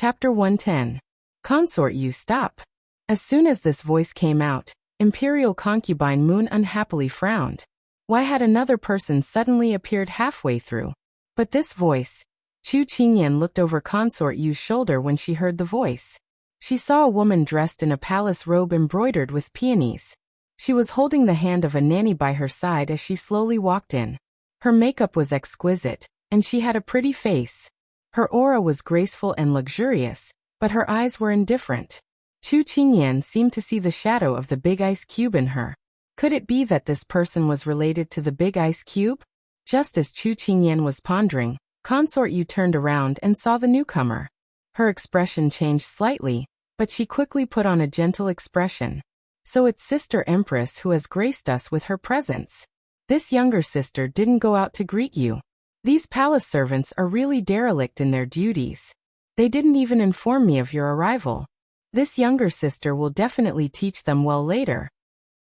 Chapter 110. Consort, you stop. As soon as this voice came out, Imperial concubine Moon unhappily frowned. Why had another person suddenly appeared halfway through? But this voice. Chu Qingyan looked over Consort Yu's shoulder when she heard the voice. She saw a woman dressed in a palace robe embroidered with peonies. She was holding the hand of a nanny by her side as she slowly walked in. Her makeup was exquisite, and she had a pretty face. Her aura was graceful and luxurious, but her eyes were indifferent. Chu Qingyan seemed to see the shadow of the big ice cube in her. Could it be that this person was related to the big ice cube? Just as Chu Qingyan was pondering, Consort Yu turned around and saw the newcomer. Her expression changed slightly, but she quickly put on a gentle expression. So it's Sister Empress who has graced us with her presence. This younger sister didn't go out to greet you. These palace servants are really derelict in their duties. They didn't even inform me of your arrival. This younger sister will definitely teach them well later.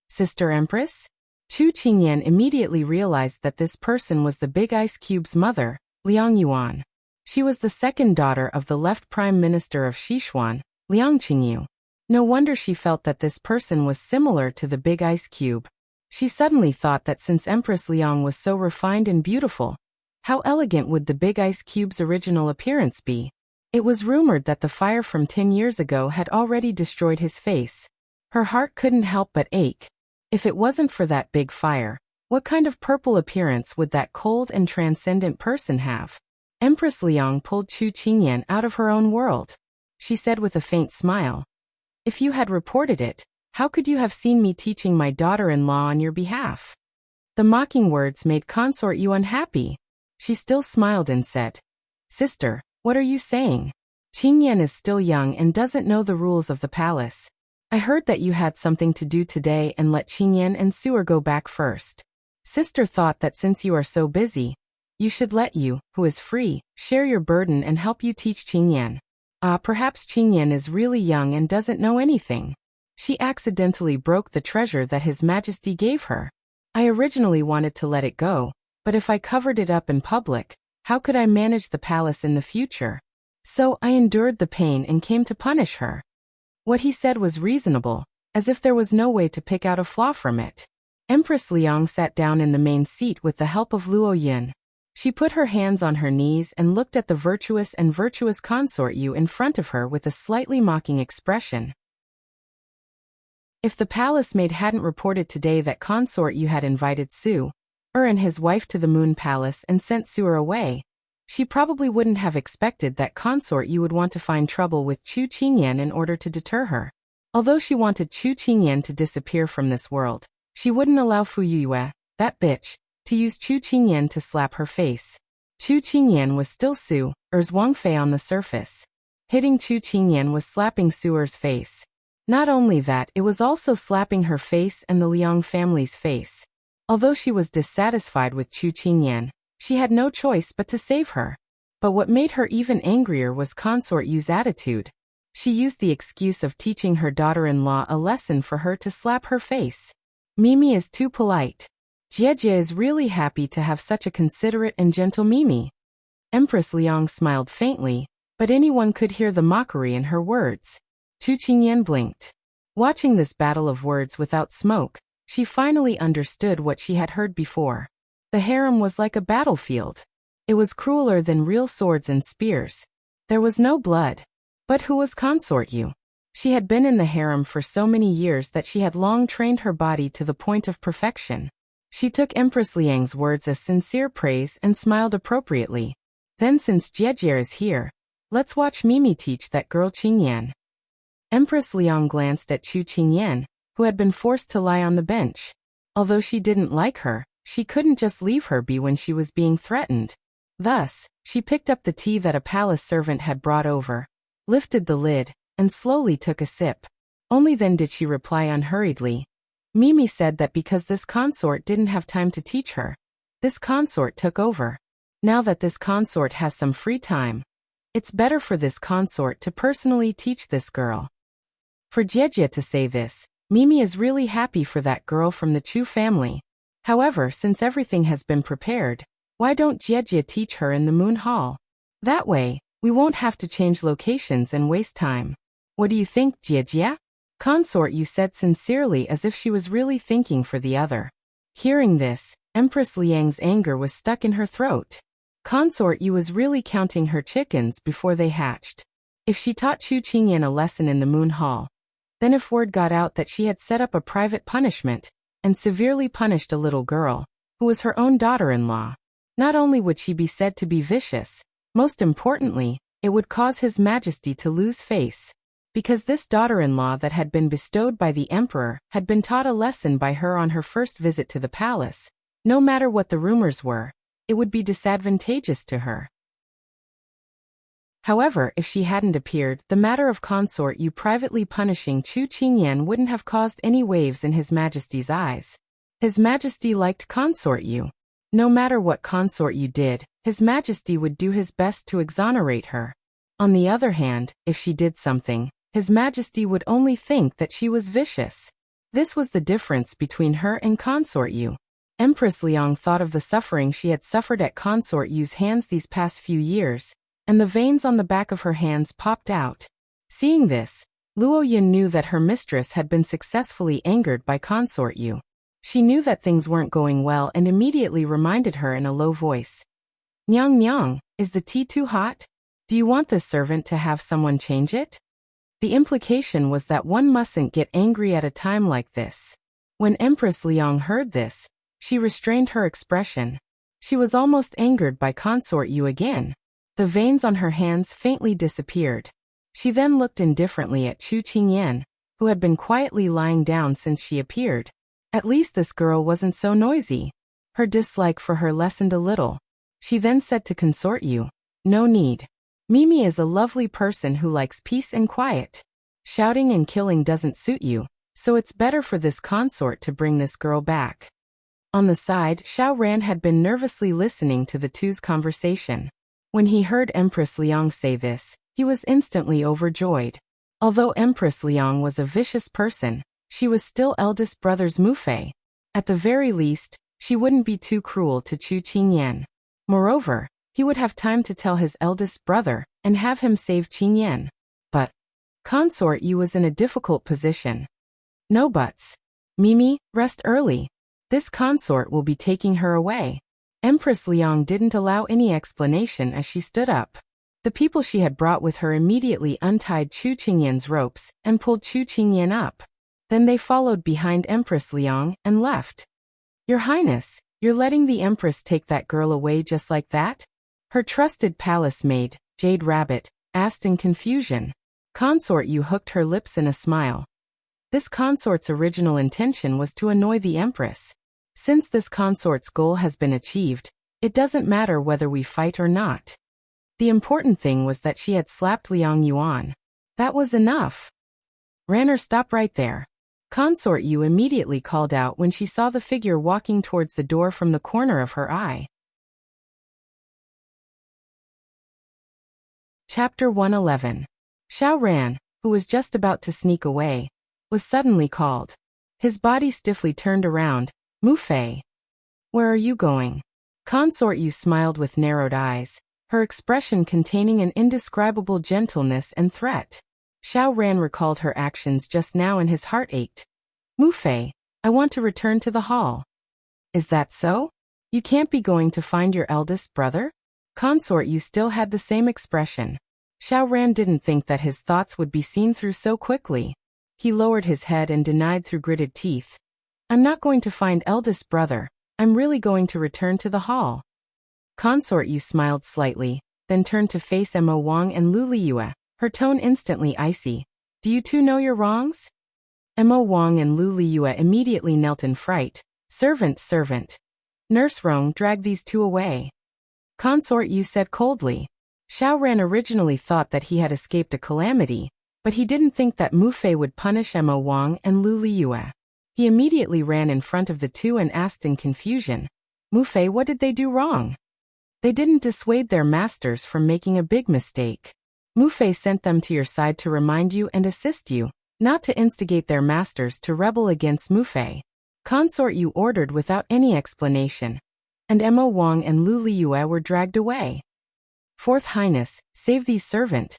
Sister Empress? Chu Qingyan immediately realized that this person was the Big Ice Cube's mother, Liang Yuan. She was the second daughter of the left Prime Minister of Sichuan, Liang Qingyu. No wonder she felt that this person was similar to the Big Ice Cube. She suddenly thought that since Empress Liang was so refined and beautiful, how elegant would the Big Ice Cube's original appearance be? It was rumored that the fire from 10 years ago had already destroyed his face. Her heart couldn't help but ache. If it wasn't for that big fire, what kind of purple appearance would that cold and transcendent person have? Empress Liang pulled Chu Qingyan out of her own world. She said with a faint smile, "If you had reported it, how could you have seen me teaching my daughter-in-law on your behalf?" The mocking words made Consort Yu unhappy. She still smiled and said, "Sister, what are you saying? Qingyan is still young and doesn't know the rules of the palace. I heard that you had something to do today and let Qingyan and Su'er go back first. Sister thought that since you are so busy, you should let you, who is free, share your burden and help you teach Qingyan. Perhaps Qingyan is really young and doesn't know anything. She accidentally broke the treasure that His Majesty gave her. I originally wanted to let it go, but if I covered it up in public, how could I manage the palace in the future? So I endured the pain and came to punish her." What he said was reasonable, as if there was no way to pick out a flaw from it. Empress Liang sat down in the main seat with the help of Luo Yin. She put her hands on her knees and looked at the virtuous Consort Yu in front of her with a slightly mocking expression. If the palace maid hadn't reported today that Consort Yu had invited Su'er and his wife to the Moon Palace and sent Su'er away, she probably wouldn't have expected that Consort Yu would want to find trouble with Chu Qingyan in order to deter her. Although she wanted Chu Qingyan to disappear from this world, she wouldn't allow Fu Yue, that bitch, to use Chu Qingyan to slap her face. Chu Qingyan was still Su'er's Wangfei on the surface. Hitting Chu Qingyan was slapping Su'er's face. Not only that, it was also slapping her face and the Liang family's face. Although she was dissatisfied with Chu Qingyan, she had no choice but to save her. But what made her even angrier was Consort Yu's attitude. She used the excuse of teaching her daughter-in-law a lesson for her to slap her face. Mimi is too polite. Jie is really happy to have such a considerate and gentle Mimi. Empress Liang smiled faintly, but anyone could hear the mockery in her words. Chu Qingyan blinked. Watching this battle of words without smoke, she finally understood what she had heard before. The harem was like a battlefield. It was crueler than real swords and spears. There was no blood. But who was Consort Yu? She had been in the harem for so many years that she had long trained her body to the point of perfection. She took Empress Liang's words as sincere praise and smiled appropriately. Then since Jie is here, let's watch Mimi teach that girl Qingyan. Empress Liang glanced at Chu Qingyan, who had been forced to lie on the bench. Although she didn't like her, she couldn't just leave her be when she was being threatened. Thus, she picked up the tea that a palace servant had brought over, lifted the lid, and slowly took a sip. Only then did she reply unhurriedly. Mimi said that because this consort didn't have time to teach her, this consort took over. Now that this consort has some free time, it's better for this consort to personally teach this girl. For Jie to say this, Mimi is really happy for that girl from the Chu family. However, since everything has been prepared, why don't Jie teach her in the Moon Hall? That way, We won't have to change locations and waste time. What do you think, Jia? Consort Yu said sincerely as if she was really thinking for the other. Hearing this, Empress Liang's anger was stuck in her throat. Consort Yu was really counting her chickens before they hatched. If she taught Chu Qingyan a lesson in the Moon Hall, then if word got out that she had set up a private punishment and severely punished a little girl, who was her own daughter-in-law, not only would she be said to be vicious, most importantly, it would cause His Majesty to lose face. Because this daughter-in-law that had been bestowed by the emperor had been taught a lesson by her on her first visit to the palace, no matter what the rumors were, it would be disadvantageous to her. However, if she hadn't appeared, the matter of Consort Yu privately punishing Chu Qingyan wouldn't have caused any waves in His Majesty's eyes. His Majesty liked Consort Yu. No matter what Consort Yu did, His Majesty would do his best to exonerate her. On the other hand, if she did something, His Majesty would only think that she was vicious. This was the difference between her and Consort Yu. Empress Liang thought of the suffering she had suffered at Consort Yu's hands these past few years, and the veins on the back of her hands popped out. Seeing this, Luo Yin knew that her mistress had been successfully angered by Consort Yu. She knew that things weren't going well and immediately reminded her in a low voice. Nyang Nyang, is the tea too hot? Do you want this servant to have someone change it? The implication was that one mustn't get angry at a time like this. When Empress Liang heard this, she restrained her expression. She was almost angered by Consort Yu again. The veins on her hands faintly disappeared. She then looked indifferently at Chu Qingyan, who had been quietly lying down since she appeared. At least this girl wasn't so noisy. Her dislike for her lessened a little. She then said to Consort Yu, "No need. Mimi is a lovely person who likes peace and quiet. Shouting and killing doesn't suit you, so it's better for this consort to bring this girl back." On the side, Xiao Ran had been nervously listening to the two's conversation. When he heard Empress Liang say this, he was instantly overjoyed. Although Empress Liang was a vicious person, she was still eldest brother's Mufei. At the very least, she wouldn't be too cruel to Chu Qingyan. Moreover, he would have time to tell his eldest brother and have him save Qingyan. But Consort Yu was in a difficult position. No buts. Mimi, rest early. This consort will be taking her away. Empress Liang didn't allow any explanation as she stood up. The people she had brought with her immediately untied Chu Qingyan's ropes and pulled Chu Qingyan up. Then they followed behind Empress Liang and left. "Your Highness, you're letting the Empress take that girl away just like that?" Her trusted palace maid, Jade Rabbit, asked in confusion. Consort Yu hooked her lips in a smile. This consort's original intention was to annoy the Empress. Since this consort's goal has been achieved, it doesn't matter whether we fight or not. The important thing was that she had slapped Liang Yuan. That was enough. "Ranner, stop right there." Consort Yu immediately called out when she saw the figure walking towards the door from the corner of her eye. Chapter 111. Xiao Ran, who was just about to sneak away, was suddenly called. His body stiffly turned around. "Mufei. Where are you going?" Consort Yu smiled with narrowed eyes, her expression containing an indescribable gentleness and threat. Xiao Ran recalled her actions just now and his heart ached. "Mufei, I want to return to the hall." "Is that so? You can't be going to find your eldest brother?" Consort Yu still had the same expression. Xiao Ran didn't think that his thoughts would be seen through so quickly. He lowered his head and denied through gritted teeth. "I'm not going to find eldest brother. I'm really going to return to the hall." Consort Yu smiled slightly, then turned to face Mo Wang and Lu Liyue, her tone instantly icy. "Do you two know your wrongs?" Mo Wang and Lu Liyue immediately knelt in fright. "Servant, servant. Nurse Rong, drag these two away." Consort Yu said coldly. Xiao Ran originally thought that he had escaped a calamity, but he didn't think that Mufei would punish Mo Wang and Lu Liyue. He immediately ran in front of the two and asked in confusion, "Mufei, what did they do wrong?" "They didn't dissuade their masters from making a big mistake. Mufei sent them to your side to remind you and assist you, not to instigate their masters to rebel against Mufei." Consort Yu ordered without any explanation, and Mo Wang and Lu Liyue were dragged away. Fourth Highness, save these servant.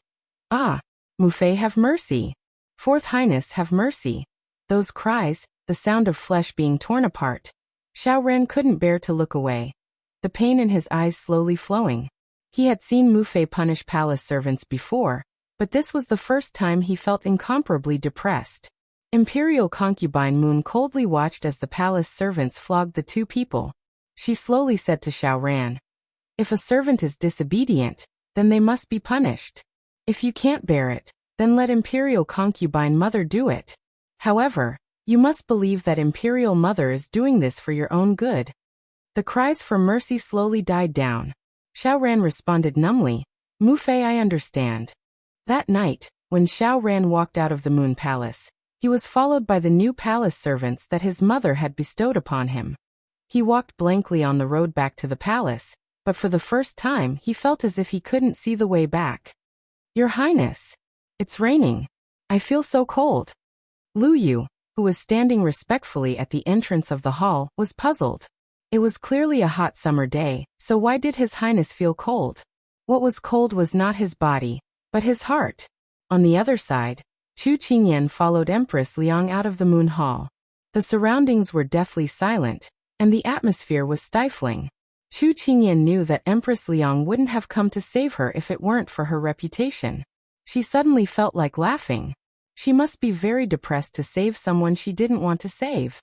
Ah! Mufei, have mercy! Fourth Highness, have mercy! Those cries, the sound of flesh being torn apart. Xiao Ran couldn't bear to look away, the pain in his eyes slowly flowing. He had seen Mufei punish palace servants before, but this was the first time he felt incomparably depressed. Imperial concubine Moon coldly watched as the palace servants flogged the two people. She slowly said to Xiao Ran, "If a servant is disobedient, then they must be punished. If you can't bear it, then let Imperial concubine Mother do it. However, you must believe that Imperial Mother is doing this for your own good." The cries for mercy slowly died down. Xiao Ran responded numbly, "Mufei, I understand." That night, when Xiao Ran walked out of the Moon Palace, he was followed by the new palace servants that his mother had bestowed upon him. He walked blankly on the road back to the palace, but for the first time he felt as if he couldn't see the way back. "Your Highness, it's raining. I feel so cold." Lu Yu, who was standing respectfully at the entrance of the hall, was puzzled. It was clearly a hot summer day, so why did His Highness feel cold? What was cold was not his body, but his heart. On the other side, Chu Qingyan followed Empress Liang out of the Moon Hall. The surroundings were deathly silent, and the atmosphere was stifling. Chu Qingyan knew that Empress Liang wouldn't have come to save her if it weren't for her reputation. She suddenly felt like laughing. She must be very depressed to save someone she didn't want to save.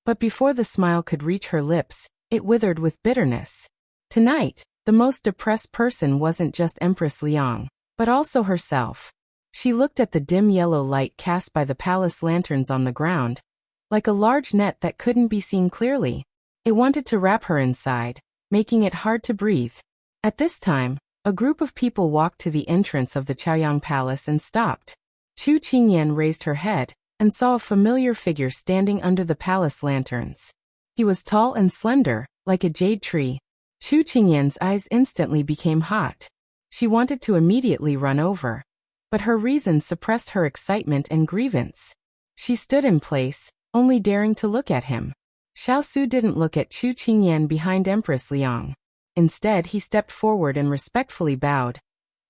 But before the smile could reach her lips, it withered with bitterness. Tonight, the most depressed person wasn't just Empress Liang, but also herself. She looked at the dim yellow light cast by the palace lanterns on the ground, like a large net that couldn't be seen clearly. It wanted to wrap her inside, making it hard to breathe. At this time, a group of people walked to the entrance of the Chaoyang Palace and stopped. Chu Qingyan raised her head and saw a familiar figure standing under the palace lanterns. He was tall and slender, like a jade tree. Chu Qingyan's eyes instantly became hot. She wanted to immediately run over, but her reason suppressed her excitement and grievance. She stood in place, only daring to look at him. Xiao Su didn't look at Chu Qingyan behind Empress Liang. Instead, he stepped forward and respectfully bowed.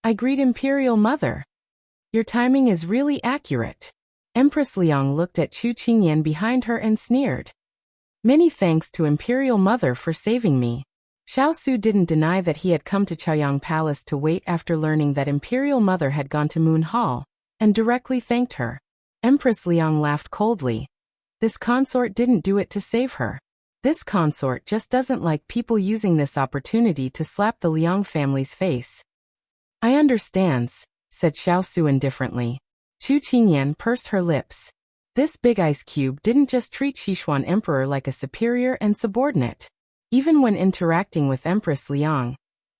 "I greet Imperial Mother. Your timing is really accurate." Empress Liang looked at Chu Qingyan behind her and sneered. "Many thanks to Imperial Mother for saving me." Xiao Su didn't deny that he had come to Chaoyang Palace to wait after learning that Imperial Mother had gone to Moon Hall, and directly thanked her. Empress Liang laughed coldly. This consort didn't do it to save her. This consort just doesn't like people using this opportunity to slap the Liang family's face. "I understands," said Xiao Su indifferently. Chu Qingyan pursed her lips. This big ice cube didn't just treat Sichuan Emperor like a superior and subordinate. Even when interacting with Empress Liang,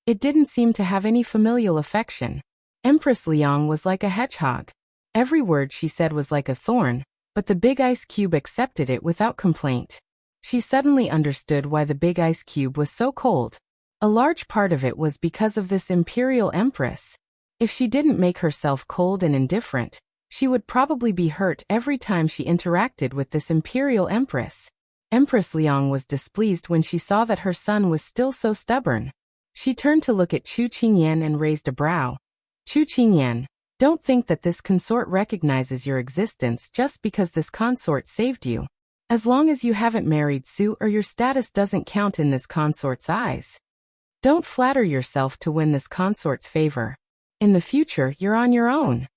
it didn't seem to have any familial affection. Empress Liang was like a hedgehog. Every word she said was like a thorn, but the big ice cube accepted it without complaint. She suddenly understood why the big ice cube was so cold. A large part of it was because of this imperial empress. If she didn't make herself cold and indifferent, she would probably be hurt every time she interacted with this imperial empress. Empress Liang was displeased when she saw that her son was still so stubborn. She turned to look at Chu Qingyan and raised a brow. "Chu Qingyan, don't think that this consort recognizes your existence just because this consort saved you. As long as you haven't married Su or your status doesn't count in this consort's eyes. Don't flatter yourself to win this consort's favor. In the future, you're on your own."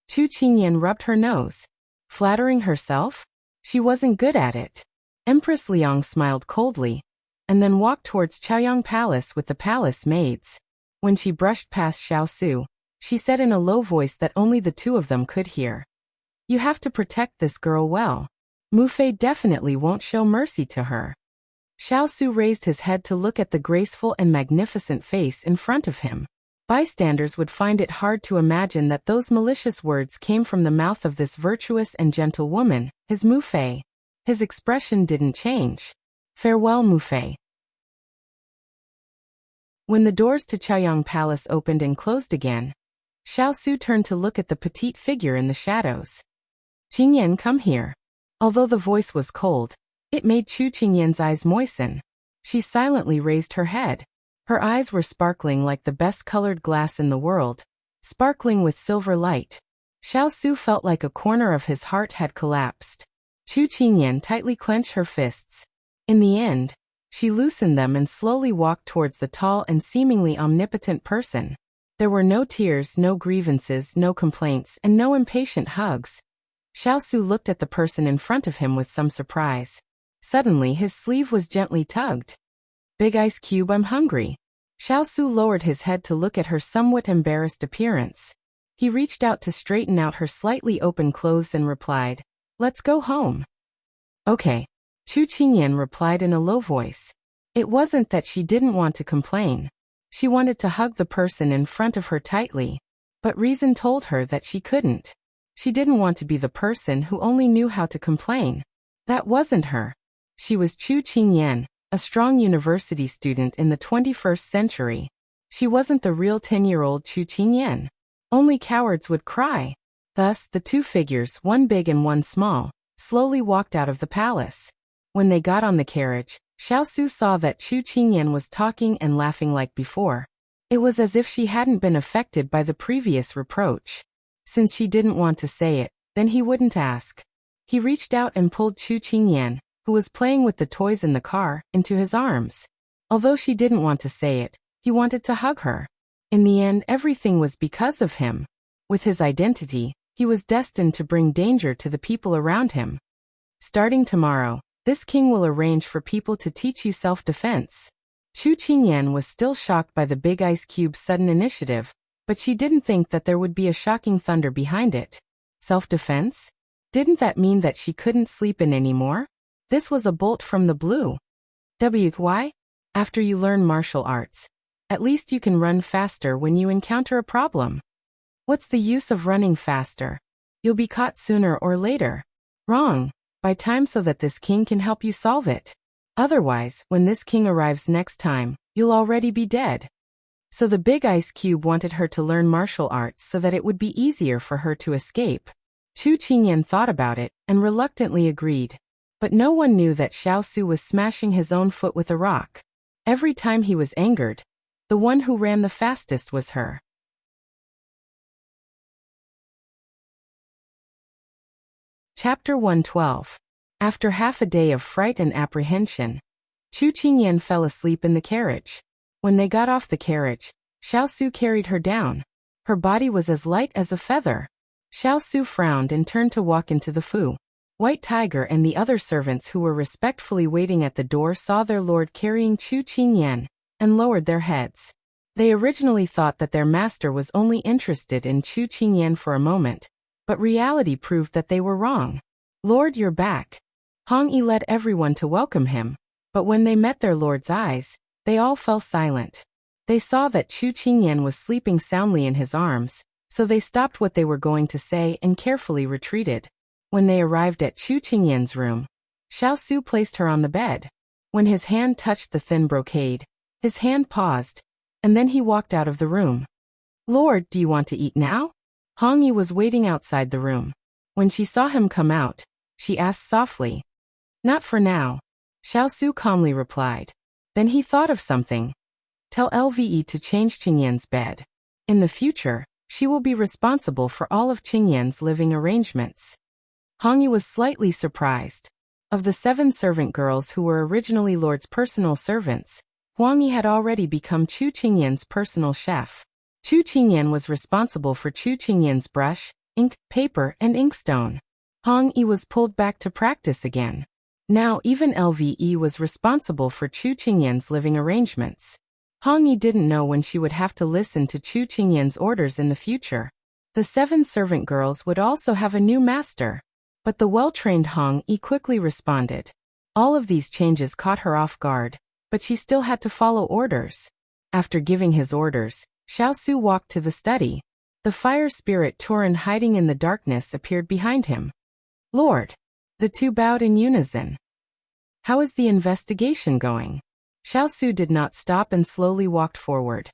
Chu Qingyan rubbed her nose. Flattering herself? She wasn't good at it. Empress Liang smiled coldly, and then walked towards Chaoyang Palace with the palace maids. When she brushed past Xiao Su, she said in a low voice that only the two of them could hear. "You have to protect this girl well. Mufei definitely won't show mercy to her." Xiao Su raised his head to look at the graceful and magnificent face in front of him. Bystanders would find it hard to imagine that those malicious words came from the mouth of this virtuous and gentle woman, his Mufei. His expression didn't change. "Farewell, Mufei." When the doors to Chaoyang Palace opened and closed again, Xiao Su turned to look at the petite figure in the shadows. "Qingyan, come here." Although the voice was cold, it made Chu Qingyan's eyes moisten. She silently raised her head. Her eyes were sparkling like the best-colored glass in the world, sparkling with silver light. Xiao Su felt like a corner of his heart had collapsed. Chu Qingyan tightly clenched her fists. In the end, she loosened them and slowly walked towards the tall and seemingly omnipotent person. There were no tears, no grievances, no complaints, and no impatient hugs. Xiao Su looked at the person in front of him with some surprise. Suddenly his sleeve was gently tugged. "Big Ice Cube, I'm hungry." Xiao Su lowered his head to look at her somewhat embarrassed appearance. He reached out to straighten out her slightly open clothes and replied, "Let's go home." "Okay." Chu Qingyan replied in a low voice. It wasn't that she didn't want to complain. She wanted to hug the person in front of her tightly, but reason told her that she couldn't. She didn't want to be the person who only knew how to complain. That wasn't her. She was Chu Qingyan, a strong university student in the 21st century. She wasn't the real 10-year-old Chu Qingyan. Only cowards would cry. Thus, the two figures, one big and one small, slowly walked out of the palace. When they got on the carriage, Xiao Su saw that Chu Qingyan was talking and laughing like before. It was as if she hadn't been affected by the previous reproach. Since she didn't want to say it, then he wouldn't ask. He reached out and pulled Chu Qingyan, who was playing with the toys in the car, into his arms. Although she didn't want to say it, he wanted to hug her. In the end, everything was because of him. With his identity, he was destined to bring danger to the people around him. Starting tomorrow, this king will arrange for people to teach you self-defense. Chu Qingyan was still shocked by the Big Ice Cube's sudden initiative, but she didn't think that there would be a shocking thunder behind it. Self-defense? Didn't that mean that she couldn't sleep in anymore? This was a bolt from the blue. Why? After you learn martial arts, at least you can run faster when you encounter a problem. What's the use of running faster? You'll be caught sooner or later. Wrong. Buy time so that this king can help you solve it. Otherwise, when this king arrives next time, you'll already be dead. So the Big Ice Cube wanted her to learn martial arts so that it would be easier for her to escape. Chu Qingyan thought about it and reluctantly agreed. But no one knew that Xiao Su was smashing his own foot with a rock. Every time he was angered, the one who ran the fastest was her. Chapter 112. After half a day of fright and apprehension, Chu Qingyan fell asleep in the carriage. When they got off the carriage, Xiao Su carried her down. Her body was as light as a feather. Xiao Su frowned and turned to walk into the Fu. White Tiger and the other servants who were respectfully waiting at the door saw their lord carrying Chu Qingyan, and lowered their heads. They originally thought that their master was only interested in Chu Qingyan for a moment, but reality proved that they were wrong. "Lord, you're back." Hong Yi led everyone to welcome him, but when they met their lord's eyes, they all fell silent. They saw that Chu Qingyan was sleeping soundly in his arms, so they stopped what they were going to say and carefully retreated. When they arrived at Chu Qingyan's room, Xiao Su placed her on the bed. When his hand touched the thin brocade, his hand paused, and then he walked out of the room. "Lord, do you want to eat now?" Hong Yi was waiting outside the room. When she saw him come out, she asked softly. "Not for now," Xiao Su calmly replied. Then he thought of something. "Tell Lve to change Qingyan's bed. In the future, she will be responsible for all of Qingyan's living arrangements." Hong Yi was slightly surprised. Of the 7 servant girls who were originally Lord's personal servants, Huang Yi had already become Chu Qingyan's personal chef. Chu Qingyan was responsible for Chu Qingyan's brush, ink, paper, and inkstone. Hong Yi was pulled back to practice again. Now even Lve was responsible for Chu Qingyan's living arrangements. Hong Yi didn't know when she would have to listen to Chu Qingyan's orders in the future. The 7 servant girls would also have a new master. But the well-trained Hong Yi quickly responded. All of these changes caught her off guard, but she still had to follow orders. After giving his orders, Xiao Su walked to the study. The fire spirit Torin hiding in the darkness appeared behind him. "Lord." The two bowed in unison. "How is the investigation going?" Xiao Su did not stop and slowly walked forward.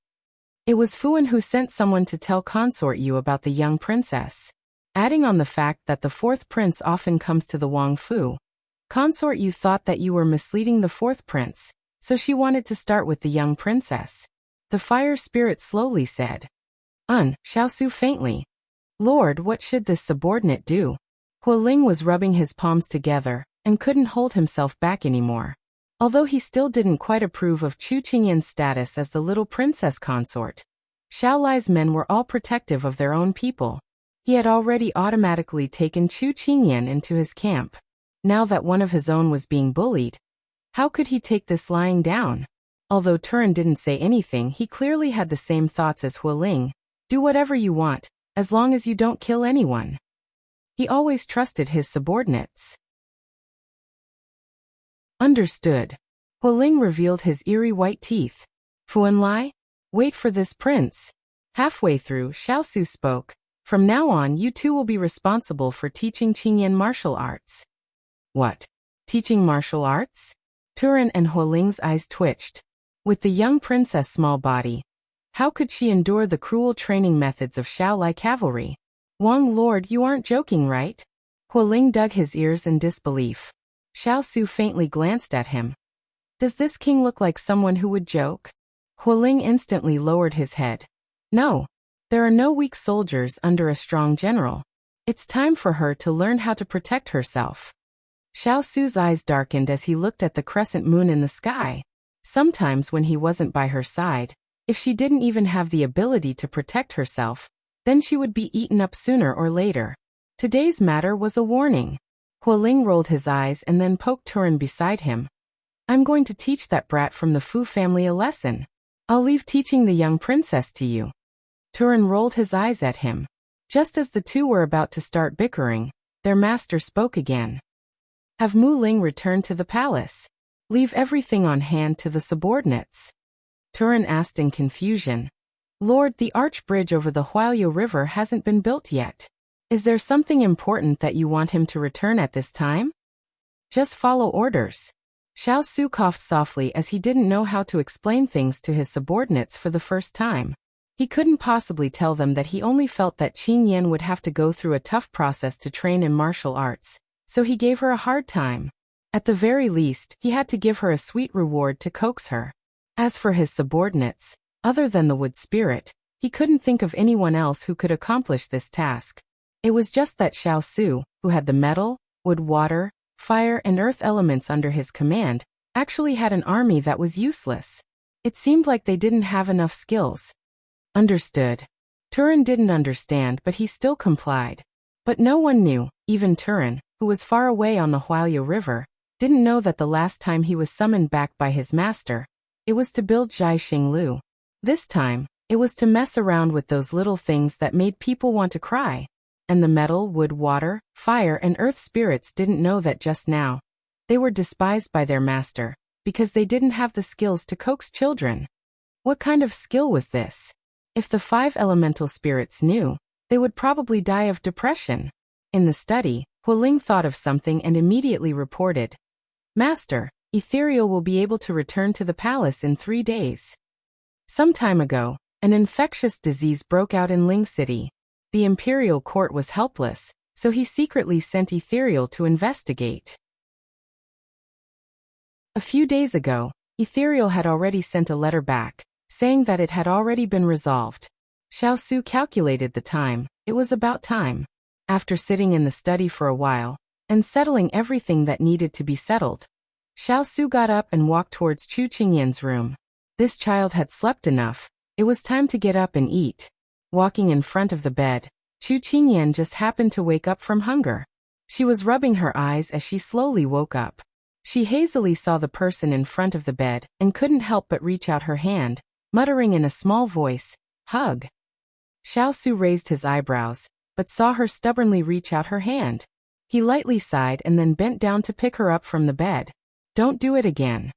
"It was Fuan who sent someone to tell Consort you about the young princess. Adding on the fact that the 4th prince often comes to the Wang Fu. Consort you thought that you were misleading the 4th prince, so she wanted to start with the young princess. The fire spirit slowly said. Xiao faintly. Lord, what should this subordinate do? Hualing was rubbing his palms together and couldn't hold himself back anymore. Although he still didn't quite approve of Chu Qingyan's status as the little princess consort, Xiao Lai's men were all protective of their own people. He had already automatically taken Chu Qingyan into his camp. Now that one of his own was being bullied, how could he take this lying down? Although Turin didn't say anything, he clearly had the same thoughts as Hualing. Do whatever you want, as long as you don't kill anyone. He always trusted his subordinates. Understood. Hualing revealed his eerie white teeth. Fuanlai? Wait for this, prince. Halfway through, Xiao spoke. From now on, you two will be responsible for teaching Qingyan martial arts. What? Teaching martial arts? Turin and Hualing's eyes twitched. With the young princess' small body, how could she endure the cruel training methods of Xiao Lai cavalry? Wang Lord, you aren't joking, right? Hualing dug his ears in disbelief. Xiao faintly glanced at him. Does this king look like someone who would joke? Hualing instantly lowered his head. No. There are no weak soldiers under a strong general. It's time for her to learn how to protect herself. Xiao's eyes darkened as he looked at the crescent moon in the sky. Sometimes when he wasn't by her side, if she didn't even have the ability to protect herself, then she would be eaten up sooner or later. Today's matter was a warning. Hualing rolled his eyes and then poked Turin beside him. I'm going to teach that brat from the Fu family a lesson. I'll leave teaching the young princess to you. Turin rolled his eyes at him. Just as the two were about to start bickering, their master spoke again. Have Mu Ling returned to the palace. Leave everything on hand to the subordinates. Turin asked in confusion. Lord, the arch bridge over the Huayo River hasn't been built yet. Is there something important that you want him to return at this time? Just follow orders. Xiao coughed softly as he didn't know how to explain things to his subordinates for the first time. He couldn't possibly tell them that he only felt that Qingyan would have to go through a tough process to train in martial arts, so he gave her a hard time. At the very least, he had to give her a sweet reward to coax her. As for his subordinates, other than the wood spirit, he couldn't think of anyone else who could accomplish this task. It was just that Xiao, who had the metal, wood, water, fire and earth elements under his command, actually had an army that was useless. It seemed like they didn't have enough skills. Understood. Turin didn't understand, but he still complied. But no one knew, even Turin, who was far away on the Huayo River, didn't know that the last time he was summoned back by his master, it was to build Zhai Xinglu. This time, it was to mess around with those little things that made people want to cry. And the metal, wood, water, fire and earth spirits didn't know that just now. They were despised by their master, because they didn't have the skills to coax children. What kind of skill was this? If the 5 elemental spirits knew, they would probably die of depression. In the study, Hualing thought of something and immediately reported. Master, Ethereal will be able to return to the palace in 3 days. Some time ago, an infectious disease broke out in Ling City. The imperial court was helpless, so he secretly sent Ethereal to investigate. A few days ago, Ethereal had already sent a letter back, saying that it had already been resolved. Xiao calculated the time. It was about time. After sitting in the study for a while, and settling everything that needed to be settled, Xiao got up and walked towards Chu Qingyan's room. This child had slept enough. It was time to get up and eat. Walking in front of the bed, Chu Qingyan just happened to wake up from hunger. She was rubbing her eyes as she slowly woke up. She hazily saw the person in front of the bed and couldn't help but reach out her hand, muttering in a small voice, "Hug." Xiao raised his eyebrows, but saw her stubbornly reach out her hand. He lightly sighed and then bent down to pick her up from the bed. "Don't do it again."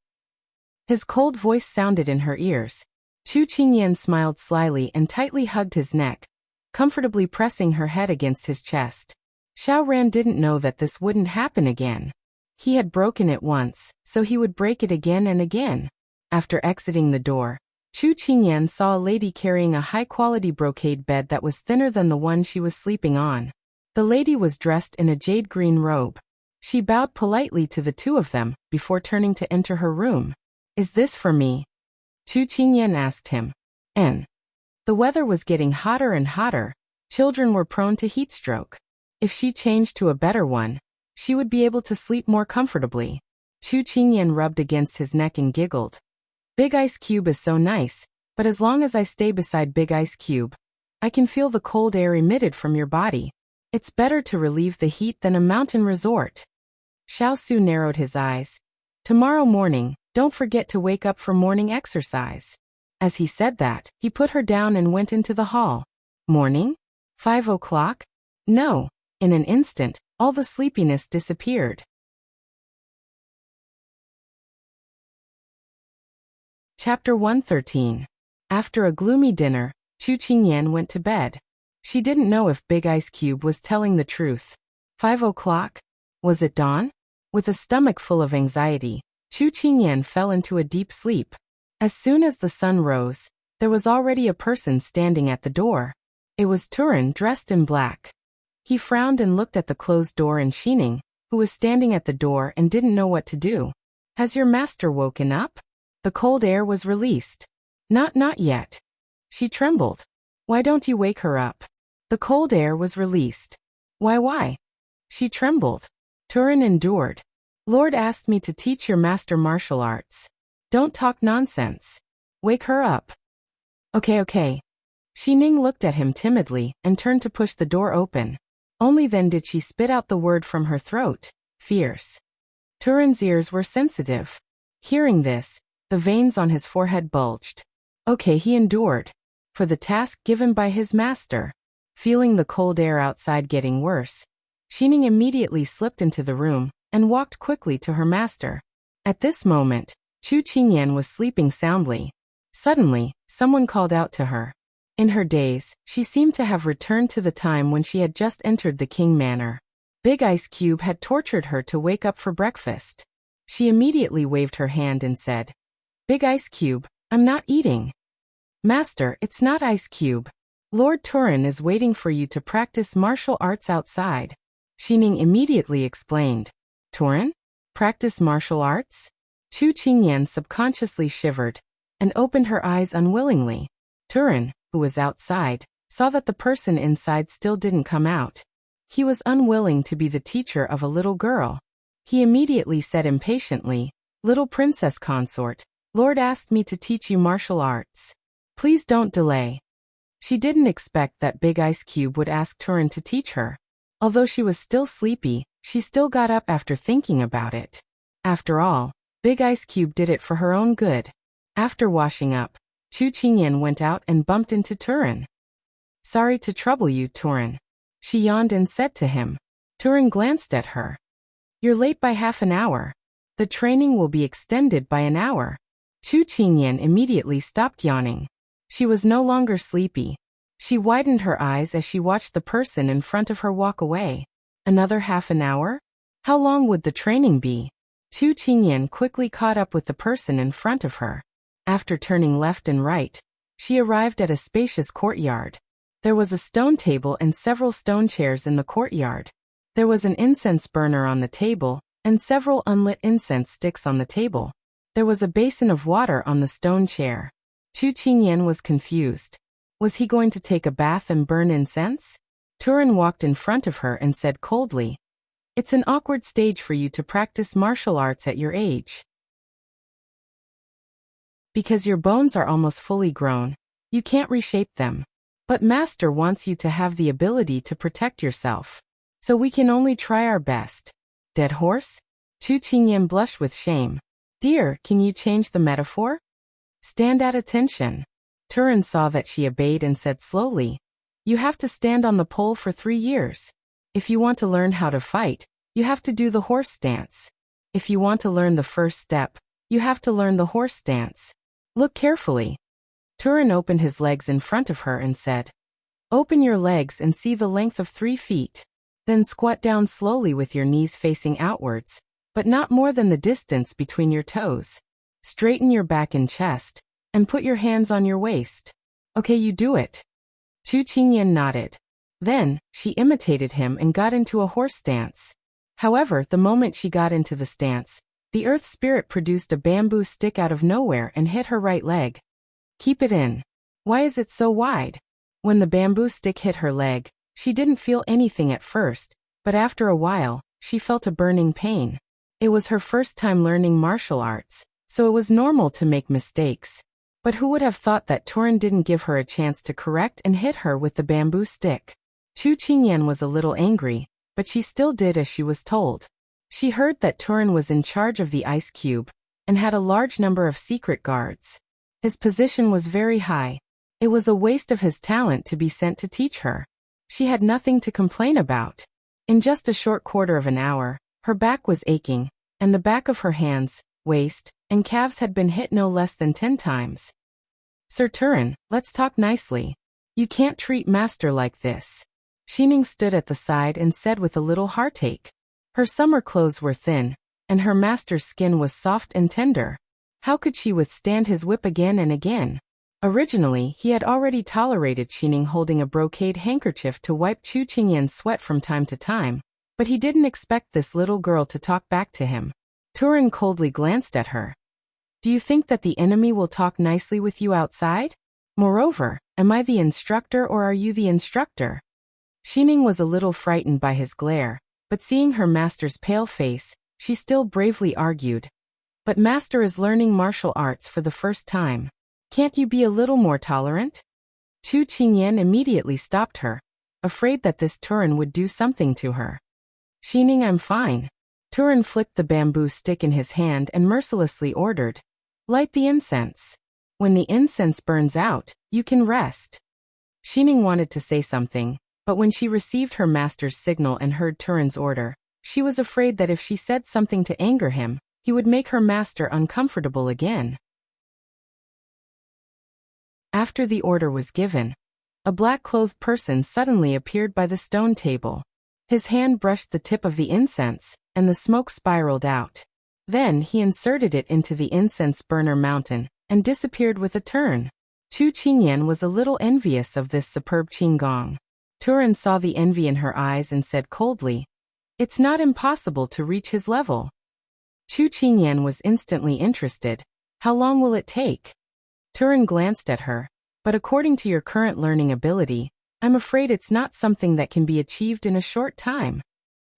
His cold voice sounded in her ears. Chu Qingyan smiled slyly and tightly hugged his neck, comfortably pressing her head against his chest. Xiao didn't know that this wouldn't happen again. He had broken it once, so he would break it again and again. After exiting the door, Chu Qingyan saw a lady carrying a high-quality brocade bed that was thinner than the one she was sleeping on. The lady was dressed in a jade green robe. She bowed politely to the two of them before turning to enter her room. "Is this for me?" Chu Qingyan asked him. N. The weather was getting hotter and hotter. Children were prone to heat stroke. If she changed to a better one, she would be able to sleep more comfortably. Chu Qingyan rubbed against his neck and giggled. Big Ice Cube is so nice, but as long as I stay beside Big Ice Cube, I can feel the cold air emitted from your body. It's better to relieve the heat than a mountain resort. Xiao Su narrowed his eyes. Tomorrow morning, don't forget to wake up for morning exercise. As he said that, he put her down and went into the hall. Morning? 5 o'clock? No. In an instant, all the sleepiness disappeared. Chapter 113. After a gloomy dinner, Chu Qingyan went to bed. She didn't know if Big Ice Cube was telling the truth. 5 o'clock? Was it dawn? With a stomach full of anxiety, Chu Qingyan fell into a deep sleep. As soon as the sun rose, there was already a person standing at the door. It was Turin dressed in black. He frowned and looked at the closed door and Xining, who was standing at the door and didn't know what to do. Has your master woken up? The cold air was released. Not yet. She trembled. Why don't you wake her up? The cold air was released. Why? She trembled. Turin endured. Lord asked me to teach your master martial arts. Don't talk nonsense. Wake her up. Okay. Xining looked at him timidly and turned to push the door open. Only then did she spit out the word from her throat. Fierce. Turin's ears were sensitive. Hearing this, the veins on his forehead bulged. Okay, he endured. For the task given by his master. Feeling the cold air outside getting worse, Xining immediately slipped into the room and walked quickly to her master. At this moment, Chu Qingyan was sleeping soundly. Suddenly, someone called out to her. In her daze, she seemed to have returned to the time when she had just entered the King Manor. Big Ice Cube had tortured her to wake up for breakfast. She immediately waved her hand and said, Big Ice Cube, I'm not eating. Master, it's not Ice Cube. Lord Turin is waiting for you to practice martial arts outside. Xining immediately explained. Turin? Practice martial arts? Chu Qingyan subconsciously shivered and opened her eyes unwillingly. Turin, who was outside, saw that the person inside still didn't come out. He was unwilling to be the teacher of a little girl. He immediately said impatiently, Little Princess Consort, Lord asked me to teach you martial arts. Please don't delay. She didn't expect that Big Ice Cube would ask Turin to teach her. Although she was still sleepy, she still got up after thinking about it. After all, Big Ice Cube did it for her own good. After washing up, Chu Qingyan went out and bumped into Turin. Sorry to trouble you, Turin. She yawned and said to him. Turin glanced at her. You're late by half an hour. The training will be extended by an hour. Chu Qingyan immediately stopped yawning. She was no longer sleepy. She widened her eyes as she watched the person in front of her walk away. Another half an hour? How long would the training be? Chu Qingyan quickly caught up with the person in front of her. After turning left and right, she arrived at a spacious courtyard. There was a stone table and several stone chairs in the courtyard. There was an incense burner on the table, and several unlit incense sticks on the table. There was a basin of water on the stone chair. Chu Qingyan was confused. Was he going to take a bath and burn incense? Turin walked in front of her and said coldly, It's an awkward stage for you to practice martial arts at your age. Because your bones are almost fully grown, you can't reshape them. But Master wants you to have the ability to protect yourself. So we can only try our best. Dead horse? Chu Qingyan blushed with shame. Dear, can you change the metaphor? Stand at attention. Turin saw that she obeyed and said slowly, You have to stand on the pole for 3 years. If you want to learn how to fight, you have to do the horse stance. If you want to learn the first step, you have to learn the horse stance. Look carefully. Turin opened his legs in front of her and said, Open your legs and see the length of 3 feet. Then squat down slowly with your knees facing outwards, but not more than the distance between your toes. Straighten your back and chest, and put your hands on your waist. Okay, you do it. Chu Qingyan nodded. Then, she imitated him and got into a horse stance. However, the moment she got into the stance, the earth spirit produced a bamboo stick out of nowhere and hit her right leg. Keep it in. Why is it so wide? When the bamboo stick hit her leg, she didn't feel anything at first, but after a while, she felt a burning pain. It was her first time learning martial arts, so it was normal to make mistakes. But who would have thought that Turin didn't give her a chance to correct and hit her with the bamboo stick? Chu Qingyan was a little angry, but she still did as she was told. She heard that Turin was in charge of the ice cube, and had a large number of secret guards. His position was very high. It was a waste of his talent to be sent to teach her. She had nothing to complain about. In just a short quarter of an hour, her back was aching, and the back of her hands, waist, and calves had been hit no less than 10 times. Sir Turin, let's talk nicely. You can't treat master like this. Xining stood at the side and said with a little heartache. Her summer clothes were thin, and her master's skin was soft and tender. How could she withstand his whip again and again? Originally, he had already tolerated Xining holding a brocade handkerchief to wipe Chu Qingyan's sweat from time to time, but he didn't expect this little girl to talk back to him. Turin coldly glanced at her. Do you think that the enemy will talk nicely with you outside? Moreover, am I the instructor or are you the instructor? Xining was a little frightened by his glare, but seeing her master's pale face, she still bravely argued. But master is learning martial arts for the first time. Can't you be a little more tolerant? Chu Qingyan immediately stopped her, afraid that this Turin would do something to her. Xining, I'm fine. Turin flicked the bamboo stick in his hand and mercilessly ordered, light the incense. When the incense burns out, you can rest. Xining wanted to say something, but when she received her master's signal and heard Turin's order, she was afraid that if she said something to anger him, he would make her master uncomfortable again. After the order was given, a black-clothed person suddenly appeared by the stone table. His hand brushed the tip of the incense, and the smoke spiraled out. Then he inserted it into the incense burner mountain, and disappeared with a turn. Chu Qingyan was a little envious of this superb qinggong. Turin saw the envy in her eyes and said coldly, it's not impossible to reach his level. Chu Qingyan was instantly interested. How long will it take? Turin glanced at her. But according to your current learning ability, I'm afraid it's not something that can be achieved in a short time.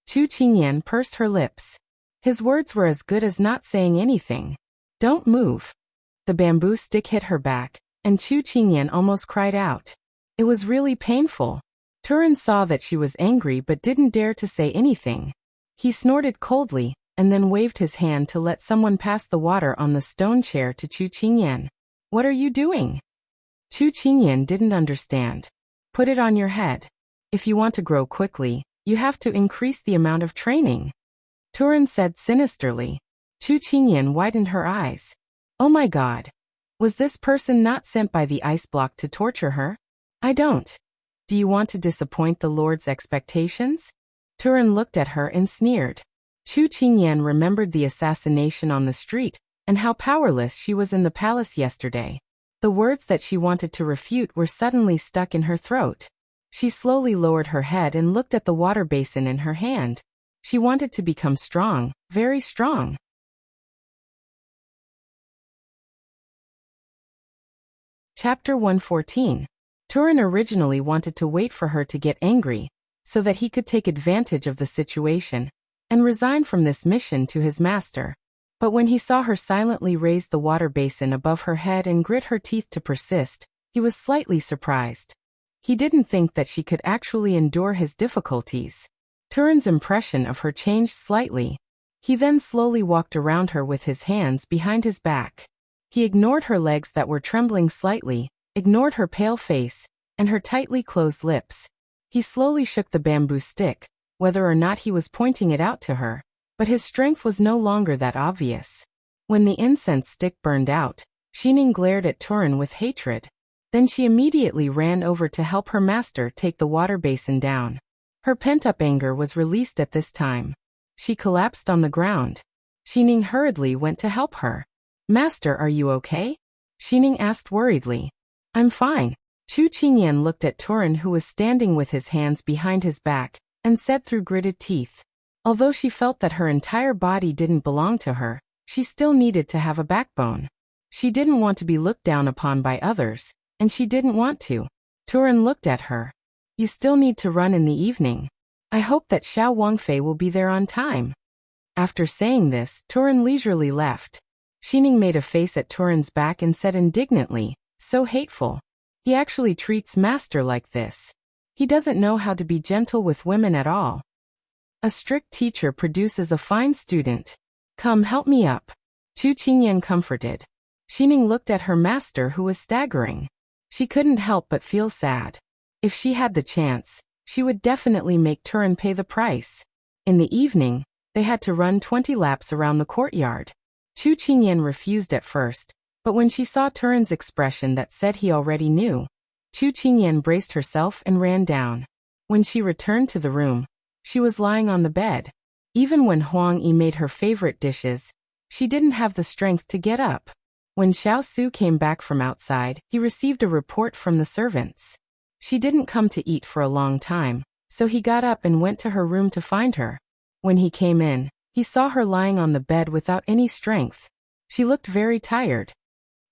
Chu Qingyan pursed her lips. His words were as good as not saying anything. Don't move. The bamboo stick hit her back, and Chu Qingyan almost cried out. It was really painful. Turin saw that she was angry but didn't dare to say anything. He snorted coldly, and then waved his hand to let someone pass the water on the stone chair to Chu Qingyan. What are you doing? Chu Qingyan didn't understand. Put it on your head. If you want to grow quickly, you have to increase the amount of training. Turin said sinisterly. Chu Qingyan widened her eyes. Oh my God. Was this person not sent by the ice block to torture her? I don't. Do you want to disappoint the Lord's expectations? Turin looked at her and sneered. Chu Qingyan remembered the assassination on the street, and how powerless she was in the palace yesterday. The words that she wanted to refute were suddenly stuck in her throat. She slowly lowered her head and looked at the water basin in her hand. She wanted to become strong, very strong. Chapter 114. Turin originally wanted to wait for her to get angry, so that he could take advantage of the situation, and resign from this mission to his master. But when he saw her silently raise the water basin above her head and grit her teeth to persist, he was slightly surprised. He didn't think that she could actually endure his difficulties. Turin's impression of her changed slightly. He then slowly walked around her with his hands behind his back. He ignored her legs that were trembling slightly, ignored her pale face, and her tightly closed lips. He slowly shook the bamboo stick, whether or not he was pointing it out to her. But his strength was no longer that obvious. When the incense stick burned out, Xining glared at Turin with hatred. Then she immediately ran over to help her master take the water basin down. Her pent-up anger was released at this time. She collapsed on the ground. Xining hurriedly went to help her. Master, are you okay? Xining asked worriedly. I'm fine. Chu Qingyan looked at Turin, who was standing with his hands behind his back, and said through gritted teeth. Although she felt that her entire body didn't belong to her, she still needed to have a backbone. She didn't want to be looked down upon by others, and she didn't want to. Turan looked at her. You still need to run in the evening. I hope that Xiao Wangfei will be there on time. After saying this, Turan leisurely left. Xining made a face at Turan's back and said indignantly, so hateful. He actually treats master like this. He doesn't know how to be gentle with women at all. A strict teacher produces a fine student. Come help me up. Chu Qingyan comforted. Xining looked at her master who was staggering. She couldn't help but feel sad. If she had the chance, she would definitely make Turan pay the price. In the evening, they had to run 20 laps around the courtyard. Chu Qingyan refused at first, but when she saw Turan's expression that said he already knew, Chu Qingyan braced herself and ran down. When she returned to the room, she was lying on the bed. Even when Huang Yi made her favorite dishes, she didn't have the strength to get up. When Xiao Su came back from outside, he received a report from the servants. She didn't come to eat for a long time, so he got up and went to her room to find her. When he came in, he saw her lying on the bed without any strength. She looked very tired.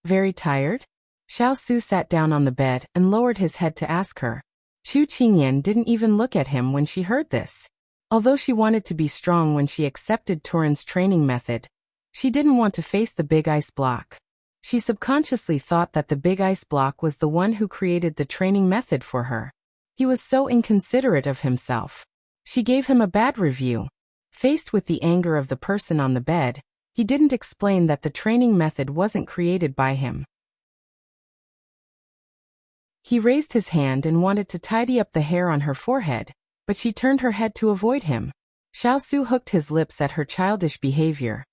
Very tired? Xiao Su sat down on the bed and lowered his head to ask her. Chu Qingyan didn't even look at him when she heard this. Although she wanted to be strong when she accepted Turan's training method, she didn't want to face the big ice block. She subconsciously thought that the big ice block was the one who created the training method for her. He was so inconsiderate of himself. She gave him a bad review. Faced with the anger of the person on the bed, he didn't explain that the training method wasn't created by him. He raised his hand and wanted to tidy up the hair on her forehead, but she turned her head to avoid him. Xiao Su hooked his lips at her childish behavior.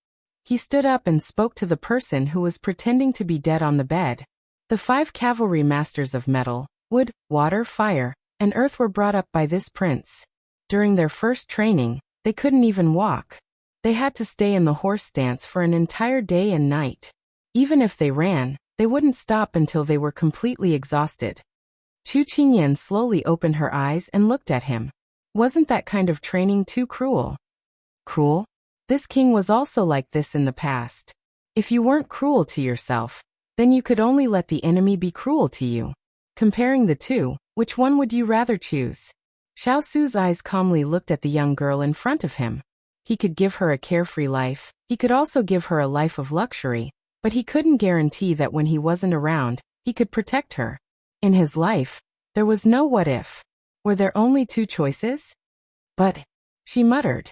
He stood up and spoke to the person who was pretending to be dead on the bed. The 5 cavalry masters of metal, wood, water, fire, and earth were brought up by this prince. During their first training, they couldn't even walk. They had to stay in the horse stance for an entire day and night. Even if they ran, they wouldn't stop until they were completely exhausted. Chu Qingyan slowly opened her eyes and looked at him. Wasn't that kind of training too cruel? Cruel? This king was also like this in the past. If you weren't cruel to yourself, then you could only let the enemy be cruel to you. Comparing the two, which one would you rather choose? Xiao Su's eyes calmly looked at the young girl in front of him. He could give her a carefree life, he could also give her a life of luxury, but he couldn't guarantee that when he wasn't around, he could protect her. In his life, there was no what if. Were there only 2 choices? But, she muttered.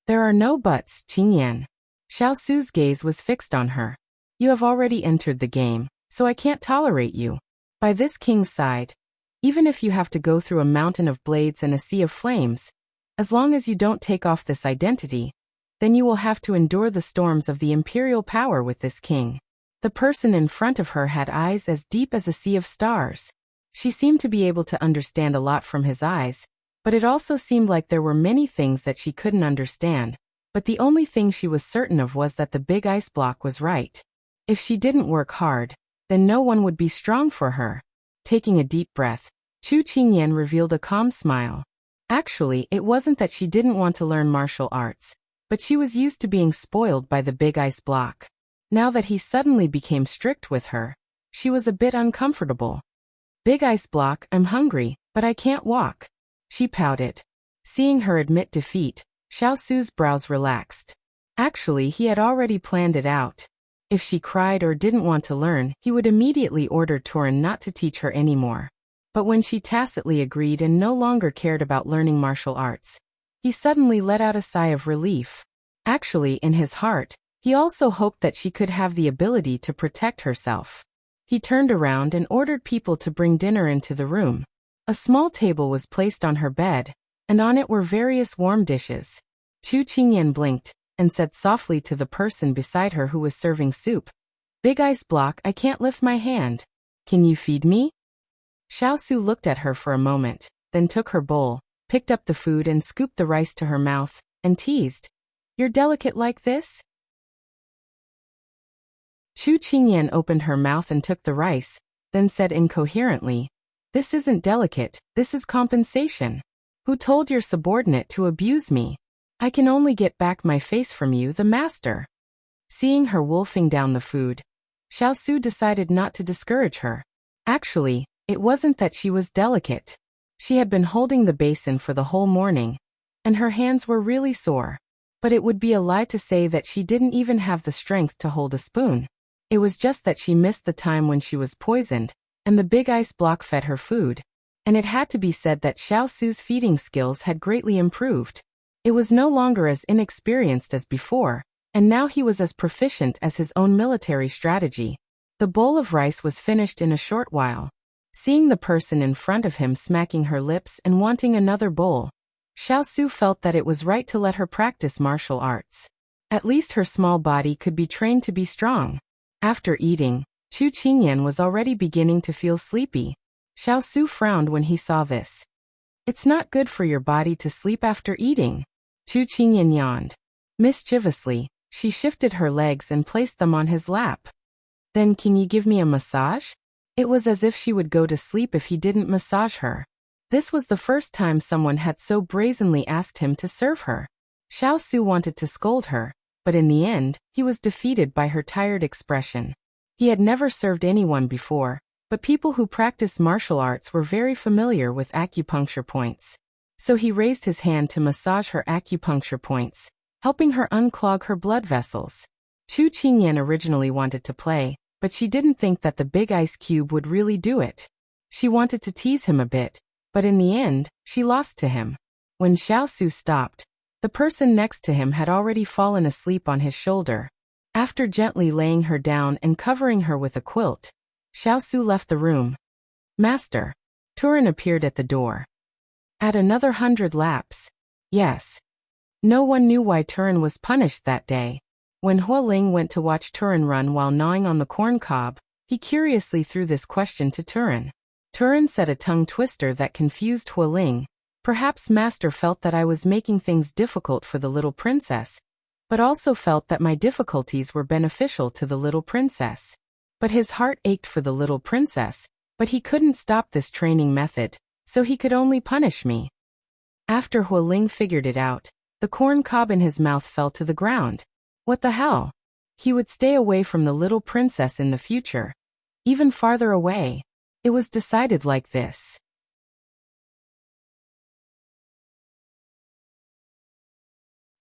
There are no buts, Qingyan. Xiao Su's gaze was fixed on her. You have already entered the game, so I can't tolerate you. By this king's side, even if you have to go through a mountain of blades and a sea of flames, as long as you don't take off this identity, then you will have to endure the storms of the imperial power with this king. The person in front of her had eyes as deep as a sea of stars. She seemed to be able to understand a lot from his eyes, but it also seemed like there were many things that she couldn't understand. But the only thing she was certain of was that the big ice block was right. If she didn't work hard, then no one would be strong for her. Taking a deep breath, Chu Qingyan revealed a calm smile. Actually, it wasn't that she didn't want to learn martial arts, but she was used to being spoiled by the big ice block. Now that he suddenly became strict with her, she was a bit uncomfortable. Big ice block, I'm hungry, but I can't walk. She pouted. Seeing her admit defeat, Xiao Su's brows relaxed. Actually, he had already planned it out. If she cried or didn't want to learn, he would immediately order Turan not to teach her anymore. But when she tacitly agreed and no longer cared about learning martial arts, he suddenly let out a sigh of relief. Actually, in his heart, he also hoped that she could have the ability to protect herself. He turned around and ordered people to bring dinner into the room. A small table was placed on her bed, and on it were various warm dishes. Chu Qingyan blinked, and said softly to the person beside her who was serving soup, Big ice block, I can't lift my hand. Can you feed me? Xiao Su looked at her for a moment, then took her bowl, picked up the food and scooped the rice to her mouth, and teased, You're delicate like this? Chu Qingyan opened her mouth and took the rice, then said incoherently, This isn't delicate, this is compensation. Who told your subordinate to abuse me? I can only get back my face from you, the master. Seeing her wolfing down the food, Xiao Su decided not to discourage her. Actually, it wasn't that she was delicate. She had been holding the basin for the whole morning, and her hands were really sore. But it would be a lie to say that she didn't even have the strength to hold a spoon. It was just that she missed the time when she was poisoned, and the big ice block fed her food. And it had to be said that Xiao Su's feeding skills had greatly improved. It was no longer as inexperienced as before, and now he was as proficient as his own military strategy. The bowl of rice was finished in a short while. Seeing the person in front of him smacking her lips and wanting another bowl, Xiao Su felt that it was right to let her practice martial arts. At least her small body could be trained to be strong. After eating, Chu Qingyan was already beginning to feel sleepy. Xiao Su frowned when he saw this. It's not good for your body to sleep after eating. Chu Qingyan yawned. Mischievously, she shifted her legs and placed them on his lap. Then can you give me a massage? It was as if she would go to sleep if he didn't massage her. This was the first time someone had so brazenly asked him to serve her. Xiao Su wanted to scold her, but in the end, he was defeated by her tired expression. He had never served anyone before, but people who practice martial arts were very familiar with acupuncture points. So he raised his hand to massage her acupuncture points, helping her unclog her blood vessels. Chu Qingyan originally wanted to play, but she didn't think that the big ice cube would really do it. She wanted to tease him a bit, but in the end, she lost to him. When Xiao Su stopped, the person next to him had already fallen asleep on his shoulder. After gently laying her down and covering her with a quilt, Xiao Su left the room. Master. Turin appeared at the door. At another 100 laps. Yes. No one knew why Turin was punished that day. When Hualing went to watch Turin run while gnawing on the corn cob, he curiously threw this question to Turin. Turin said a tongue twister that confused Hualing. Perhaps Master felt that I was making things difficult for the little princess, but also felt that my difficulties were beneficial to the little princess. But his heart ached for the little princess, but he couldn't stop this training method, so he could only punish me. After Hualing figured it out, the corn cob in his mouth fell to the ground. What the hell? He would stay away from the little princess in the future. Even farther away. It was decided like this.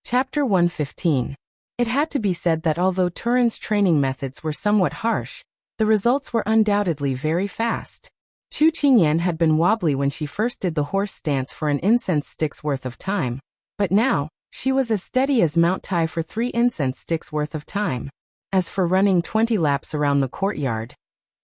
Chapter 115. It had to be said that although Turin's training methods were somewhat harsh, the results were undoubtedly very fast. Chu Qingyan had been wobbly when she first did the horse stance for an incense stick's worth of time, but now, she was as steady as Mount Tai for 3 incense sticks worth of time. As for running 20 laps around the courtyard,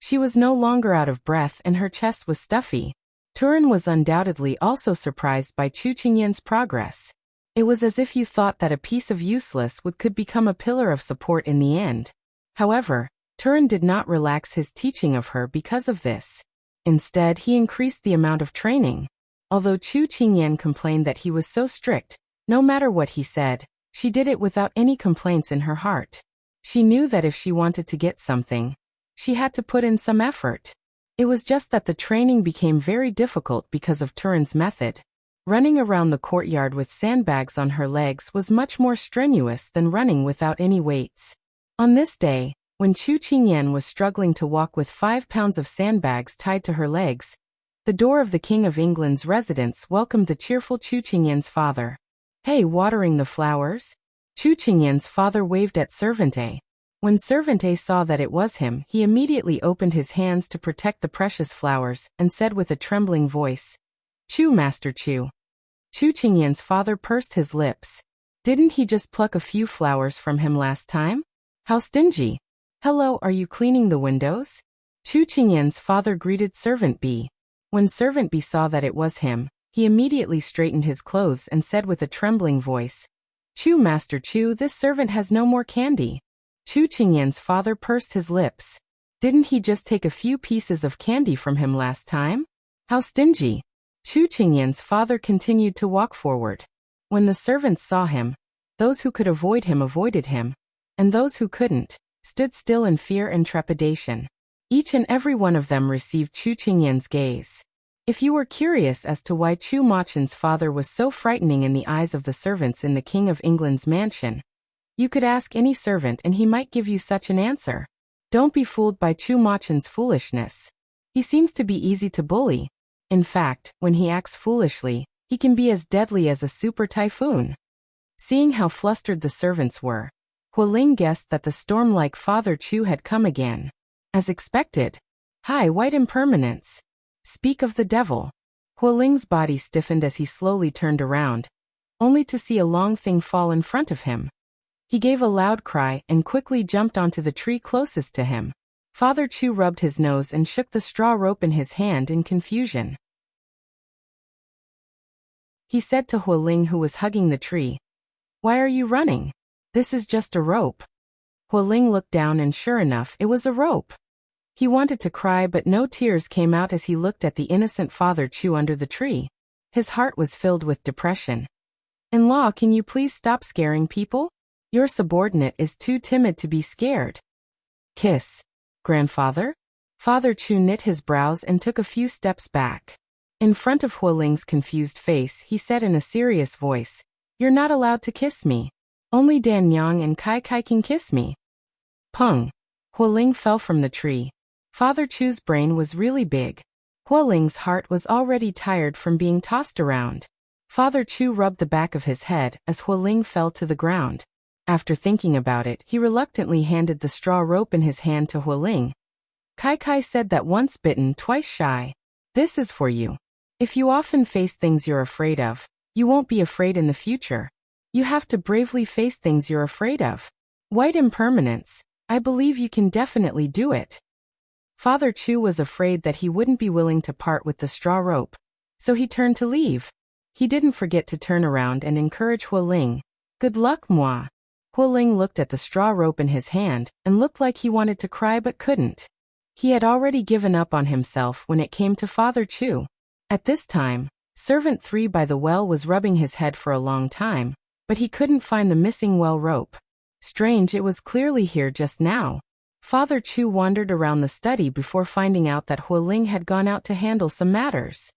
she was no longer out of breath and her chest was stuffy. Turin was undoubtedly also surprised by Chu Qingyan's progress. It was as if you thought that a piece of useless wood could become a pillar of support in the end. However, Turin did not relax his teaching of her because of this. Instead, he increased the amount of training. Although Chu Qingyan complained that he was so strict, no matter what he said, she did it without any complaints in her heart. She knew that if she wanted to get something, she had to put in some effort. It was just that the training became very difficult because of Turin's method. Running around the courtyard with sandbags on her legs was much more strenuous than running without any weights. On this day, when Chu Qingyan was struggling to walk with 5 pounds of sandbags tied to her legs, the door of the King of England's residence welcomed the cheerful Chu Qingyan's father. Hey, watering the flowers? Chu Qingyan's father waved at Servant A. When Servant A saw that it was him, he immediately opened his hands to protect the precious flowers and said with a trembling voice, Chu, Master Chu. Chu Qingyan's father pursed his lips. Didn't he just pluck a few flowers from him last time? How stingy. Hello, are you cleaning the windows? Chu Qingyan's father greeted Servant B. When Servant B saw that it was him, he immediately straightened his clothes and said with a trembling voice, Chu, Master Chu, this servant has no more candy. Chu Qingyan's father pursed his lips. Didn't he just take a few pieces of candy from him last time? How stingy. Chu Qingyan's father continued to walk forward. When the servants saw him, those who could avoid him avoided him, and those who couldn't, stood still in fear and trepidation. Each and every one of them received Chu Qingyan's gaze. If you were curious as to why Chu Machen's father was so frightening in the eyes of the servants in the King of England's mansion, you could ask any servant and he might give you such an answer. Don't be fooled by Chu Machen's foolishness. He seems to be easy to bully. In fact, when he acts foolishly, he can be as deadly as a super typhoon. Seeing how flustered the servants were, Hualing guessed that the storm-like Father Chu had come again. As expected. Hi, white impermanence. Speak of the devil. Hualing's body stiffened as he slowly turned around, only to see a long thing fall in front of him. He gave a loud cry and quickly jumped onto the tree closest to him. Father Chu rubbed his nose and shook the straw rope in his hand in confusion. He said to Hualing, who was hugging the tree, "Why are you running? This is just a rope." Hualing looked down and sure enough, it was a rope. He wanted to cry but no tears came out as he looked at the innocent Father Chu under the tree. His heart was filled with depression. "In-law, can you please stop scaring people? Your subordinate is too timid to be scared." "Kiss. Grandfather?" Father Chu knit his brows and took a few steps back. In front of Hualing's confused face, he said in a serious voice, "You're not allowed to kiss me. Only Dan Yang and Kai Kai can kiss me." Pung! Hualing fell from the tree. Father Chu's brain was really big. Hualing's heart was already tired from being tossed around. Father Chu rubbed the back of his head as Hualing fell to the ground. After thinking about it, he reluctantly handed the straw rope in his hand to Hualing. Kai Kai said that once bitten, twice shy. This is for you. If you often face things you're afraid of, you won't be afraid in the future. You have to bravely face things you're afraid of. White impermanence, I believe you can definitely do it. Father Chu was afraid that he wouldn't be willing to part with the straw rope, so he turned to leave. He didn't forget to turn around and encourage Hualing. "Good luck, moi." Hualing looked at the straw rope in his hand and looked like he wanted to cry but couldn't. He had already given up on himself when it came to Father Chu. At this time, Servant 3 by the well was rubbing his head for a long time, but he couldn't find the missing well rope. Strange, it was clearly here just now. Father Chu wandered around the study before finding out that Hualing had gone out to handle some matters.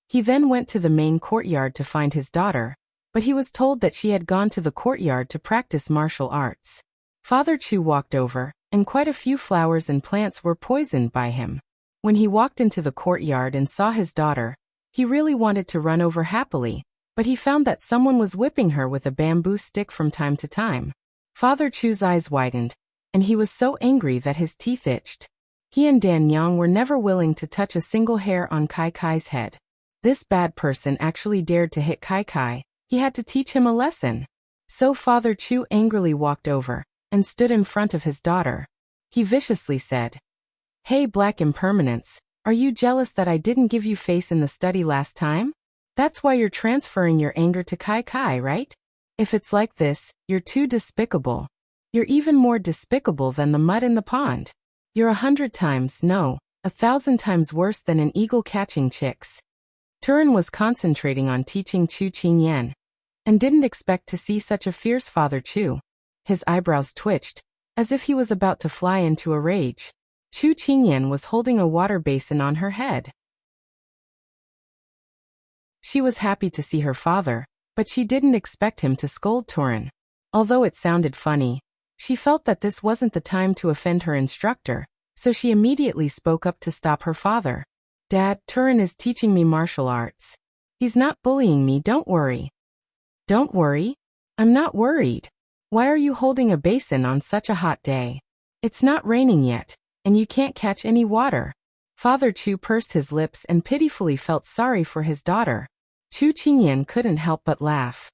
He then went to the main courtyard to find his daughter, but he was told that she had gone to the courtyard to practice martial arts. Father Chu walked over, and quite a few flowers and plants were poisoned by him. When he walked into the courtyard and saw his daughter, he really wanted to run over happily, but he found that someone was whipping her with a bamboo stick from time to time. Father Chu's eyes widened, and he was so angry that his teeth itched. He and Dan Yang were never willing to touch a single hair on Kai Kai's head. This bad person actually dared to hit Kai Kai. He had to teach him a lesson. So Father Chu angrily walked over and stood in front of his daughter. He viciously said, "Hey, black impermanence, are you jealous that I didn't give you face in the study last time? That's why you're transferring your anger to Kai Kai, right? If it's like this, you're too despicable. You're even more despicable than the mud in the pond. You're 100 times, no, 1,000 times worse than an eagle catching chicks." Turin was concentrating on teaching Chu Qingyan, and didn't expect to see such a fierce Father Chu. His eyebrows twitched, as if he was about to fly into a rage. Chu Qingyan was holding a water basin on her head. She was happy to see her father, but she didn't expect him to scold Turin. Although it sounded funny, she felt that this wasn't the time to offend her instructor, so she immediately spoke up to stop her father. "Dad, Turin is teaching me martial arts. He's not bullying me, don't worry." "Don't worry? I'm not worried. Why are you holding a basin on such a hot day? It's not raining yet, and you can't catch any water." Father Chu pursed his lips and pitifully felt sorry for his daughter. Chu Qingyan couldn't help but laugh.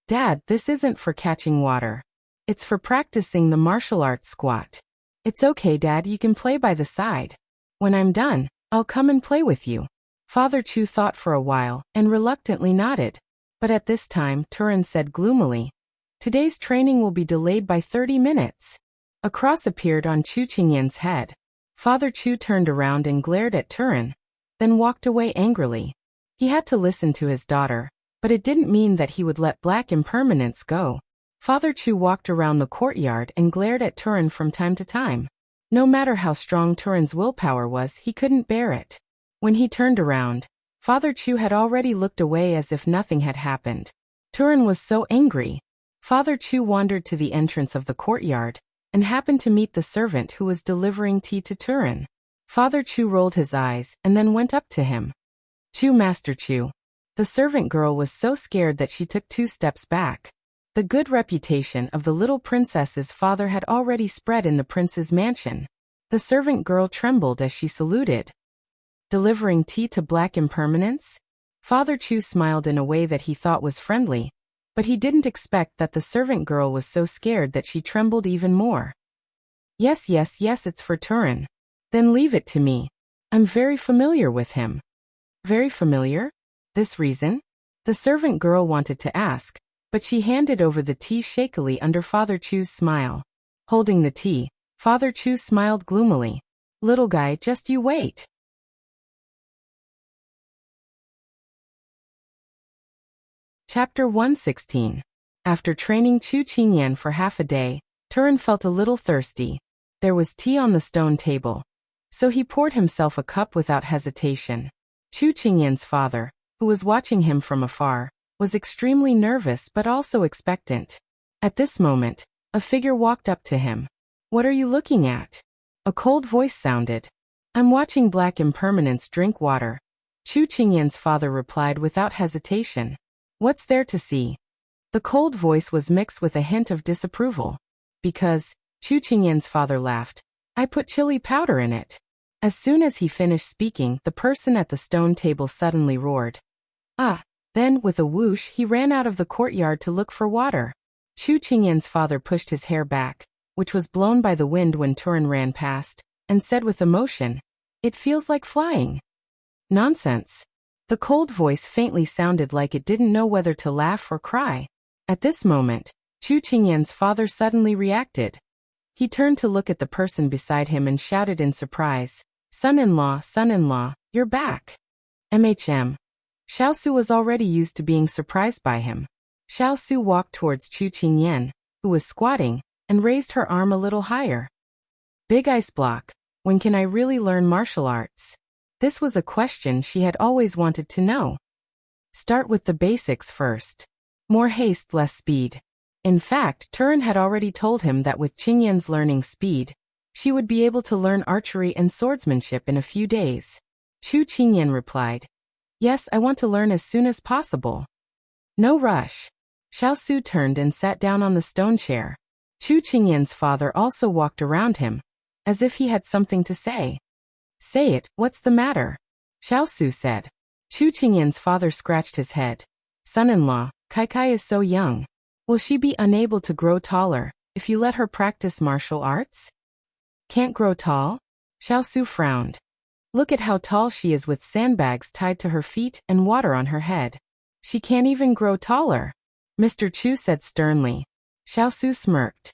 "Dad, this isn't for catching water. It's for practicing the martial arts squat. It's okay, Dad, you can play by the side. When I'm done, I'll come and play with you." Father Chu thought for a while and reluctantly nodded. But at this time, Turin said gloomily, "Today's training will be delayed by 30 minutes. A cross appeared on Chu Qingyan's head. Father Chu turned around and glared at Turin, then walked away angrily. He had to listen to his daughter, but it didn't mean that he would let black impermanence go. Father Chu walked around the courtyard and glared at Turin from time to time. No matter how strong Turin's willpower was, he couldn't bear it. When he turned around, Father Chu had already looked away as if nothing had happened. Turin was so angry. Father Chu wandered to the entrance of the courtyard and happened to meet the servant who was delivering tea to Turin. Father Chu rolled his eyes and then went up to him. Chu, Master Chu. The servant girl was so scared that she took 2 steps back. The good reputation of the little princess's father had already spread in the prince's mansion. The servant girl trembled as she saluted. Delivering tea to Black Impermanence? Father Chu smiled in a way that he thought was friendly, but he didn't expect that the servant girl was so scared that she trembled even more. Yes, it's for Turin. Then leave it to me. I'm very familiar with him. Very familiar? This reason? The servant girl wanted to ask, but she handed over the tea shakily under Father Chu's smile. Holding the tea, Father Chu smiled gloomily. Little guy, just you wait. Chapter 116. After training Chu Qingyan for half a day, Turin felt a little thirsty. There was tea on the stone table, so he poured himself a cup without hesitation. Chu Qingyan's father, who was watching him from afar, was extremely nervous but also expectant. At this moment, a figure walked up to him. What are you looking at? A cold voice sounded. I'm watching Black Impermanence drink water. Chu Qingyan's father replied without hesitation. What's there to see? The cold voice was mixed with a hint of disapproval. Because, Chu Qingyan's father laughed, I put chili powder in it. As soon as he finished speaking, the person at the stone table suddenly roared. Ah! Then, with a whoosh, he ran out of the courtyard to look for water. Chu Qingyan's father pushed his hair back, which was blown by the wind when Turin ran past, and said with emotion, It feels like flying. Nonsense. The cold voice faintly sounded like it didn't know whether to laugh or cry. At this moment, Chu Qingyan's father suddenly reacted. He turned to look at the person beside him and shouted in surprise, Son-in-law, you're back. MHM. Xiao Su was already used to being surprised by him. Xiao Su walked towards Chu Qingyan, who was squatting, and raised her arm a little higher. Big ice block, when can I really learn martial arts? This was a question she had always wanted to know. Start with the basics first. More haste, less speed. In fact, Turin had already told him that with Qingyan's learning speed, she would be able to learn archery and swordsmanship in a few days. Chu Qingyan replied, Yes, I want to learn as soon as possible. No rush. Xiao Su turned and sat down on the stone chair. Chu Qingyan's father also walked around him, as if he had something to say. Say it, what's the matter? Xiao Su said. Chu Qingyan's father scratched his head. Son-in-law, Kai is so young. Will she be unable to grow taller if you let her practice martial arts? Can't grow tall? Xiao Su frowned. Look at how tall she is with sandbags tied to her feet and water on her head. She can't even grow taller. Mr. Chu said sternly. Xiao Su smirked.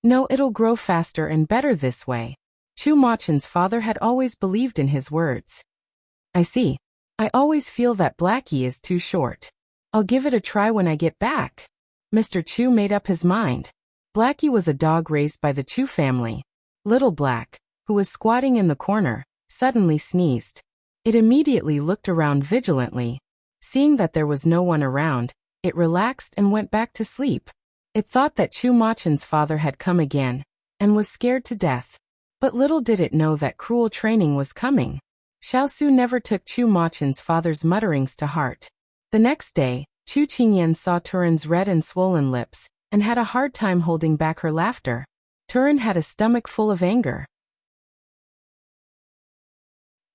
No, it'll grow faster and better this way. Chu Machen's father had always believed in his words. I see. I always feel that Blackie is too short. I'll give it a try when I get back. Mr. Chu made up his mind. Blackie was a dog raised by the Chu family. Little Black, who was squatting in the corner, suddenly sneezed. It immediately looked around vigilantly. Seeing that there was no one around, it relaxed and went back to sleep. It thought that Chu Machen's father had come again, and was scared to death. But little did it know that cruel training was coming. Xiao Su never took Chu Machen's father's mutterings to heart. The next day, Chu Qingyan saw Turin's red and swollen lips, and had a hard time holding back her laughter. Turin had a stomach full of anger.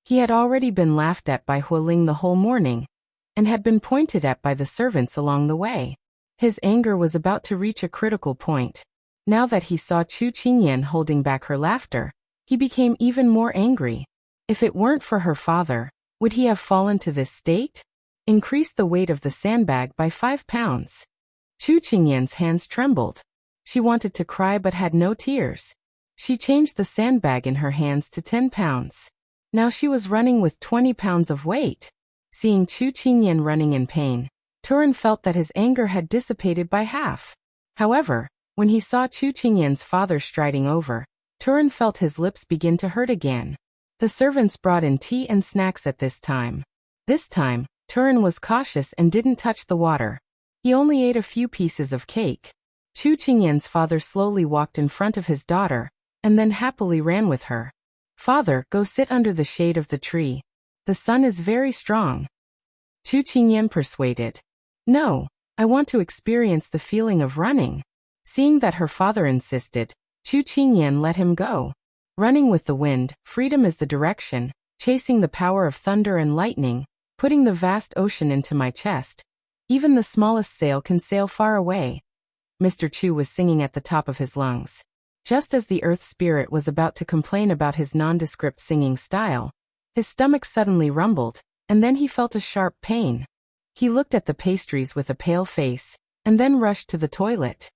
He had already been laughed at by Hualing the whole morning, and had been pointed at by the servants along the way. His anger was about to reach a critical point. Now that he saw Chu Qingyan holding back her laughter, he became even more angry. If it weren't for her father, would he have fallen to this state? Increase the weight of the sandbag by 5 pounds. Chu Qingyan's hands trembled. She wanted to cry but had no tears. She changed the sandbag in her hands to 10 pounds. Now she was running with 20 pounds of weight. Seeing Chu Qingyan running in pain, Turin felt that his anger had dissipated by half. However, when he saw Chu Qingyan's father striding over, Turin felt his lips begin to hurt again. The servants brought in tea and snacks at this time. This time, Turin was cautious and didn't touch the water. He only ate a few pieces of cake. Chu Qingyan's father slowly walked in front of his daughter, and then happily ran with her. Father, go sit under the shade of the tree. The sun is very strong. Chu Qingyan persuaded. No, I want to experience the feeling of running. Seeing that her father insisted, Chu Qingyan let him go. Running with the wind, freedom is the direction, chasing the power of thunder and lightning, putting the vast ocean into my chest. Even the smallest sail can sail far away. Mr. Chu was singing at the top of his lungs. Just as the earth spirit was about to complain about his nondescript singing style, his stomach suddenly rumbled, and then he felt a sharp pain. He looked at the pastries with a pale face, and then rushed to the toilet.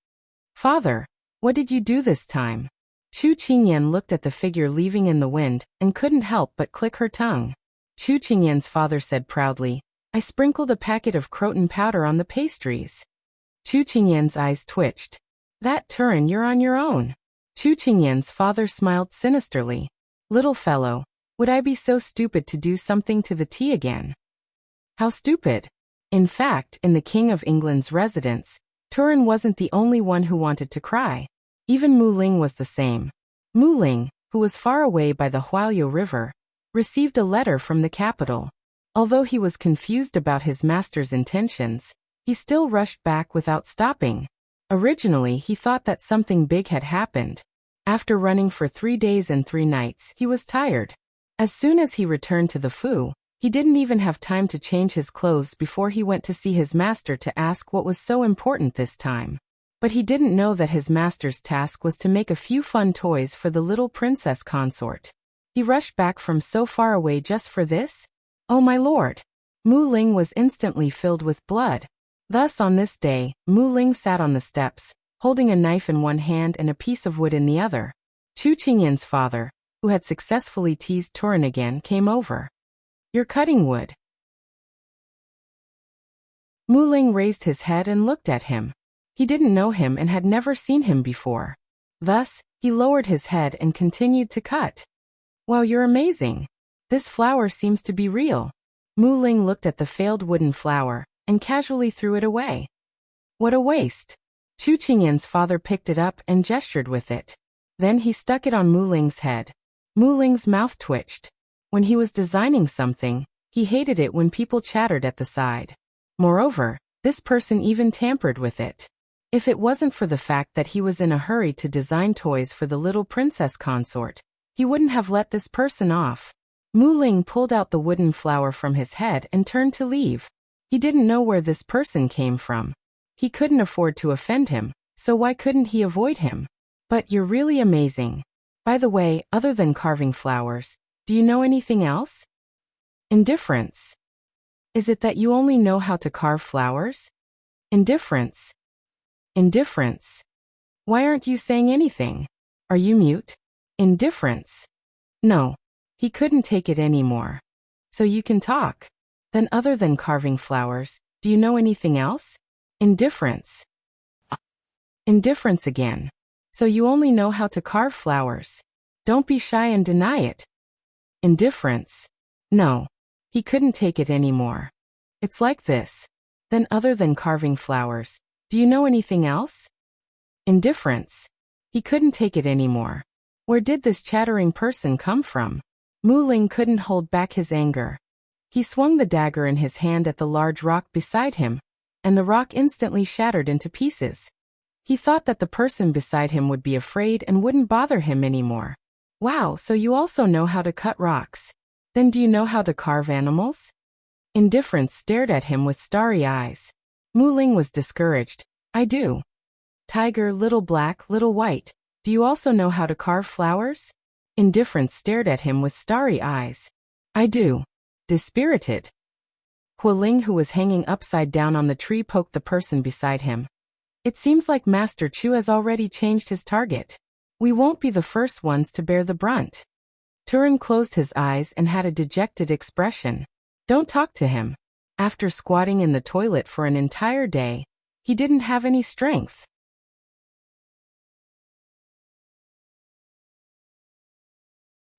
Father, what did you do this time? Chu Qingyan looked at the figure leaving in the wind, and couldn't help but click her tongue. Chu Qingyan's father said proudly, I sprinkled a packet of croton powder on the pastries. Chu Qingyan's eyes twitched. That Turin, you're on your own. Chu Qingyan's father smiled sinisterly. Little fellow, would I be so stupid to do something to the tea again? How stupid? In fact, in the King of England's residence, Turin wasn't the only one who wanted to cry. Even Mu Ling was the same. Mu Ling, who was far away by the Huaoyou River, received a letter from the capital. Although he was confused about his master's intentions, he still rushed back without stopping. Originally, he thought that something big had happened. After running for 3 days and 3 nights, he was tired. As soon as he returned to the Fu, he didn't even have time to change his clothes before he went to see his master to ask what was so important this time. But he didn't know that his master's task was to make a few fun toys for the little princess consort. He rushed back from so far away just for this? Oh my lord! Mu Ling was instantly filled with blood. Thus on this day, Mu Ling sat on the steps, holding a knife in one hand and a piece of wood in the other. Chu Qingyan's father, who had successfully teased Turin again, came over. You're cutting wood. Mu Ling raised his head and looked at him. He didn't know him and had never seen him before. Thus, he lowered his head and continued to cut. Wow, you're amazing. This flower seems to be real. Mu Ling looked at the failed wooden flower and casually threw it away. What a waste. Chu Qingyan's father picked it up and gestured with it. Then he stuck it on Mu Ling's head. Mu Ling's mouth twitched. When he was designing something, he hated it when people chattered at the side. Moreover, this person even tampered with it. If it wasn't for the fact that he was in a hurry to design toys for the little princess consort, he wouldn't have let this person off. Mu Ling pulled out the wooden flower from his head and turned to leave. He didn't know where this person came from. He couldn't afford to offend him, so why couldn't he avoid him? But you're really amazing. By the way, other than carving flowers, do you know anything else? Indifference. Is it that you only know how to carve flowers? Indifference. Indifference. Why aren't you saying anything? Are you mute? Indifference. No. He couldn't take it anymore. So you can talk. Then other than carving flowers, do you know anything else? Indifference. Indifference again. So you only know how to carve flowers. Don't be shy and deny it. Indifference. No. He couldn't take it anymore. It's like this. Then other than carving flowers, do you know anything else? Indifference. He couldn't take it anymore. Where did this chattering person come from? Mu Ling couldn't hold back his anger. He swung the dagger in his hand at the large rock beside him, and the rock instantly shattered into pieces. He thought that the person beside him would be afraid and wouldn't bother him anymore. Wow, so you also know how to cut rocks. Then do you know how to carve animals? Indifference stared at him with starry eyes. Mu Ling was discouraged. I do. Tiger, little black, little white. Do you also know how to carve flowers? Indifference stared at him with starry eyes. I do. Dispirited. Ling, who was hanging upside down on the tree, poked the person beside him. It seems like Master Chu has already changed his target. We won't be the first ones to bear the brunt. Turin closed his eyes and had a dejected expression. Don't talk to him. After squatting in the toilet for an entire day, he didn't have any strength.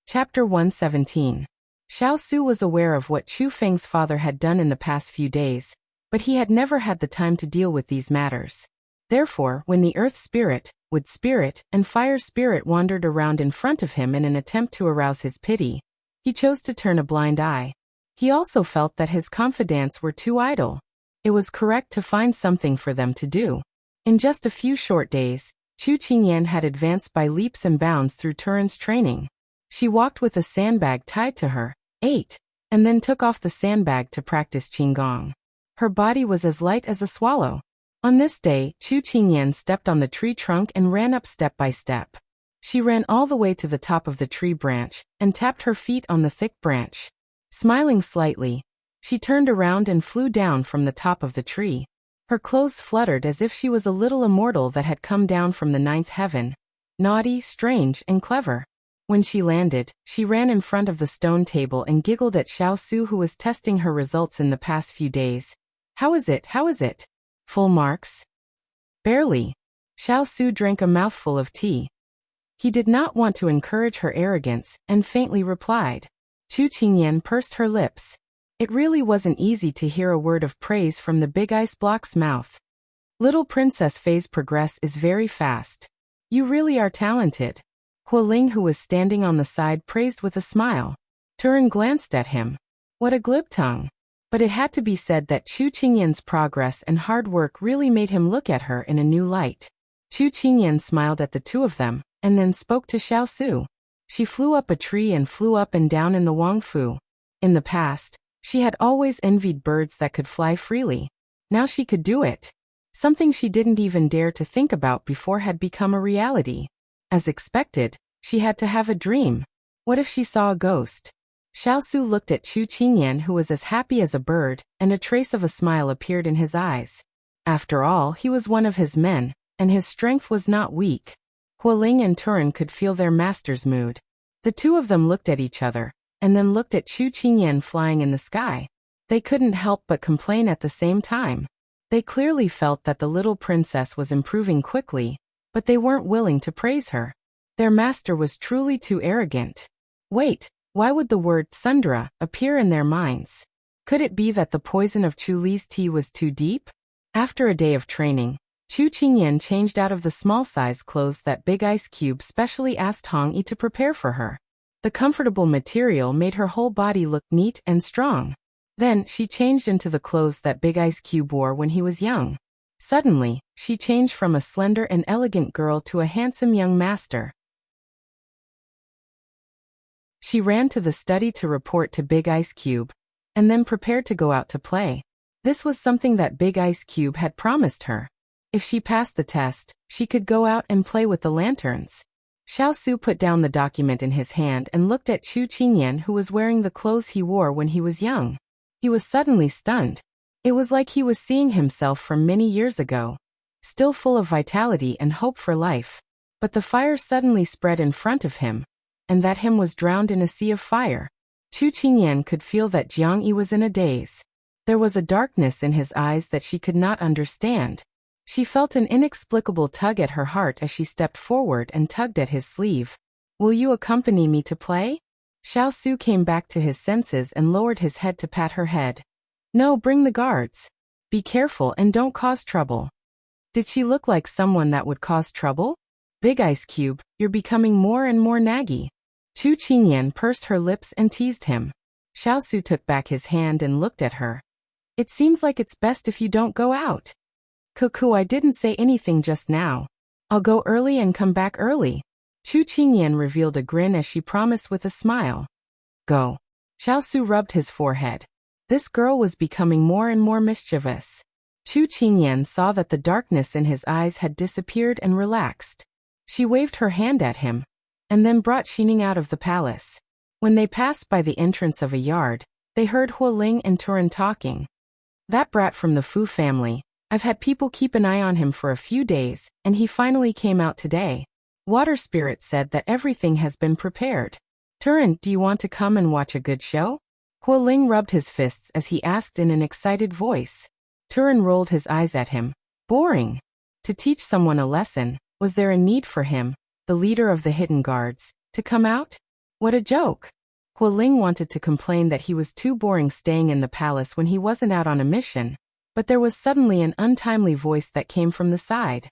Chapter 117. Xiao Su was aware of what Chu Feng's father had done in the past few days, but he had never had the time to deal with these matters. Therefore, when the earth spirit, wood spirit, and fire spirit wandered around in front of him in an attempt to arouse his pity, he chose to turn a blind eye. He also felt that his confidants were too idle. It was correct to find something for them to do. In just a few short days, Chu Qingyan had advanced by leaps and bounds through Turin's training. She walked with a sandbag tied to her, ate, and then took off the sandbag to practice Qigong. Her body was as light as a swallow. On this day, Chu Qingyan stepped on the tree trunk and ran up step by step. She ran all the way to the top of the tree branch and tapped her feet on the thick branch. Smiling slightly, she turned around and flew down from the top of the tree. Her clothes fluttered as if she was a little immortal that had come down from the ninth heaven. Naughty, strange, and clever. When she landed, she ran in front of the stone table and giggled at Xiao Su, who was testing her results in the past few days. How is it? How is it? Full marks? Barely. Xiao Su drank a mouthful of tea. He did not want to encourage her arrogance, and faintly replied. Chu Qingyan pursed her lips. It really wasn't easy to hear a word of praise from the big ice block's mouth. Little Princess Fei's progress is very fast. You really are talented. Ling, who was standing on the side, praised with a smile. Turin glanced at him. What a glib tongue. But it had to be said that Chu Qingyan's progress and hard work really made him look at her in a new light. Chu Qingyan smiled at the two of them, and then spoke to Xiao Su. She flew up a tree and flew up and down in the Wangfu. In the past, she had always envied birds that could fly freely. Now she could do it. Something she didn't even dare to think about before had become a reality. As expected, she had to have a dream. What if she saw a ghost? Xiao Su looked at Chu Qingyan, who was as happy as a bird, and a trace of a smile appeared in his eyes. After all, he was one of his men, and his strength was not weak. Ling and Turin could feel their master's mood. The two of them looked at each other, and then looked at Chu Qingyan flying in the sky. They couldn't help but complain at the same time. They clearly felt that the little princess was improving quickly, but they weren't willing to praise her. Their master was truly too arrogant. Wait. Why would the word Sundra appear in their minds? Could it be that the poison of Chu Li's tea was too deep? After a day of training, Chu Qingyan changed out of the small-size clothes that Big Ice Cube specially asked Hong Yi to prepare for her. The comfortable material made her whole body look neat and strong. Then, she changed into the clothes that Big Ice Cube wore when he was young. Suddenly, she changed from a slender and elegant girl to a handsome young master. She ran to the study to report to Big Ice Cube, and then prepared to go out to play. This was something that Big Ice Cube had promised her. If she passed the test, she could go out and play with the lanterns. Xiao Su put down the document in his hand and looked at Chu Qingyan, who was wearing the clothes he wore when he was young. He was suddenly stunned. It was like he was seeing himself from many years ago, still full of vitality and hope for life. But the fire suddenly spread in front of him, and that him was drowned in a sea of fire. Chu Qingyan could feel that Jiang Yi was in a daze. There was a darkness in his eyes that she could not understand. She felt an inexplicable tug at her heart as she stepped forward and tugged at his sleeve. Will you accompany me to play? Xiao Su came back to his senses and lowered his head to pat her head. No, bring the guards. Be careful and don't cause trouble. Did she look like someone that would cause trouble? Big Ice Cube, you're becoming more and more naggy. Chu Qingyan pursed her lips and teased him. Xiao Su took back his hand and looked at her. It seems like it's best if you don't go out. Cuckoo, I didn't say anything just now. I'll go early and come back early. Chu Qingyan revealed a grin as she promised with a smile. Go. Xiao Su rubbed his forehead. This girl was becoming more and more mischievous. Chu Qingyan saw that the darkness in his eyes had disappeared and relaxed. She waved her hand at him, and then brought Xining out of the palace. When they passed by the entrance of a yard, they heard Ling and Turin talking. That brat from the Fu family, I've had people keep an eye on him for a few days, and he finally came out today. Water Spirit said that everything has been prepared. Turin, do you want to come and watch a good show? Ling rubbed his fists as he asked in an excited voice. Turin rolled his eyes at him. Boring. To teach someone a lesson, was there a need for him, the leader of the hidden guards, to come out? What a joke. Ling wanted to complain that he was too boring staying in the palace when he wasn't out on a mission, But there was suddenly an untimely voice that came from the side.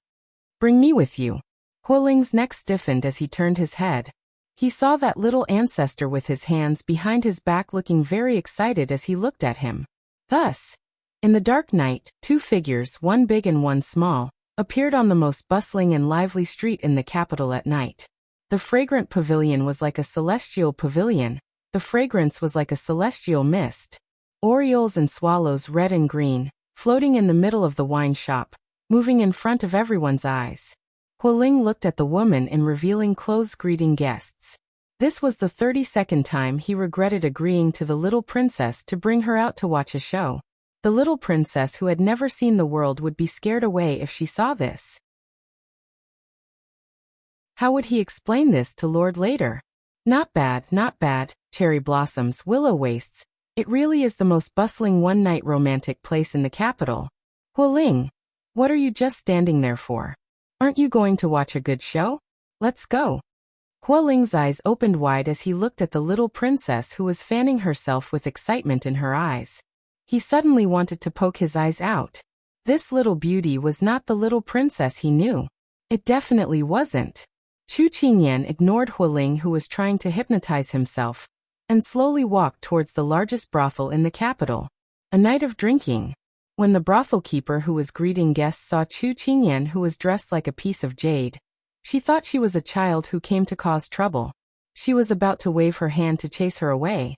Bring me with you. Huoling's neck stiffened as he turned his head. He saw that little ancestor with his hands behind his back looking very excited as he looked at him. Thus, in the dark night, two figures, one big and one small, appeared on the most bustling and lively street in the capital at night. The fragrant pavilion was like a celestial pavilion. The fragrance was like a celestial mist. Orioles and swallows, red and green, floating in the middle of the wine shop, moving in front of everyone's eyes. Huoling looked at the woman in revealing clothes greeting guests. This was the 32nd time he regretted agreeing to the little princess to bring her out to watch a show. The little princess who had never seen the world would be scared away if she saw this. How would he explain this to Lord later? Not bad, cherry blossoms, willow wastes. It really is the most bustling one-night romantic place in the capital. Huoling, what are you just standing there for? Aren't you going to watch a good show? Let's go. Huoling's eyes opened wide as he looked at the little princess who was fanning herself with excitement in her eyes. He suddenly wanted to poke his eyes out. This little beauty was not the little princess he knew. It definitely wasn't. Chu Qingyan ignored Huoling, who was trying to hypnotize himself, and slowly walked towards the largest brothel in the capital. A night of drinking. When the brothel keeper who was greeting guests saw Chu Qingyan, who was dressed like a piece of jade, she thought she was a child who came to cause trouble. She was about to wave her hand to chase her away.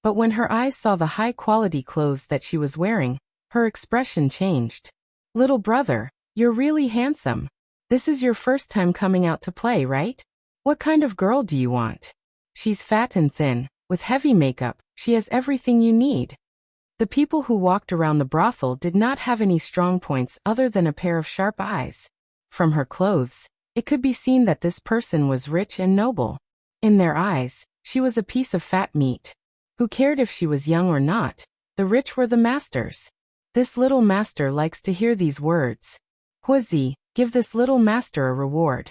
But when her eyes saw the high-quality clothes that she was wearing, her expression changed. Little brother, you're really handsome. This is your first time coming out to play, right? What kind of girl do you want? She's fat and thin, with heavy makeup. She has everything you need. The people who walked around the brothel did not have any strong points other than a pair of sharp eyes. From her clothes, it could be seen that this person was rich and noble. In their eyes, she was a piece of fat meat. Who cared if she was young or not? The rich were the masters. This little master likes to hear these words. Huozi, give this little master a reward.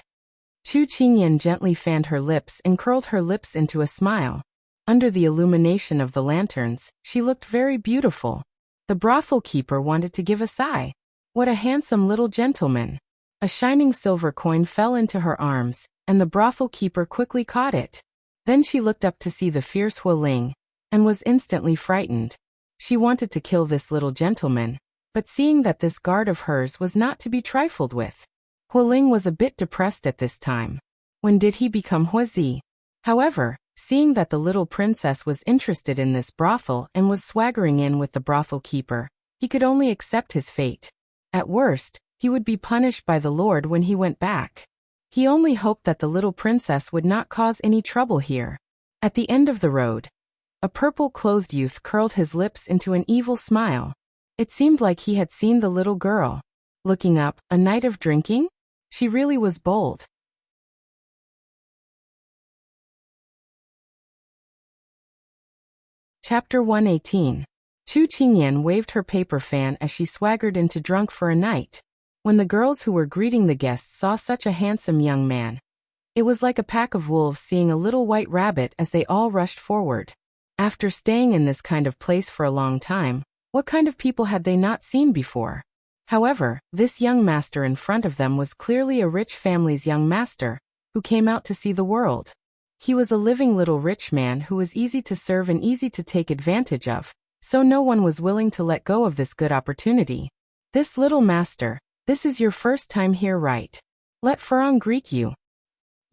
Chu Qingyan gently fanned her lips and curled her lips into a smile. Under the illumination of the lanterns, she looked very beautiful. The brothel keeper wanted to give a sigh. What a handsome little gentleman. A shining silver coin fell into her arms, and the brothel keeper quickly caught it. Then she looked up to see the fierce Huoling, and was instantly frightened. She wanted to kill this little gentleman, but seeing that this guard of hers was not to be trifled with. Huoling was a bit depressed at this time. When did he become Huozi? However, seeing that the little princess was interested in this brothel and was swaggering in with the brothel keeper, he could only accept his fate. At worst, he would be punished by the Lord when he went back. He only hoped that the little princess would not cause any trouble here. At the end of the road, a purple-clothed youth curled his lips into an evil smile. It seemed like he had seen the little girl. Looking up, a night of drinking? She really was bold. Chapter 118. Chu Qingyan waved her paper fan as she swaggered into drunk for a night. When the girls who were greeting the guests saw such a handsome young man, it was like a pack of wolves seeing a little white rabbit as they all rushed forward. After staying in this kind of place for a long time, what kind of people had they not seen before? However, this young master in front of them was clearly a rich family's young master, who came out to see the world. He was a living little rich man who was easy to serve and easy to take advantage of, so no one was willing to let go of this good opportunity. This little master, this is your first time here, right? Let Farong greet you.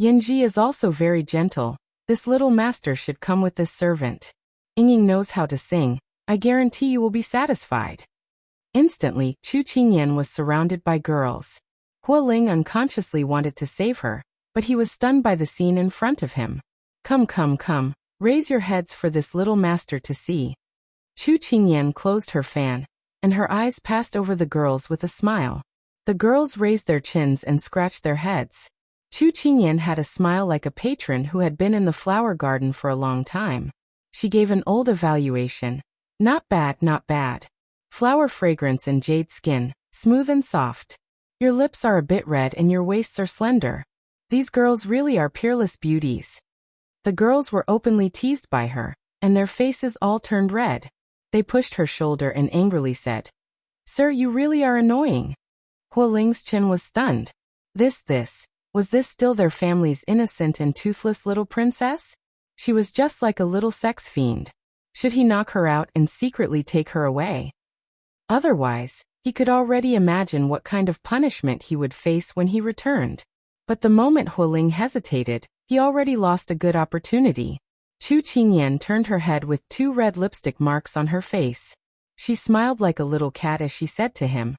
Yanji is also very gentle. This little master should come with this servant. Ying knows how to sing. I guarantee you will be satisfied. Instantly, Chu Qingyan was surrounded by girls. Huoling unconsciously wanted to save her, but he was stunned by the scene in front of him. Come, raise your heads for this little master to see. Chu Qingyan closed her fan, and her eyes passed over the girls with a smile. The girls raised their chins and scratched their heads. Chu Qingyan had a smile like a patron who had been in the flower garden for a long time. She gave an old evaluation. Not bad. Flower fragrance and jade skin, smooth and soft. Your lips are a bit red and your waists are slender. These girls really are peerless beauties. The girls were openly teased by her, and their faces all turned red. They pushed her shoulder and angrily said, Sir, you really are annoying. Huoling's chin was stunned. Was this still their family's innocent and toothless little princess? She was just like a little sex fiend. Should he knock her out and secretly take her away? Otherwise, he could already imagine what kind of punishment he would face when he returned. But the moment Huoling hesitated, he already lost a good opportunity. Chu Qingyan turned her head with 2 red lipstick marks on her face. She smiled like a little cat as she said to him,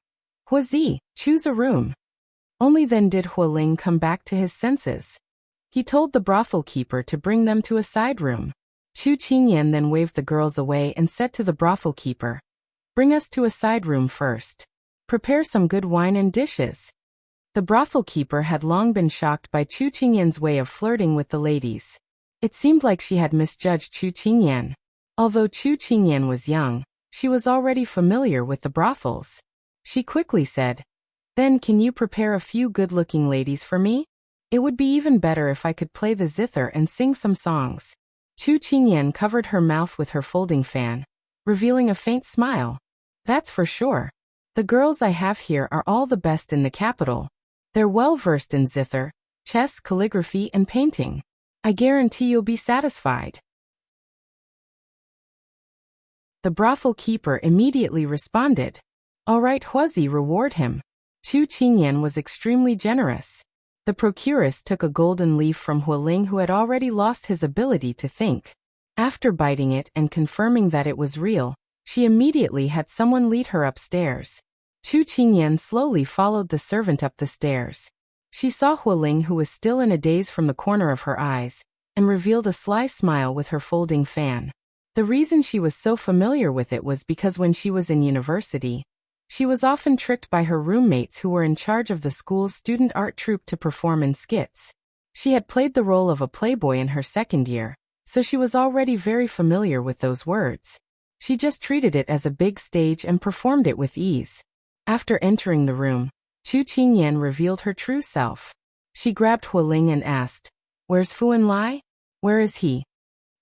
"Huozi, choose a room." Only then did Huoling come back to his senses. He told the brothel keeper to bring them to a side room. Chu Qingyan then waved the girls away and said to the brothel keeper, "Bring us to a side room first. Prepare some good wine and dishes." The brothel keeper had long been shocked by Chu Qingyan's way of flirting with the ladies. It seemed like she had misjudged Chu Qingyan. Although Chu Qingyan was young, she was already familiar with the brothels. She quickly said, "Then can you prepare a few good-looking ladies for me? It would be even better if I could play the zither and sing some songs." Chu Qingyan covered her mouth with her folding fan, revealing a faint smile. "That's for sure. The girls I have here are all the best in the capital. They're well-versed in zither, chess, calligraphy, and painting. I guarantee you'll be satisfied." The brothel keeper immediately responded, "All right, Huozi, reward him." Chu Qingyan was extremely generous. The procuress took a golden leaf from Huoling, who had already lost his ability to think. After biting it and confirming that it was real, she immediately had someone lead her upstairs. Chu Qingyan slowly followed the servant up the stairs. She saw Huoling, who was still in a daze from the corner of her eyes, and revealed a sly smile with her folding fan. The reason she was so familiar with it was because when she was in university, she was often tricked by her roommates who were in charge of the school's student art troupe to perform in skits. She had played the role of a playboy in her second year, so she was already very familiar with those words. She just treated it as a big stage and performed it with ease. After entering the room, Chu Qingyan revealed her true self. She grabbed Huoling and asked, "Where's Fu Enlai? Where is he?"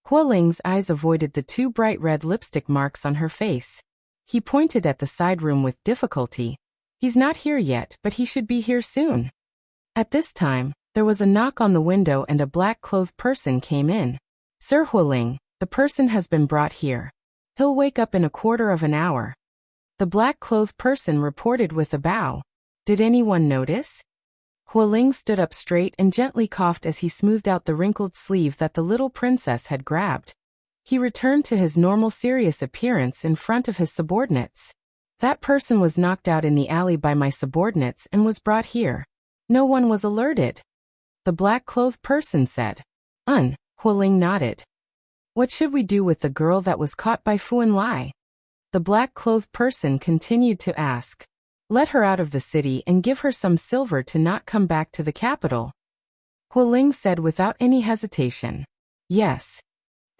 Huoling's eyes avoided the 2 bright red lipstick marks on her face. He pointed at the side room with difficulty. "He's not here yet, but he should be here soon." At this time, there was a knock on the window and a black-clothed person came in. "Sir Huoling, the person has been brought here. He'll wake up in a quarter of an hour." The black-clothed person reported with a bow. Did anyone notice? Huoling stood up straight and gently coughed as he smoothed out the wrinkled sleeve that the little princess had grabbed. He returned to his normal serious appearance in front of his subordinates. "That person was knocked out in the alley by my subordinates and was brought here. No one was alerted," the black-clothed person said. Huoling nodded. "What should we do with the girl that was caught by Fu Enlai?" The black-clothed person continued to ask. "Let her out of the city and give her some silver to not come back to the capital." Huoling said without any hesitation. "Yes."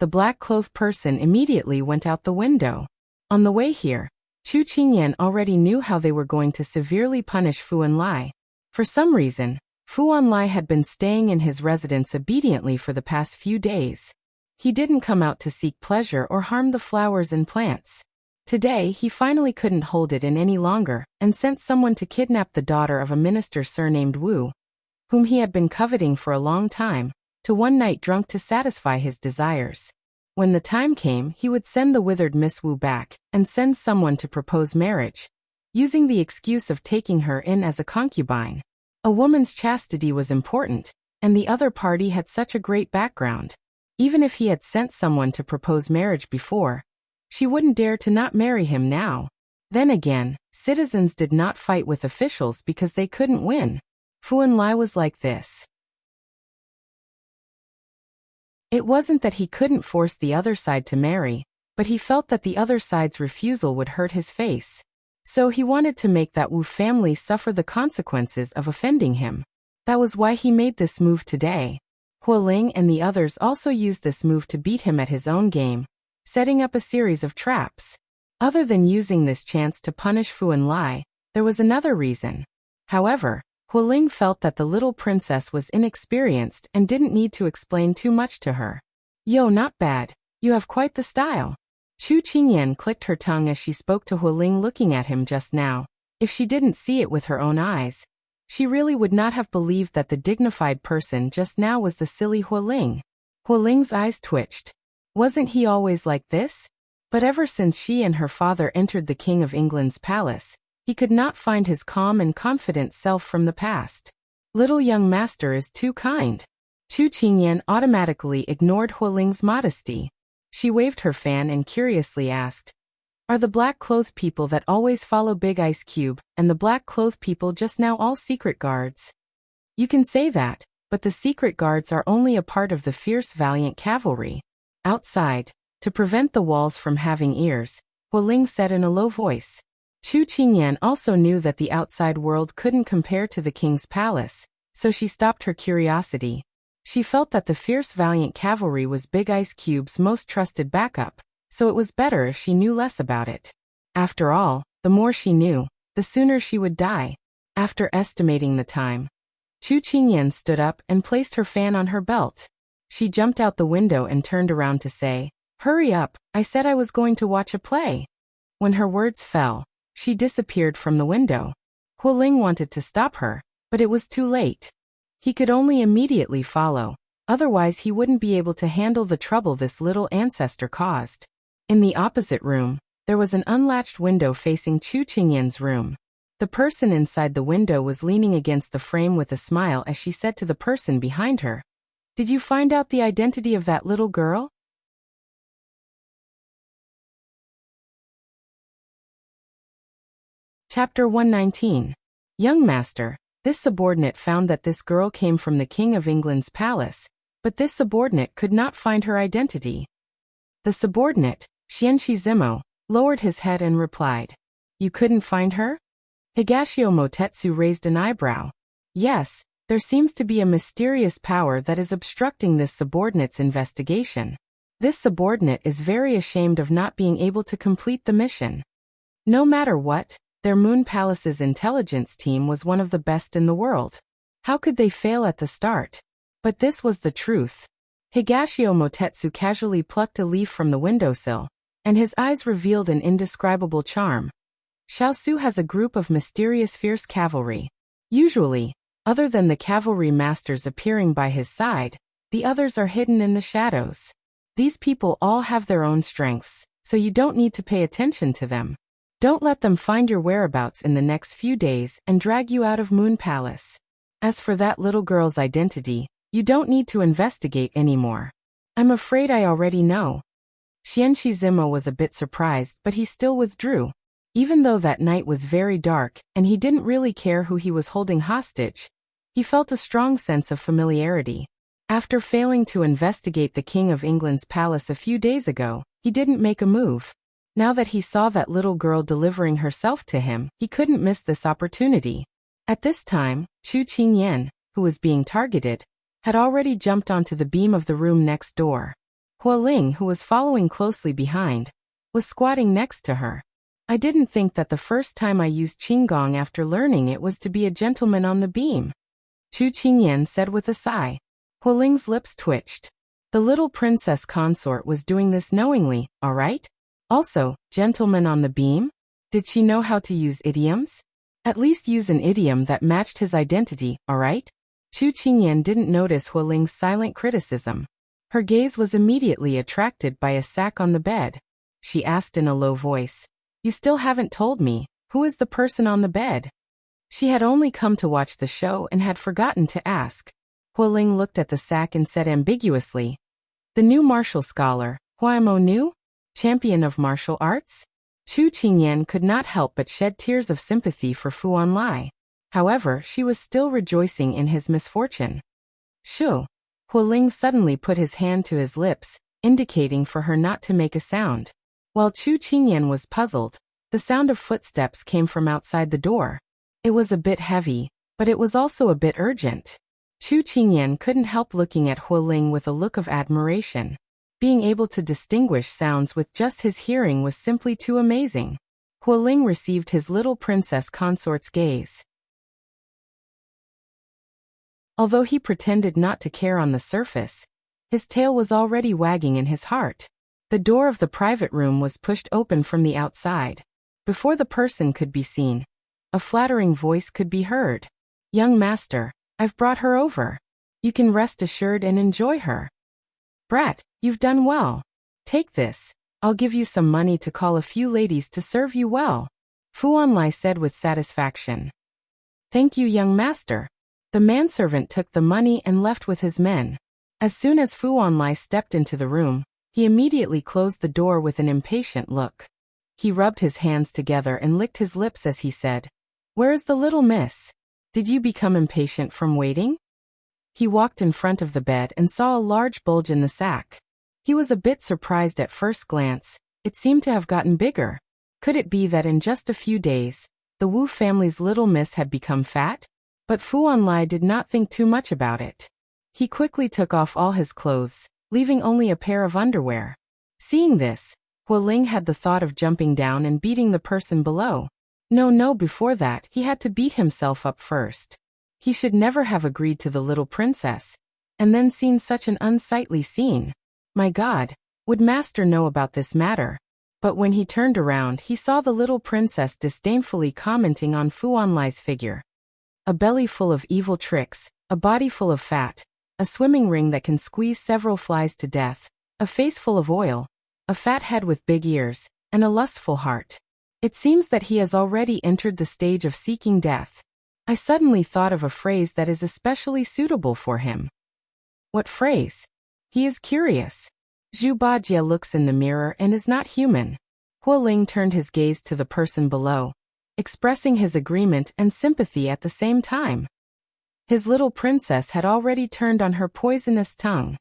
The black-clothed person immediately went out the window. On the way here, Chu Qingyan already knew how they were going to severely punish Fu Enlai. For some reason, Fu Enlai had been staying in his residence obediently for the past few days. He didn't come out to seek pleasure or harm the flowers and plants. Today, he finally couldn't hold it in any longer and sent someone to kidnap the daughter of a minister surnamed Wu, whom he had been coveting for a long time, to one night drunk to satisfy his desires. When the time came, he would send the withered Miss Wu back and send someone to propose marriage, using the excuse of taking her in as a concubine. A woman's chastity was important, and the other party had such a great background. Even if he had sent someone to propose marriage before, she wouldn't dare to not marry him now. Then again, citizens did not fight with officials because they couldn't win. Fu Enlai was like this. It wasn't that he couldn't force the other side to marry, but he felt that the other side's refusal would hurt his face. So he wanted to make that Wu family suffer the consequences of offending him. That was why he made this move today. Huoling and the others also used this move to beat him at his own game, setting up a series of traps. Other than using this chance to punish Fu Enlai, there was another reason. However, Huoling felt that the little princess was inexperienced and didn't need to explain too much to her. "Yo, not bad. You have quite the style." Chu Qingyan clicked her tongue as she spoke to Hualing, looking at him just now. If she didn't see it with her own eyes, she really would not have believed that the dignified person just now was the silly Hualing. Hualing's eyes twitched. Wasn't he always like this? But ever since she and her father entered the King of England's palace, he could not find his calm and confident self from the past. Little young master is too kind. Chu Qingyan automatically ignored Hualing's modesty. She waved her fan and curiously asked, "Are the black-clothed people that always follow Big Ice Cube and the black-clothed people just now all secret guards?" "You can say that, but the secret guards are only a part of the fierce valiant cavalry. Outside, to prevent the walls from having ears," Hualing said in a low voice. Chu Qingyan also knew that the outside world couldn't compare to the king's palace, so she stopped her curiosity. She felt that the fierce valiant cavalry was Big Ice Cube's most trusted backup, so it was better if she knew less about it. After all, the more she knew, the sooner she would die. After estimating the time, Chu Qingyan stood up and placed her fan on her belt. She jumped out the window and turned around to say, "Hurry up, I said I was going to watch a play." When her words fell, she disappeared from the window. Hualing wanted to stop her, but it was too late. He could only immediately follow, otherwise he wouldn't be able to handle the trouble this little ancestor caused. In the opposite room, there was an unlatched window facing Chu Qingyan's room. The person inside the window was leaning against the frame with a smile as she said to the person behind her, "Did you find out the identity of that little girl?" Chapter 119. Young Master. This subordinate found that this girl came from the King of England's palace, but this subordinate could not find her identity. The subordinate, Xianqi Zimo, lowered his head and replied, "You couldn't find her?" Higashio Motetsu raised an eyebrow. "Yes, there seems to be a mysterious power that is obstructing this subordinate's investigation. This subordinate is very ashamed of not being able to complete the mission. No matter what, their Moon Palace's intelligence team was one of the best in the world. How could they fail at the start?" But this was the truth. Higashio Motetsu casually plucked a leaf from the windowsill, and his eyes revealed an indescribable charm. Xiao has a group of mysterious fierce cavalry. Usually, other than the cavalry masters appearing by his side, the others are hidden in the shadows. These people all have their own strengths, so you don't need to pay attention to them. Don't let them find your whereabouts in the next few days and drag you out of Moon Palace. As for that little girl's identity, you don't need to investigate anymore. I'm afraid I already know." Xianqi Zimo was a bit surprised, but he still withdrew. Even though that night was very dark and he didn't really care who he was holding hostage, he felt a strong sense of familiarity. After failing to investigate the King of England's palace a few days ago, he didn't make a move. Now that he saw that little girl delivering herself to him, he couldn't miss this opportunity. At this time, Chu Qingyan, who was being targeted, had already jumped onto the beam of the room next door. Hualing, who was following closely behind, was squatting next to her. "I didn't think that the first time I used Qinggong after learning it was to be a gentleman on the beam," Chu Qingyan said with a sigh. Hualing's lips twitched. The little princess consort was doing this knowingly, all right? Also, gentleman on the beam? Did she know how to use idioms? At least use an idiom that matched his identity, all right? Chu Qingyan didn't notice Hualing's silent criticism. Her gaze was immediately attracted by a sack on the bed. She asked in a low voice, "You still haven't told me, who is the person on the bed?" She had only come to watch the show and had forgotten to ask. Hualing looked at the sack and said ambiguously, "The new martial scholar, Huaimo Nu? Champion of martial arts?" Chu Qingyan could not help but shed tears of sympathy for Fu Anlai. However, she was still rejoicing in his misfortune. "Shu." Hualing suddenly put his hand to his lips, indicating for her not to make a sound. While Chu Qingyan was puzzled, the sound of footsteps came from outside the door. It was a bit heavy, but it was also a bit urgent. Chu Qingyan couldn't help looking at Hualing with a look of admiration. Being able to distinguish sounds with just his hearing was simply too amazing. Hualing received his little princess consort's gaze. Although he pretended not to care on the surface, his tail was already wagging in his heart. The door of the private room was pushed open from the outside. Before the person could be seen, a flattering voice could be heard. "Young master, I've brought her over. You can rest assured and enjoy her." "Brat, you've done well. Take this. I'll give you some money to call a few ladies to serve you well," Fu Onlai said with satisfaction. "Thank you, young master." The manservant took the money and left with his men. As soon as Fu Onlai stepped into the room, he immediately closed the door with an impatient look. He rubbed his hands together and licked his lips as he said, "Where is the little miss? Did you become impatient from waiting?" He walked in front of the bed and saw a large bulge in the sack. He was a bit surprised at first glance. It seemed to have gotten bigger. Could it be that in just a few days, the Wu family's little miss had become fat? But Fu Onlai did not think too much about it. He quickly took off all his clothes, leaving only a pair of underwear. Seeing this, Hualing had the thought of jumping down and beating the person below. No, before that, he had to beat himself up first. He should never have agreed to the little princess, and then seen such an unsightly scene. My God, would master know about this matter? But when he turned around, he saw the little princess disdainfully commenting on Fu Onlai's figure. A belly full of evil tricks, a body full of fat, a swimming ring that can squeeze several flies to death, a face full of oil, a fat head with big ears, and a lustful heart. It seems that he has already entered the stage of seeking death. I suddenly thought of a phrase that is especially suitable for him. What phrase? He is curious. Zhu Bajie looks in the mirror and is not human. Hualing turned his gaze to the person below, expressing his agreement and sympathy at the same time. His little princess had already turned on her poisonous tongue.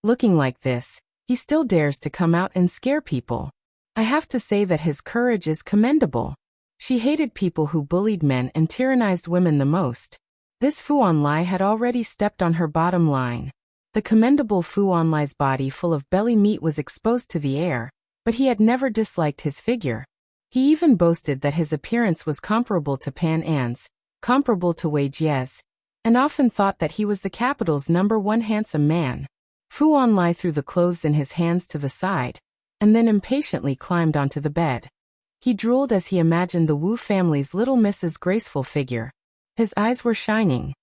Looking like this, he still dares to come out and scare people. I have to say that his courage is commendable. She hated people who bullied men and tyrannized women the most. This Fu Onlai had already stepped on her bottom line. The commendable Fu Onlai's body full of belly meat was exposed to the air, but he had never disliked his figure. He even boasted that his appearance was comparable to Pan An's, comparable to Wei Jie's, and often thought that he was the capital's #1 handsome man. Fu Onlai threw the clothes in his hands to the side, and then impatiently climbed onto the bed. He drooled as he imagined the Wu family's little miss's graceful figure. His eyes were shining.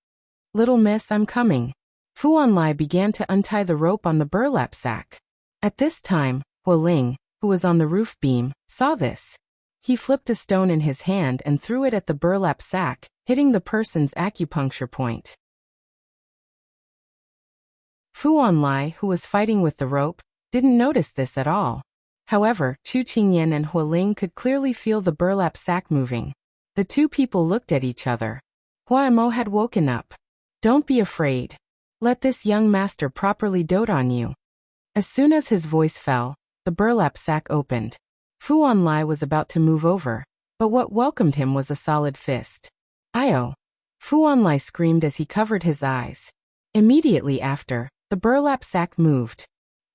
"Little miss, I'm coming." Fu Onlai began to untie the rope on the burlap sack. At this time, Hualing, who was on the roof beam, saw this. He flipped a stone in his hand and threw it at the burlap sack, hitting the person's acupuncture point. Fu Onlai, who was fighting with the rope, didn't notice this at all. However, Chu Qingyan and Hualing could clearly feel the burlap sack moving. The two people looked at each other. Huaimo had woken up. "Don't be afraid. Let this young master properly dote on you." As soon as his voice fell, the burlap sack opened. Fu Onlai was about to move over, but what welcomed him was a solid fist. "Io!" Fu Onlai screamed as he covered his eyes. Immediately after, the burlap sack moved.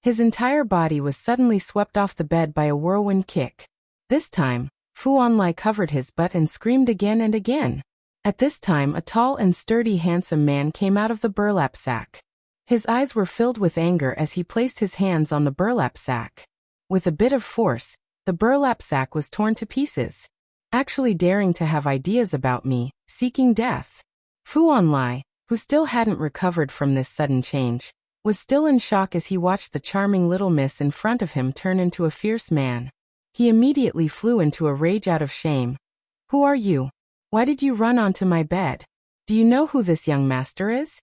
His entire body was suddenly swept off the bed by a whirlwind kick. This time, Fu Onlai covered his butt and screamed again and again. At this time, a tall and sturdy handsome man came out of the burlap sack. His eyes were filled with anger as he placed his hands on the burlap sack. With a bit of force, the burlap sack was torn to pieces. Actually daring to have ideas about me, seeking death. Fu Onlai, who still hadn't recovered from this sudden change, was still in shock as he watched the charming little miss in front of him turn into a fierce man. He immediately flew into a rage out of shame. "Who are you? Why did you run onto my bed? Do you know who this young master is?"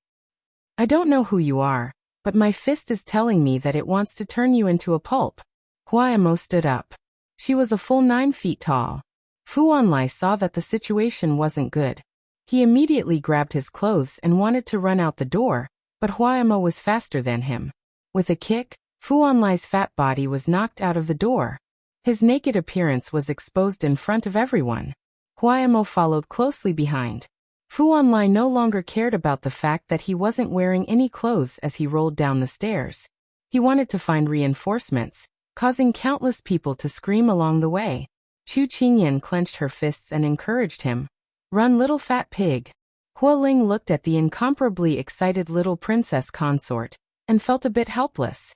"I don't know who you are, but my fist is telling me that it wants to turn you into a pulp." Huaimo stood up. She was a full 9 feet tall. Fu Onlai saw that the situation wasn't good. He immediately grabbed his clothes and wanted to run out the door, but Huaimo was faster than him. With a kick, Fu Onlai's fat body was knocked out of the door. His naked appearance was exposed in front of everyone. Huaimo followed closely behind. Fu Onlai no longer cared about the fact that he wasn't wearing any clothes as he rolled down the stairs. He wanted to find reinforcements, causing countless people to scream along the way. Chu Qingyan clenched her fists and encouraged him. "Run, little fat pig." Hualing looked at the incomparably excited little princess consort, and felt a bit helpless.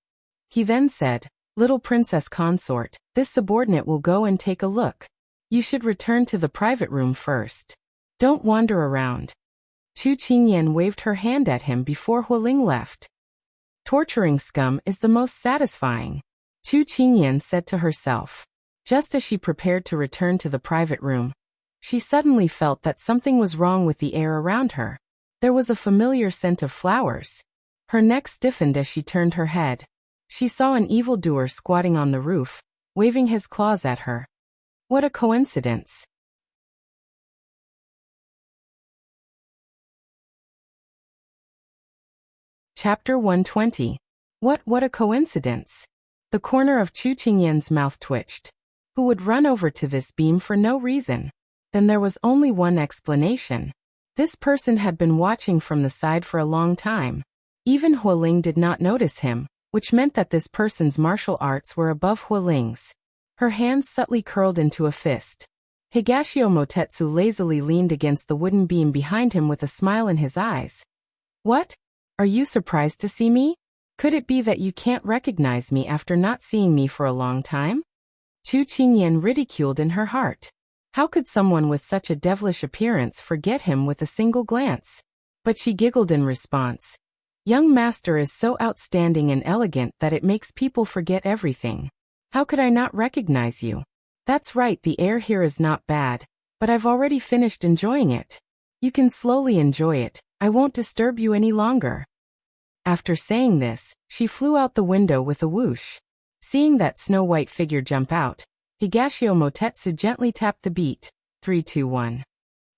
He then said, Little Princess Consort, this subordinate will go and take a look. You should return to the private room first. Don't wander around. Chu Qingyan waved her hand at him before Hualing left. Torturing scum is the most satisfying, Chu Qingyan said to herself. Just as she prepared to return to the private room, she suddenly felt that something was wrong with the air around her. There was a familiar scent of flowers. Her neck stiffened as she turned her head. She saw an evildoer squatting on the roof, waving his claws at her. What a coincidence. Chapter 120. What a coincidence. The corner of Chu Qingyan's mouth twitched. Who would run over to this beam for no reason? Then there was only one explanation. This person had been watching from the side for a long time. Even Hualing did not notice him, which meant that this person's martial arts were above Hualing's. Her hands subtly curled into a fist. Higashio Motetsu lazily leaned against the wooden beam behind him with a smile in his eyes. What? Are you surprised to see me? Could it be that you can't recognize me after not seeing me for a long time? Chu Qingyan ridiculed in her heart. How could someone with such a devilish appearance forget him with a single glance? But she giggled in response. Young master is so outstanding and elegant that it makes people forget everything. How could I not recognize you? That's right, the air here is not bad, but I've already finished enjoying it. You can slowly enjoy it, I won't disturb you any longer. After saying this, she flew out the window with a whoosh. Seeing that snow-white figure jump out, Higashio Motetsu gently tapped the beat, 3, 2, 1.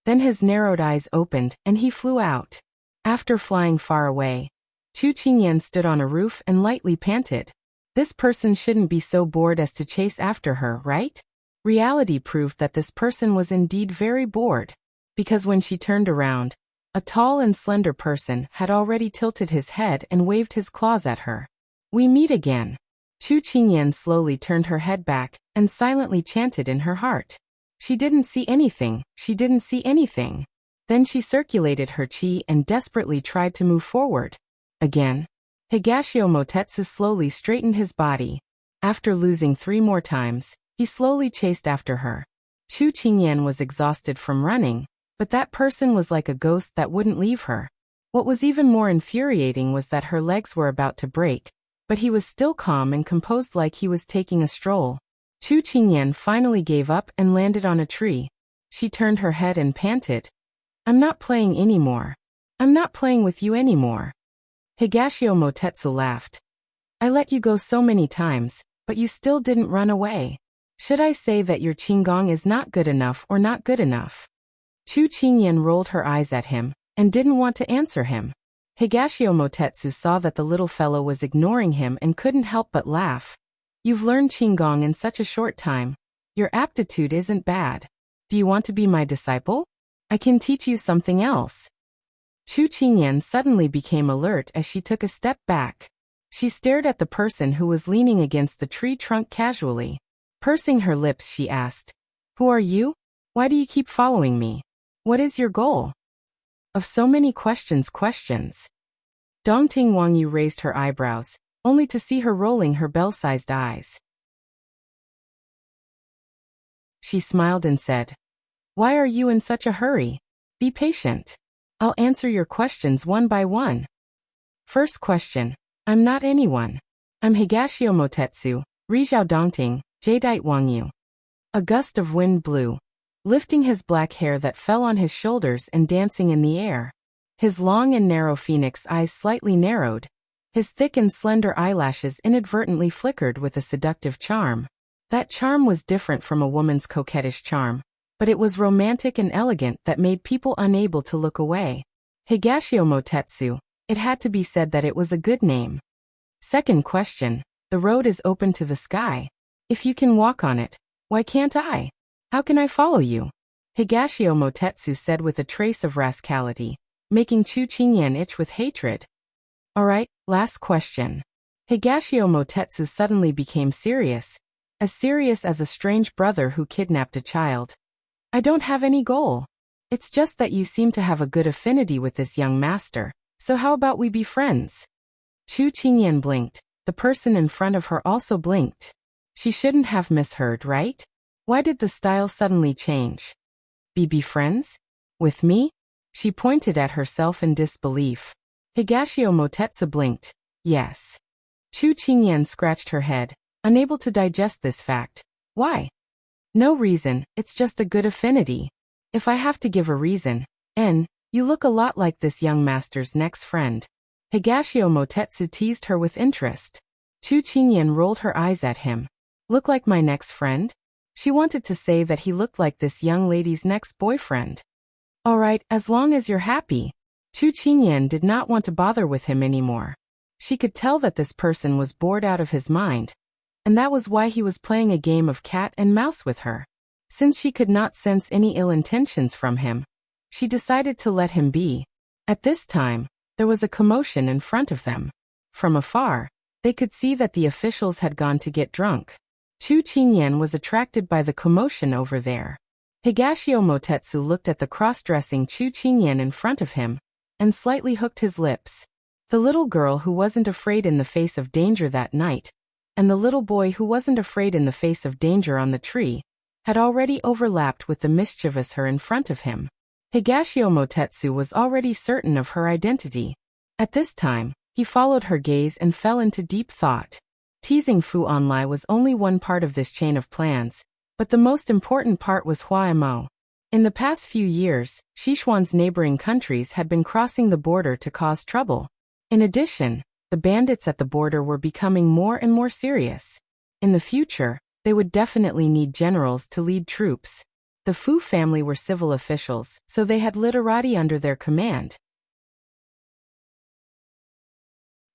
Then his narrowed eyes opened and he flew out. After flying far away, Chu Qingyan stood on a roof and lightly panted. This person shouldn't be so bored as to chase after her, right? Reality proved that this person was indeed very bored, because when she turned around, a tall and slender person had already tilted his head and waved his claws at her. We meet again. Chu Qingyan slowly turned her head back and silently chanted in her heart. She didn't see anything, she didn't see anything. Then she circulated her chi and desperately tried to move forward. Again. Higashio Motetsu slowly straightened his body. After losing 3 more times, he slowly chased after her. Chu Qingyan was exhausted from running, but that person was like a ghost that wouldn't leave her. What was even more infuriating was that her legs were about to break, but he was still calm and composed like he was taking a stroll. Chu Qingyan finally gave up and landed on a tree. She turned her head and panted. I'm not playing anymore. I'm not playing with you anymore. Higashio Motetsu laughed. I let you go so many times, but you still didn't run away. Should I say that your qinggong is not good enough or not good enough? Chu Qingyan rolled her eyes at him, and didn't want to answer him. Higashio Motetsu saw that the little fellow was ignoring him and couldn't help but laugh. You've learned qinggong in such a short time. Your aptitude isn't bad. Do you want to be my disciple? I can teach you something else. Chu Qingyan suddenly became alert as she took a step back. She stared at the person who was leaning against the tree trunk casually. Pursing her lips, she asked, Who are you? Why do you keep following me? What is your goal? Of so many questions. Dongting Wangyu raised her eyebrows, only to see her rolling her bell-sized eyes. She smiled and said, Why are you in such a hurry? Be patient. I'll answer your questions one by one. First question. I'm not anyone. I'm Higashio Motetsu, Rizhao Dongting, Jadeite Wangyu. A gust of wind blew, lifting his black hair that fell on his shoulders and dancing in the air. His long and narrow phoenix eyes slightly narrowed. His thick and slender eyelashes inadvertently flickered with a seductive charm. That charm was different from a woman's coquettish charm, but it was romantic and elegant that made people unable to look away. Higashio Motetsu, it had to be said that it was a good name. Second question. The road is open to the sky. If you can walk on it, why can't I? How can I follow you? Higashio Motetsu said with a trace of rascality, making Chu Qingyan itch with hatred. Alright, last question. Higashio Motetsu suddenly became serious as a strange brother who kidnapped a child. I don't have any goal. It's just that you seem to have a good affinity with this young master, so how about we be friends? Chu Qingyan blinked. The person in front of her also blinked. She shouldn't have misheard, right? Why did the style suddenly change? Be friends? With me? She pointed at herself in disbelief. Higashio Motetsu blinked. Yes. Chu Qingyan scratched her head, unable to digest this fact. Why? No reason, it's just a good affinity. If I have to give a reason, you look a lot like this young master's next friend. Higashio Motetsu teased her with interest. Chu Qingyan rolled her eyes at him. Look like my next friend? She wanted to say that he looked like this young lady's next boyfriend. Alright, as long as you're happy. Chu Qingyan did not want to bother with him anymore. She could tell that this person was bored out of his mind, and that was why he was playing a game of cat and mouse with her. Since she could not sense any ill intentions from him, she decided to let him be. At this time, there was a commotion in front of them. From afar, they could see that the officials had gone to get drunk. Chu Qingyan was attracted by the commotion over there. Higashio Motetsu looked at the cross-dressing Chu Qingyan in front of him, and slightly hooked his lips. The little girl who wasn't afraid in the face of danger that night, and the little boy who wasn't afraid in the face of danger on the tree, had already overlapped with the mischievous her in front of him. Higashio Motetsu was already certain of her identity. At this time, he followed her gaze and fell into deep thought. Teasing Fu Onlai was only one part of this chain of plans, but the most important part was Huaimo. In the past few years, Sichuan's neighboring countries had been crossing the border to cause trouble. In addition, the bandits at the border were becoming more and more serious. In the future, they would definitely need generals to lead troops. The Fu family were civil officials, so they had literati under their command.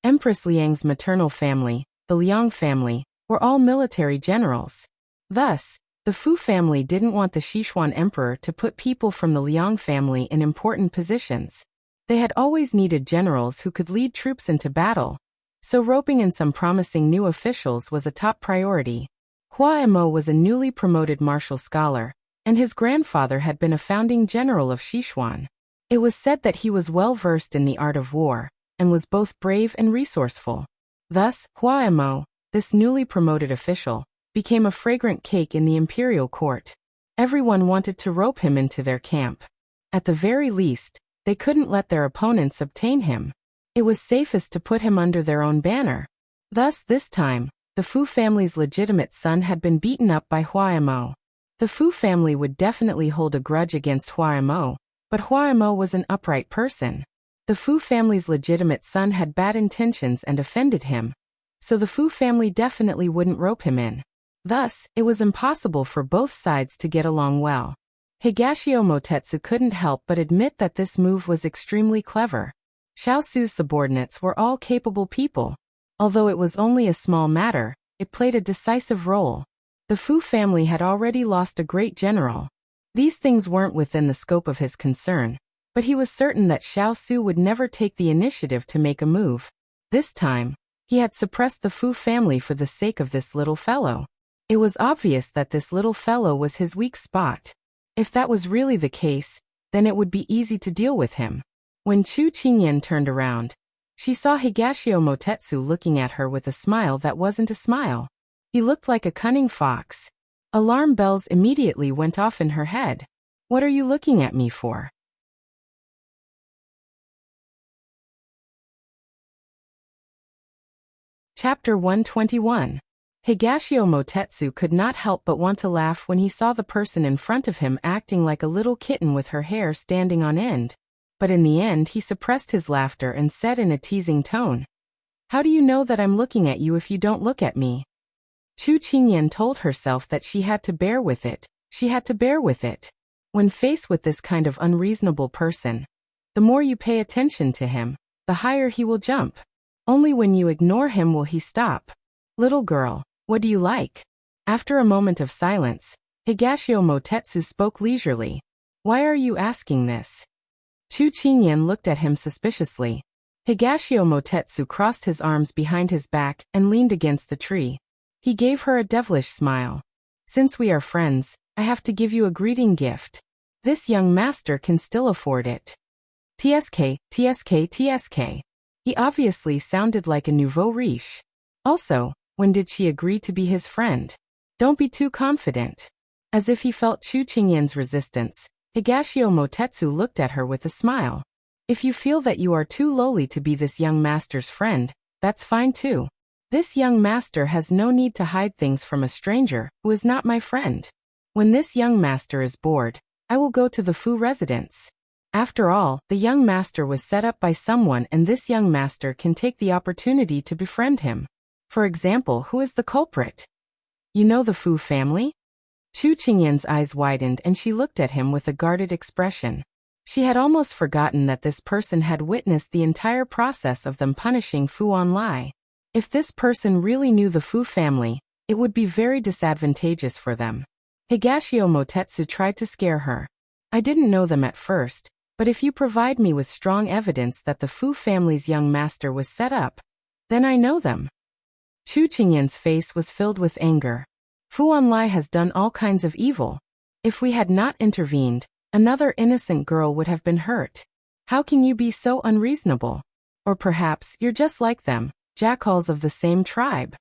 Empress Liang's maternal family, the Liang family, were all military generals. Thus, the Fu family didn't want the Sichuan emperor to put people from the Liang family in important positions. They had always needed generals who could lead troops into battle, so roping in some promising new officials was a top priority. Huaimo was a newly promoted martial scholar, and his grandfather had been a founding general of Sichuan. It was said that he was well versed in the art of war, and was both brave and resourceful. Thus, Huaimo, this newly promoted official, became a fragrant cake in the imperial court. Everyone wanted to rope him into their camp. At the very least, they couldn't let their opponents obtain him. It was safest to put him under their own banner. Thus, this time, the Fu family's legitimate son had been beaten up by Huaimo. The Fu family would definitely hold a grudge against Huaimo, but Huaimo was an upright person. The Fu family's legitimate son had bad intentions and offended him, so the Fu family definitely wouldn't rope him in. Thus, it was impossible for both sides to get along well. Higashio Motetsu couldn't help but admit that this move was extremely clever. Xiao Su's subordinates were all capable people. Although it was only a small matter, it played a decisive role. The Fu family had already lost a great general. These things weren't within the scope of his concern, but he was certain that Xiao Su would never take the initiative to make a move. This time, he had suppressed the Fu family for the sake of this little fellow. It was obvious that this little fellow was his weak spot. If that was really the case, then it would be easy to deal with him. When Chu Qingyan turned around, she saw Higashio Motetsu looking at her with a smile that wasn't a smile. He looked like a cunning fox. Alarm bells immediately went off in her head. What are you looking at me for? Chapter 121. Higashio Motetsu could not help but want to laugh when he saw the person in front of him acting like a little kitten with her hair standing on end. But in the end he suppressed his laughter and said in a teasing tone, "How do you know that I'm looking at you if you don't look at me?" Chu Qingyan told herself that she had to bear with it. She had to bear with it. When faced with this kind of unreasonable person, the more you pay attention to him, the higher he will jump. Only when you ignore him will he stop. Little girl, what do you like? After a moment of silence, Higashio Motetsu spoke leisurely. Why are you asking this? Chu Qingyan looked at him suspiciously. Higashio Motetsu crossed his arms behind his back and leaned against the tree. He gave her a devilish smile. Since we are friends, I have to give you a greeting gift. This young master can still afford it. TSK, TSK, TSK. He obviously sounded like a nouveau riche. Also, when did she agree to be his friend? Don't be too confident. As if he felt Chu Qingyan's resistance, Higashio Motetsu looked at her with a smile. If you feel that you are too lowly to be this young master's friend, that's fine too. This young master has no need to hide things from a stranger who is not my friend. When this young master is bored, I will go to the Fu residence. After all, the young master was set up by someone and this young master can take the opportunity to befriend him. For example, who is the culprit? You know the Fu family? Chu Qingyan's eyes widened and she looked at him with a guarded expression. She had almost forgotten that this person had witnessed the entire process of them punishing Fu Onlai. If this person really knew the Fu family, it would be very disadvantageous for them. Higashio Motetsu tried to scare her. I didn't know them at first, but if you provide me with strong evidence that the Fu family's young master was set up, then I know them. Chu Qingyan's face was filled with anger. Fu Onlai has done all kinds of evil. If we had not intervened, another innocent girl would have been hurt. How can you be so unreasonable? Or perhaps you're just like them, jackals of the same tribe.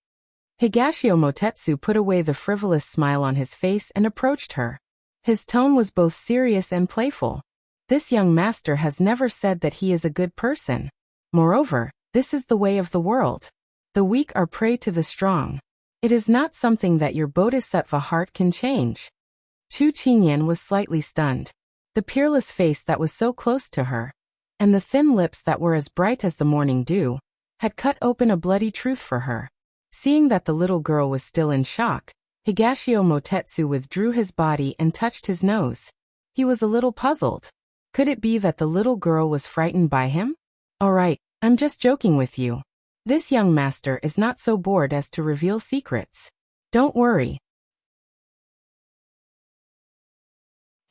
Higashio Motetsu put away the frivolous smile on his face and approached her. His tone was both serious and playful. This young master has never said that he is a good person. Moreover, this is the way of the world. The weak are prey to the strong. It is not something that your bodhisattva heart can change. Chu Qingyan was slightly stunned. The peerless face that was so close to her, and the thin lips that were as bright as the morning dew, had cut open a bloody truth for her. Seeing that the little girl was still in shock, Higashio Motetsu withdrew his body and touched his nose. He was a little puzzled. Could it be that the little girl was frightened by him? All right, I'm just joking with you. This young master is not so bored as to reveal secrets. Don't worry.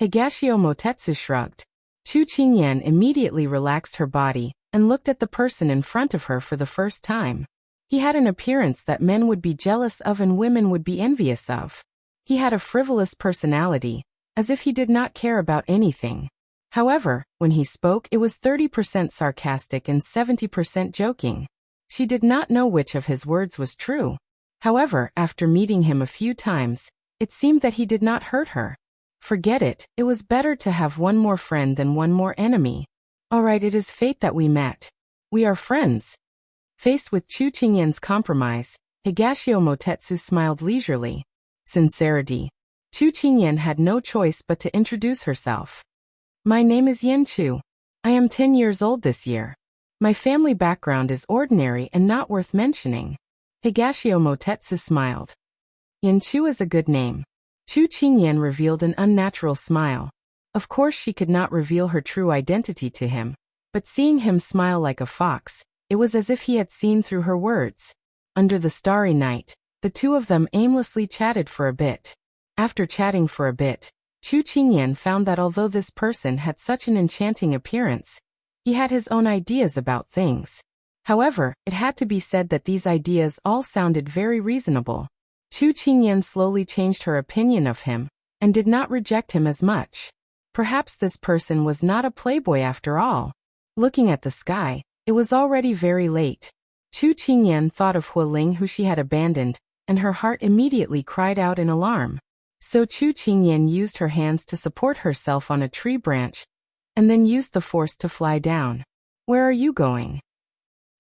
Higashio Motetsu shrugged. Chu Qingyan immediately relaxed her body and looked at the person in front of her for the first time. He had an appearance that men would be jealous of and women would be envious of. He had a frivolous personality, as if he did not care about anything. However, when he spoke, it was 30% sarcastic and 70% joking. She did not know which of his words was true. However, after meeting him a few times, it seemed that he did not hurt her. Forget it, it was better to have one more friend than one more enemy. Alright, it is fate that we met. We are friends. Faced with Chu Qingyan's compromise, Higashio Motetsu smiled leisurely. Sincerity. Chu Qingyan had no choice but to introduce herself. My name is Yen Chu. I am 10 years old this year. My family background is ordinary and not worth mentioning. Higashio Motetsu smiled. Yen Chu is a good name. Chu Qingyan revealed an unnatural smile. Of course she could not reveal her true identity to him, but seeing him smile like a fox, it was as if he had seen through her words. Under the starry night, the two of them aimlessly chatted for a bit. After chatting for a bit, Chu Qingyan found that although this person had such an enchanting appearance, he had his own ideas about things. However, it had to be said that these ideas all sounded very reasonable. Chu Qingyan slowly changed her opinion of him, and did not reject him as much. Perhaps this person was not a playboy after all. Looking at the sky, it was already very late. Chu Qingyan thought of Hualing who she had abandoned, and her heart immediately cried out in alarm. So Chu Qingyan used her hands to support herself on a tree branch, and then used the force to fly down. Where are you going?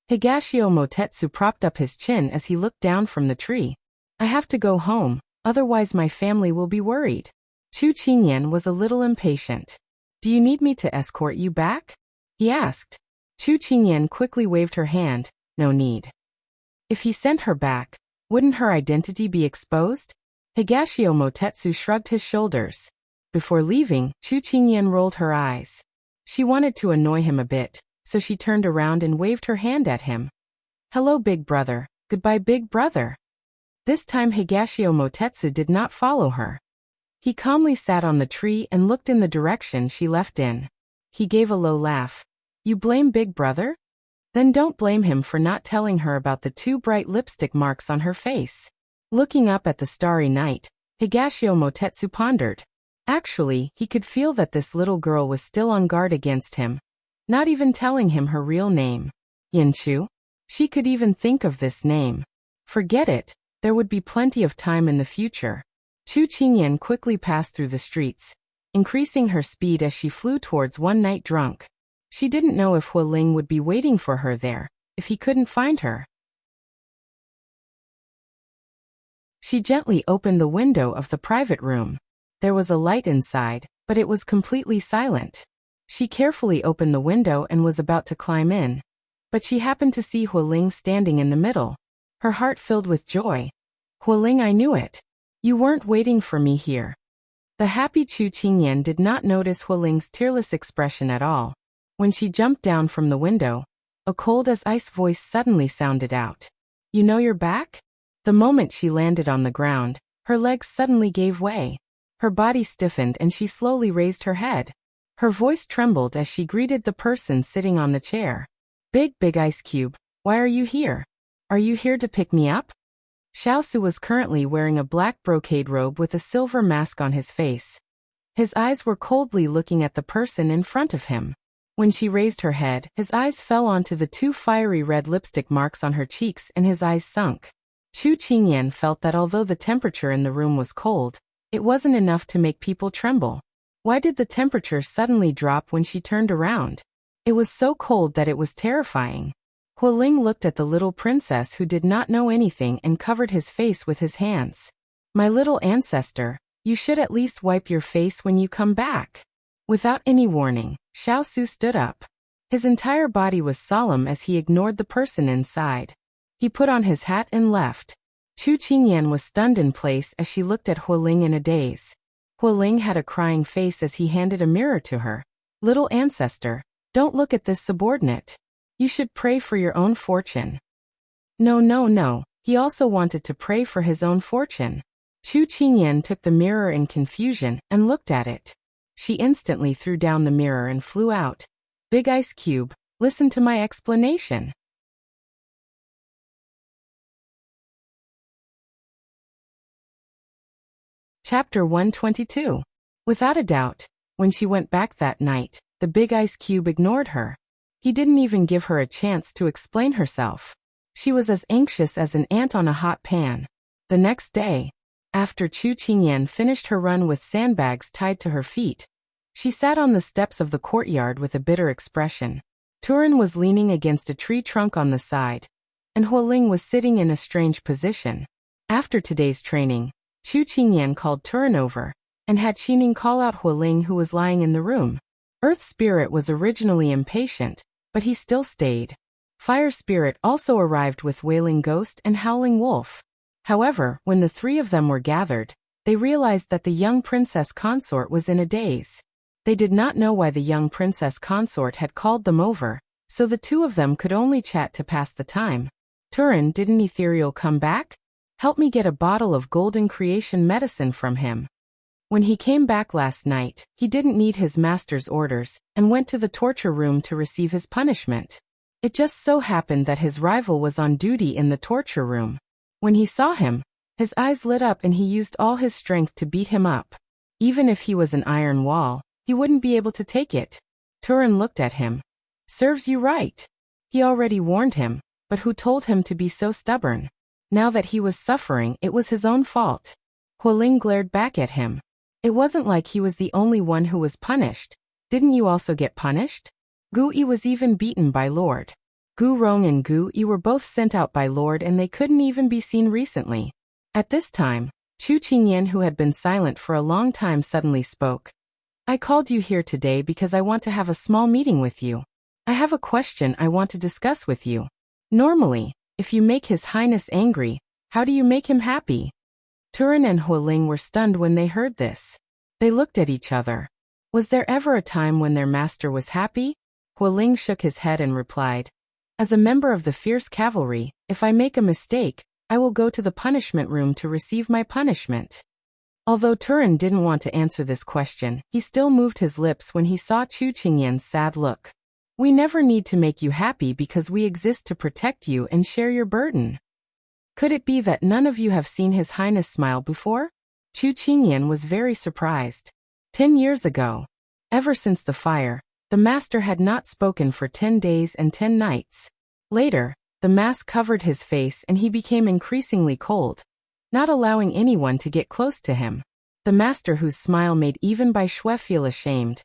Higashio Motetsu propped up his chin as he looked down from the tree. I have to go home, otherwise my family will be worried. Chu Qingyan was a little impatient. Do you need me to escort you back? He asked. Chu Qingyan quickly waved her hand. No need. If he sent her back, wouldn't her identity be exposed? Higashio Motetsu shrugged his shoulders. Before leaving, Chu Qingyan rolled her eyes. She wanted to annoy him a bit, so she turned around and waved her hand at him. Hello, big brother. Goodbye, big brother. This time Higashio Motetsu did not follow her. He calmly sat on the tree and looked in the direction she left in. He gave a low laugh. You blame big brother? Then don't blame him for not telling her about the 2 bright lipstick marks on her face. Looking up at the starry night, Higashio Motetsu pondered. Actually, he could feel that this little girl was still on guard against him, not even telling him her real name. Yen Chu? She could even think of this name. Forget it, there would be plenty of time in the future. Chu Qingyan quickly passed through the streets, increasing her speed as she flew towards one night drunk. She didn't know if Hualing would be waiting for her there, if he couldn't find her. She gently opened the window of the private room. There was a light inside, but it was completely silent. She carefully opened the window and was about to climb in, but she happened to see Hualing standing in the middle. Her heart filled with joy. Hualing, I knew it. You weren't waiting for me here. The happy Chu Qingyan did not notice Hualing's tearless expression at all. When she jumped down from the window, a cold-as-ice voice suddenly sounded out. You know you're back? The moment she landed on the ground, her legs suddenly gave way. Her body stiffened and she slowly raised her head. Her voice trembled as she greeted the person sitting on the chair. Big Ice Cube, why are you here? Are you here to pick me up? Xiao was currently wearing a black brocade robe with a silver mask on his face. His eyes were coldly looking at the person in front of him. When she raised her head, his eyes fell onto the 2 fiery red lipstick marks on her cheeks and his eyes sunk. Chu Qingyan felt that although the temperature in the room was cold, it wasn't enough to make people tremble. Why did the temperature suddenly drop when she turned around? It was so cold that it was terrifying. Hualing looked at the little princess who did not know anything and covered his face with his hands. My little ancestor, you should at least wipe your face when you come back. Without any warning, Xiao stood up. His entire body was solemn as he ignored the person inside. He put on his hat and left. Chu Qingyan was stunned in place as she looked at Hualing in a daze. Hualing had a crying face as he handed a mirror to her. Little ancestor, don't look at this subordinate. You should pray for your own fortune. No. He also wanted to pray for his own fortune. Chu Qingyan took the mirror in confusion and looked at it. She instantly threw down the mirror and flew out. Big Ice Cube, listen to my explanation. Chapter 122. Without a doubt, when she went back that night, the Big Ice Cube ignored her. He didn't even give her a chance to explain herself. She was as anxious as an ant on a hot pan. The next day, after Chu Qingyan finished her run with sandbags tied to her feet, she sat on the steps of the courtyard with a bitter expression. Turin was leaning against a tree trunk on the side, and Hualing was sitting in a strange position. After today's training, Chu Qingyan called Turin over, and had Xining call out Hualing who was lying in the room. Earth Spirit was originally impatient, but he still stayed. Fire Spirit also arrived with Wailing Ghost and Howling Wolf. However, when the 3 of them were gathered, they realized that the young Princess Consort was in a daze. They did not know why the young Princess Consort had called them over, so the 2 of them could only chat to pass the time. Turin, didn't Ethereal come back? Help me get a bottle of golden creation medicine from him. When he came back last night, he didn't need his master's orders, and went to the torture room to receive his punishment. It just so happened that his rival was on duty in the torture room. When he saw him, his eyes lit up and he used all his strength to beat him up. Even if he was an iron wall, he wouldn't be able to take it. Turin looked at him. Serves you right. He already warned him, but who told him to be so stubborn? Now that he was suffering, it was his own fault. Hualing glared back at him. It wasn't like he was the only one who was punished. Didn't you also get punished? Gu Yi was even beaten by Lord. Gu Rong and Gu Yi were both sent out by Lord and they couldn't even be seen recently. At this time, Chu Qingyan, who had been silent for a long time, suddenly spoke. I called you here today because I want to have a small meeting with you. I have a question I want to discuss with you. Normally, if you make His Highness angry, how do you make him happy? Turin and Hualing were stunned when they heard this. They looked at each other. Was there ever a time when their master was happy? Hualing shook his head and replied, as a member of the fierce cavalry, if I make a mistake, I will go to the punishment room to receive my punishment. Although Turin didn't want to answer this question, he still moved his lips when he saw Chu Qingyan's sad look. We never need to make you happy because we exist to protect you and share your burden. Could it be that none of you have seen His Highness smile before? Chu Qingyan was very surprised. 10 years ago, ever since the fire, the master had not spoken for 10 days and 10 nights. Later, The mask covered his face and he became increasingly cold, not allowing anyone to get close to him. The master whose smile made even Bai Shui feel ashamed.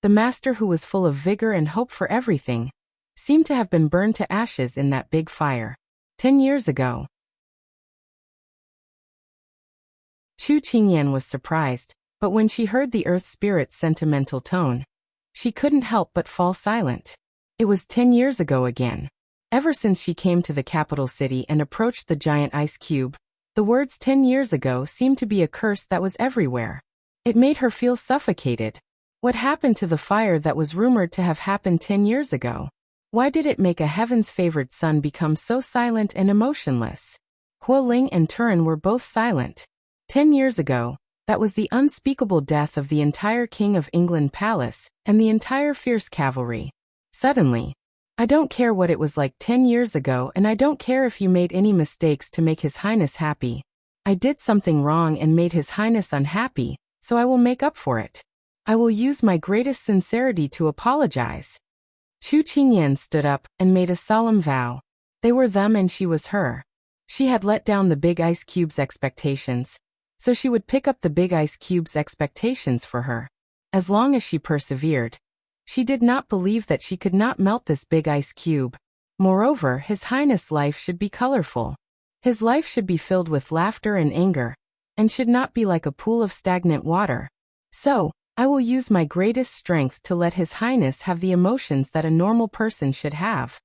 The master who was full of vigor and hope for everything, seemed to have been burned to ashes in that big fire. 10 years ago. Chu Qingyan was surprised, but when she heard the earth spirit's sentimental tone, she couldn't help but fall silent. It was 10 years ago again. Ever since she came to the capital city and approached the giant ice cube, the words 10 years ago seemed to be a curse that was everywhere. It made her feel suffocated. What happened to the fire that was rumored to have happened 10 years ago? Why did it make a heaven's favored son become so silent and emotionless? Huoling and Turin were both silent. 10 years ago, that was the unspeakable death of the entire King of England palace and the entire fierce cavalry. Suddenly, I don't care what it was like 10 years ago, and I don't care if you made any mistakes to make His Highness happy. I did something wrong and made His Highness unhappy, so I will make up for it. I will use my greatest sincerity to apologize. Chu Qingyan stood up and made a solemn vow. They were them and she was her. She had let down the big ice cube's expectations, so she would pick up the big ice cube's expectations for her. As long as she persevered, she did not believe that she could not melt this big ice cube. Moreover, His Highness' life should be colorful. His life should be filled with laughter and anger, and should not be like a pool of stagnant water. So, I will use my greatest strength to let His Highness have the emotions that a normal person should have.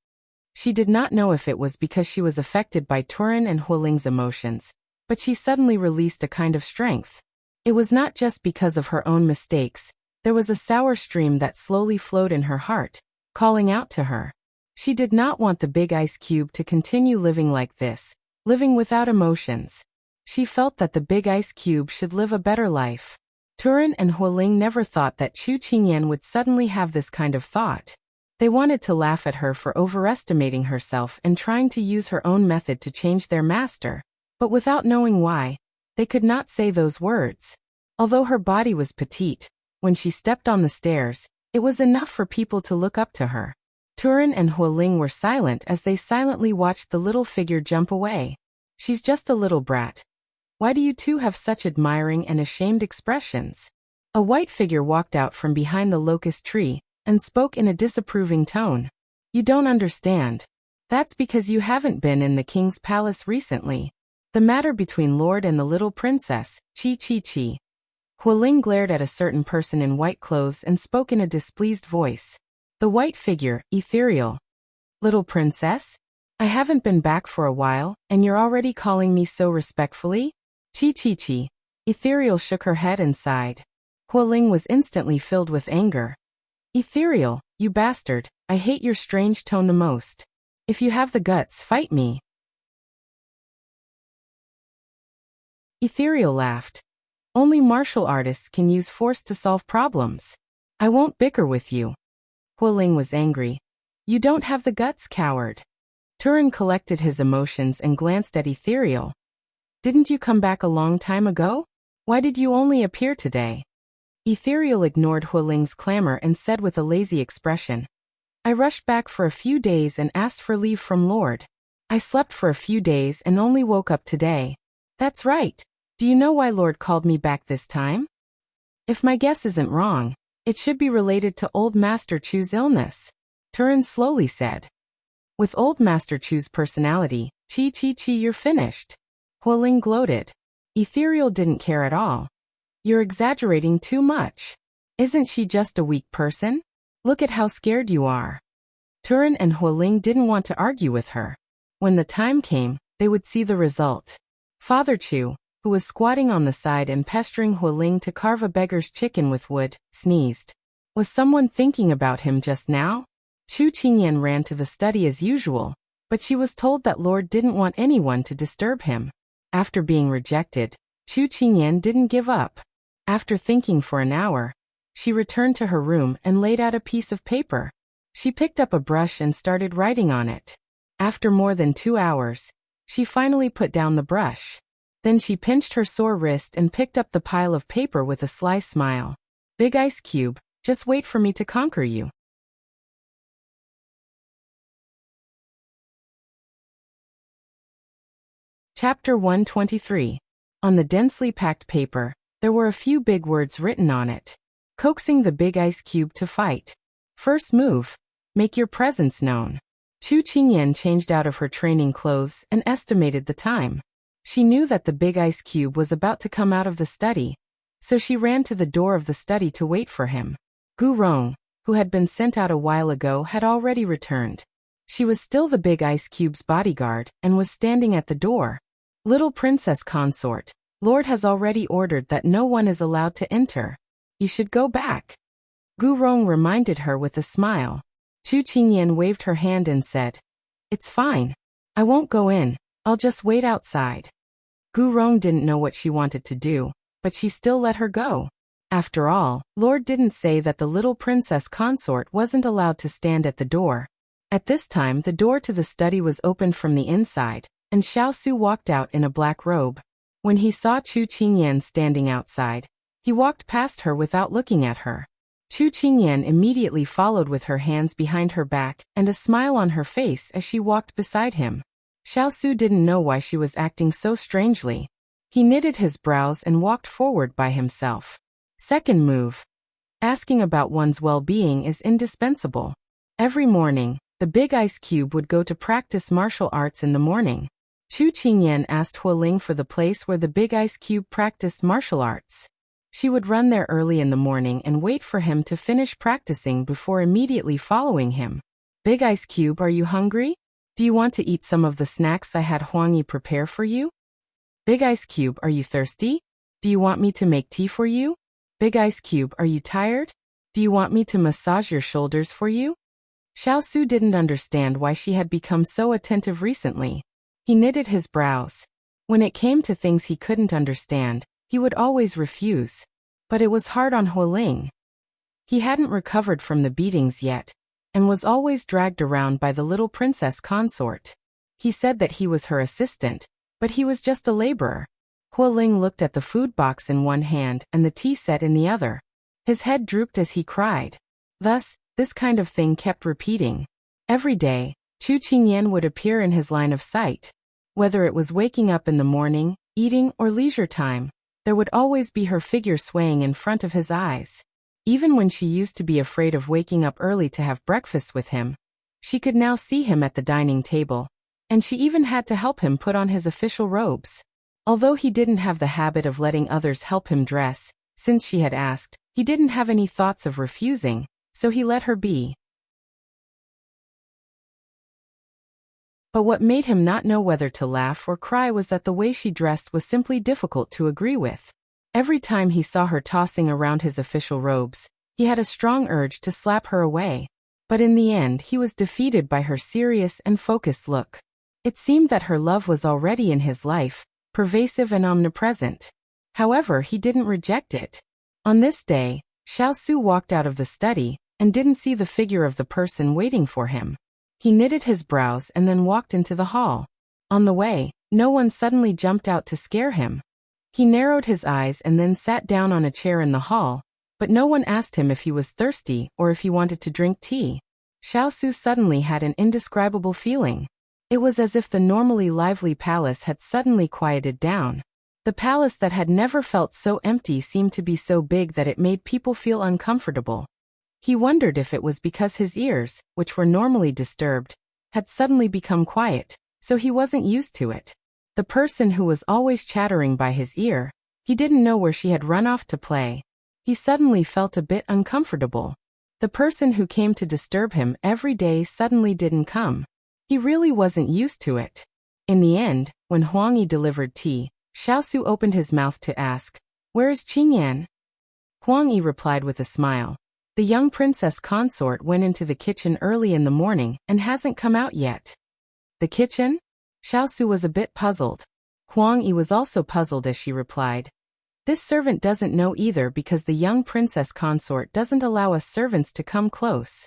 She did not know if it was because she was affected by Turin and Huoling's emotions, but she suddenly released a kind of strength. It was not just because of her own mistakes. There was a sour stream that slowly flowed in her heart, calling out to her. She did not want the big ice cube to continue living like this, living without emotions. She felt that the big ice cube should live a better life. Turin and Huoling never thought that Chu Qingyan would suddenly have this kind of thought. They wanted to laugh at her for overestimating herself and trying to use her own method to change their master, but without knowing why, they could not say those words. Although her body was petite, when she stepped on the stairs, it was enough for people to look up to her. Turin and Huoling were silent as they silently watched the little figure jump away. She's just a little brat. Why do you two have such admiring and ashamed expressions? A white figure walked out from behind the locust tree and spoke in a disapproving tone. You don't understand. That's because you haven't been in the king's palace recently. The matter between Lord and the little princess, Chi. Huoling glared at a certain person in white clothes and spoke in a displeased voice. The white figure, ethereal. Little princess? I haven't been back for a while, and you're already calling me so respectfully? Chi. Ethereal shook her head and sighed. Huoling was instantly filled with anger. Ethereal, you bastard, I hate your strange tone the most. If you have the guts, fight me. Ethereal laughed. Only martial artists can use force to solve problems. I won't bicker with you. Huoling was angry. You don't have the guts, coward. Turin collected his emotions and glanced at Ethereal. Didn't you come back a long time ago? Why did you only appear today? Ethereal ignored Huoling's clamor and said with a lazy expression. I rushed back for a few days and asked for leave from Lord. I slept for a few days and only woke up today. That's right. Do you know why Lord called me back this time? If my guess isn't wrong, it should be related to Old Master Chu's illness. Turin slowly said. With Old Master Chu's personality, Chi, you're finished. Huoling gloated. Ethereal didn't care at all. You're exaggerating too much. Isn't she just a weak person? Look at how scared you are. Turin and Huoling didn't want to argue with her. When the time came, they would see the result. Father Chu, who was squatting on the side and pestering Huoling to carve a beggar's chicken with wood, sneezed. Was someone thinking about him just now? Chu Qingyan ran to the study as usual, but she was told that Lord didn't want anyone to disturb him. After being rejected, Chu Qingyan didn't give up. After thinking for an hour, she returned to her room and laid out a piece of paper. She picked up a brush and started writing on it. After more than 2 hours, she finally put down the brush. Then she pinched her sore wrist and picked up the pile of paper with a sly smile. Big ice cube, just wait for me to conquer you. Chapter 123. On the densely packed paper, there were a few big words written on it. Coaxing the big ice cube to fight. First move. Make your presence known. Chu Qingyan changed out of her training clothes and estimated the time. She knew that the big ice cube was about to come out of the study, so she ran to the door of the study to wait for him. Gu Rong, who had been sent out a while ago, had already returned. She was still the big ice cube's bodyguard and was standing at the door. Little Princess Consort, Lord has already ordered that no one is allowed to enter. You should go back. Gu Rong reminded her with a smile. Chu Qingyan waved her hand and said, It's fine. I won't go in, I'll just wait outside. Gu Rong didn't know what she wanted to do, but she still let her go. After all, Lord didn't say that the little Princess Consort wasn't allowed to stand at the door. At this time the door to the study was opened from the inside, and Xiao walked out in a black robe. When he saw Chu Qingyan standing outside, he walked past her without looking at her. Chu Qingyan immediately followed with her hands behind her back and a smile on her face as she walked beside him. Xiao didn't know why she was acting so strangely. He knitted his brows and walked forward by himself. Second move. Asking about one's well-being is indispensable. Every morning, the big ice cube would go to practice martial arts in the morning. Chu Qingyan asked Hualing for the place where the big ice cube practiced martial arts. She would run there early in the morning and wait for him to finish practicing before immediately following him. Big ice cube, are you hungry? Do you want to eat some of the snacks I had Huangyi prepare for you? Big ice cube, are you thirsty? Do you want me to make tea for you? Big ice cube, are you tired? Do you want me to massage your shoulders for you? Xiao didn't understand why she had become so attentive recently. He knitted his brows. When it came to things he couldn't understand, he would always refuse. But it was hard on Hualing. He hadn't recovered from the beatings yet, and was always dragged around by the little Princess Consort. He said that he was her assistant, but he was just a laborer. Hualing looked at the food box in one hand and the tea set in the other. His head drooped as he cried. Thus, this kind of thing kept repeating. Every day, Chu Qingyan would appear in his line of sight. Whether it was waking up in the morning, eating, or leisure time, there would always be her figure swaying in front of his eyes. Even when she used to be afraid of waking up early to have breakfast with him, she could now see him at the dining table, and she even had to help him put on his official robes. Although he didn't have the habit of letting others help him dress, since she had asked, he didn't have any thoughts of refusing, so he let her be. But what made him not know whether to laugh or cry was that the way she dressed was simply difficult to agree with. Every time he saw her tossing around his official robes, he had a strong urge to slap her away. But in the end he was defeated by her serious and focused look. It seemed that her love was already in his life, pervasive and omnipresent. However, he didn't reject it. On this day, Xiao walked out of the study and didn't see the figure of the person waiting for him. He knitted his brows and then walked into the hall. On the way, no one suddenly jumped out to scare him. He narrowed his eyes and then sat down on a chair in the hall, but no one asked him if he was thirsty or if he wanted to drink tea. Xiao suddenly had an indescribable feeling. It was as if the normally lively palace had suddenly quieted down. The palace that had never felt so empty seemed to be so big that it made people feel uncomfortable. He wondered if it was because his ears, which were normally disturbed, had suddenly become quiet, so he wasn't used to it. The person who was always chattering by his ear, he didn't know where she had run off to play. He suddenly felt a bit uncomfortable. The person who came to disturb him every day suddenly didn't come. He really wasn't used to it. In the end, when Huangyi delivered tea, Xiao opened his mouth to ask, "Where is Qingyan?" Huangyi replied with a smile. The young Princess Consort went into the kitchen early in the morning and hasn't come out yet. The kitchen? Xiao was a bit puzzled. Huangyi was also puzzled as she replied. This servant doesn't know either because the young Princess Consort doesn't allow us servants to come close.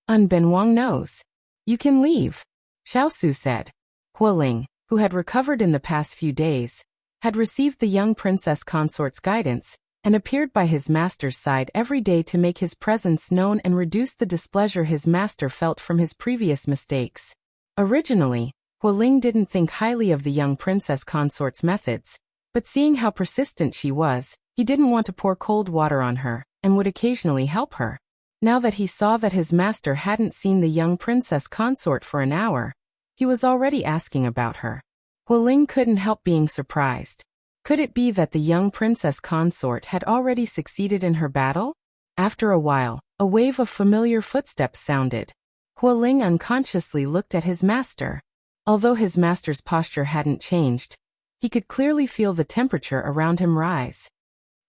Benwang knows. You can leave, Xiao said. Hualing, who had recovered in the past few days, had received the young Princess Consort's guidance, and appeared by his master's side every day to make his presence known and reduce the displeasure his master felt from his previous mistakes. Originally, Hualing didn't think highly of the young princess consort's methods, but seeing how persistent she was, he didn't want to pour cold water on her, and would occasionally help her. Now that he saw that his master hadn't seen the young princess consort for an hour, he was already asking about her. Hualing couldn't help being surprised. Could it be that the young princess consort had already succeeded in her battle? After a while, a wave of familiar footsteps sounded. Hualing unconsciously looked at his master. Although his master's posture hadn't changed, he could clearly feel the temperature around him rise.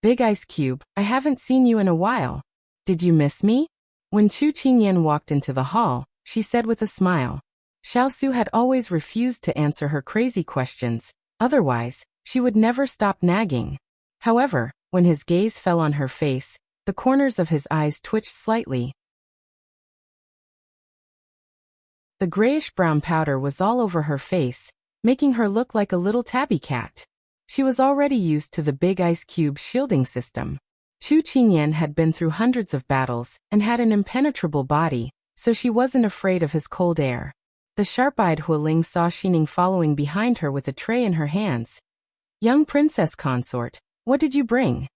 Big Ice Cube, I haven't seen you in a while. Did you miss me? When Chu Qingyan walked into the hall, she said with a smile. Xiao had always refused to answer her crazy questions, otherwise, she would never stop nagging. However, when his gaze fell on her face, the corners of his eyes twitched slightly. The grayish-brown powder was all over her face, making her look like a little tabby cat. She was already used to the Big Ice Cube's shielding system. Chu Qingyan had been through hundreds of battles and had an impenetrable body, so she wasn't afraid of his cold air. The sharp-eyed Hualing saw Xining following behind her with a tray in her hands. Young princess consort, what did you bring?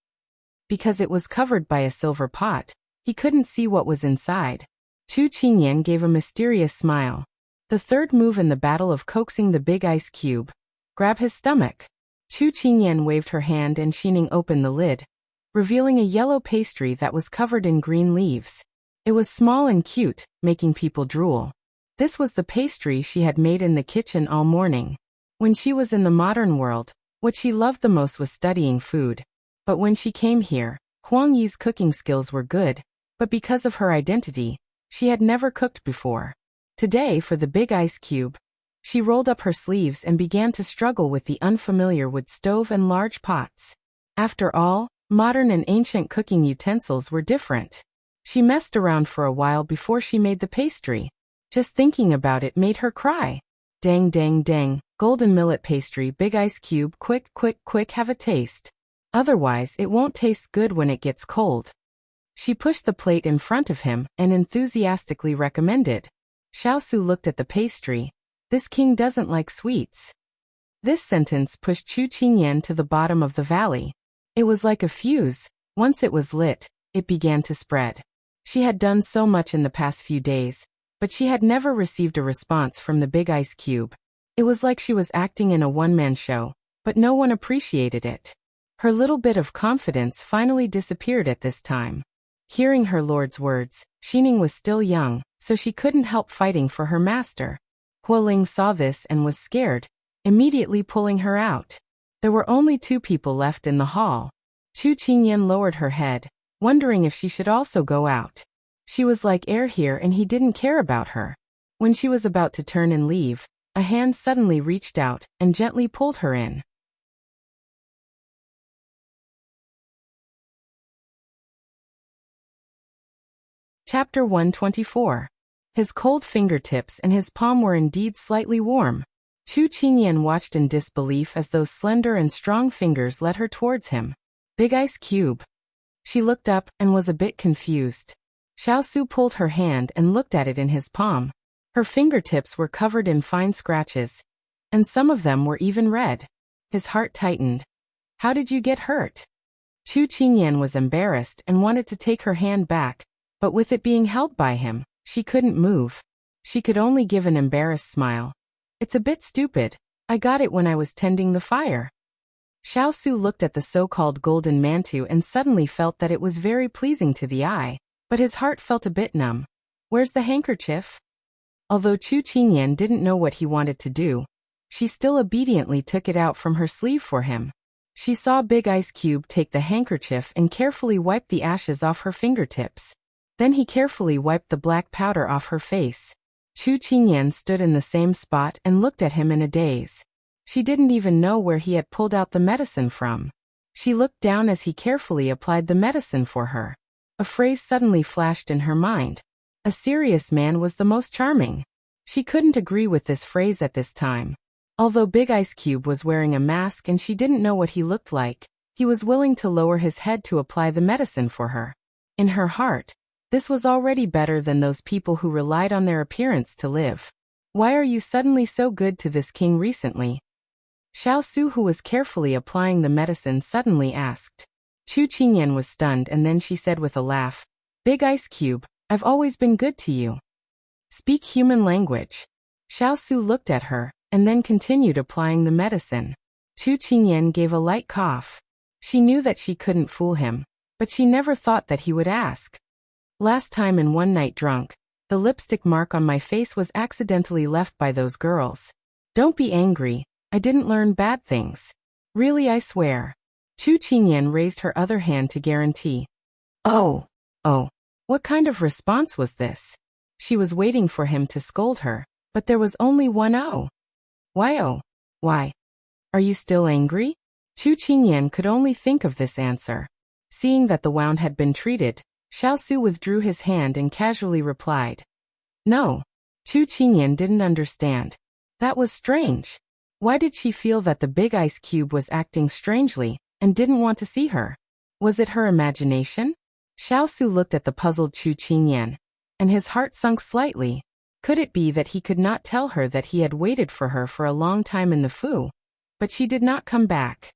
Because it was covered by a silver pot, he couldn't see what was inside. Chu Qingyan gave a mysterious smile. The third move in the battle of coaxing the Big Ice Cube. Grab his stomach. Chu Qingyan waved her hand and Xining opened the lid, revealing a yellow pastry that was covered in green leaves. It was small and cute, making people drool. This was the pastry she had made in the kitchen all morning. When she was in the modern world, what she loved the most was studying food. But when she came here, Huang Yi's cooking skills were good, but because of her identity, she had never cooked before. Today, for the Big Ice Cube, she rolled up her sleeves and began to struggle with the unfamiliar wood stove and large pots. After all, modern and ancient cooking utensils were different. She messed around for a while before she made the pastry. Just thinking about it made her cry. Dang dang dang, golden millet pastry Big Ice Cube, quick quick quick, have a taste. Otherwise it won't taste good when it gets cold. She pushed the plate in front of him and enthusiastically recommended. Xiao looked at the pastry. This king doesn't like sweets. This sentence pushed Chu Qingyan to the bottom of the valley. It was like a fuse. Once it was lit, it began to spread. She had done so much in the past few days, but she had never received a response from the Big Ice Cube. It was like she was acting in a one-man show, but no one appreciated it. Her little bit of confidence finally disappeared at this time. Hearing her lord's words, Xining was still young, so she couldn't help fighting for her master. Hualing saw this and was scared, immediately pulling her out. There were only 2 people left in the hall. Chu Qingyan lowered her head, wondering if she should also go out. She was like air here and he didn't care about her. When she was about to turn and leave, a hand suddenly reached out and gently pulled her in. Chapter 124. His cold fingertips and his palm were indeed slightly warm. Chu Qingyan watched in disbelief as those slender and strong fingers led her towards him. Big Ice Cube. She looked up and was a bit confused. Xiao pulled her hand and looked at it in his palm. Her fingertips were covered in fine scratches, and some of them were even red. His heart tightened. How did you get hurt? Chu Qingyan was embarrassed and wanted to take her hand back, but with it being held by him, she couldn't move. She could only give an embarrassed smile. It's a bit stupid. I got it when I was tending the fire. Xiao looked at the so-called golden mantu and suddenly felt that it was very pleasing to the eye, but his heart felt a bit numb. Where's the handkerchief? Although Chu Qingyan didn't know what he wanted to do, she still obediently took it out from her sleeve for him. She saw Big Ice Cube take the handkerchief and carefully wipe the ashes off her fingertips. Then he carefully wiped the black powder off her face. Chu Qingyan stood in the same spot and looked at him in a daze. She didn't even know where he had pulled out the medicine from. She looked down as he carefully applied the medicine for her. A phrase suddenly flashed in her mind. A serious man was the most charming. She couldn't agree with this phrase at this time. Although Big Ice Cube was wearing a mask and she didn't know what he looked like, he was willing to lower his head to apply the medicine for her. In her heart, this was already better than those people who relied on their appearance to live. Why are you suddenly so good to this king recently? Xiao Su, who was carefully applying the medicine, suddenly asked. Chu Qingyan was stunned, and then she said with a laugh, Big Ice Cube, I've always been good to you. Speak human language. Xiao Su looked at her, and then continued applying the medicine. Chu Qingyan gave a light cough. She knew that she couldn't fool him, but she never thought that he would ask. Last time in one night drunk, the lipstick mark on my face was accidentally left by those girls. Don't be angry, I didn't learn bad things. Really, I swear. Chu Qingyan raised her other hand to guarantee. Oh, what kind of response was this? She was waiting for him to scold her, but there was only one oh. Why oh? Why? Are you still angry? Chu Qingyan could only think of this answer. Seeing that the wound had been treated, Xiao Su withdrew his hand and casually replied. No. Chu Qingyan didn't understand. That was strange. Why did she feel that the big ice cube was acting strangely, and didn't want to see her? Was it her imagination? Xiao Su looked at the puzzled Chu Qingyan, and his heart sunk slightly. Could it be that he could not tell her that he had waited for her for a long time in the Fu? But she did not come back.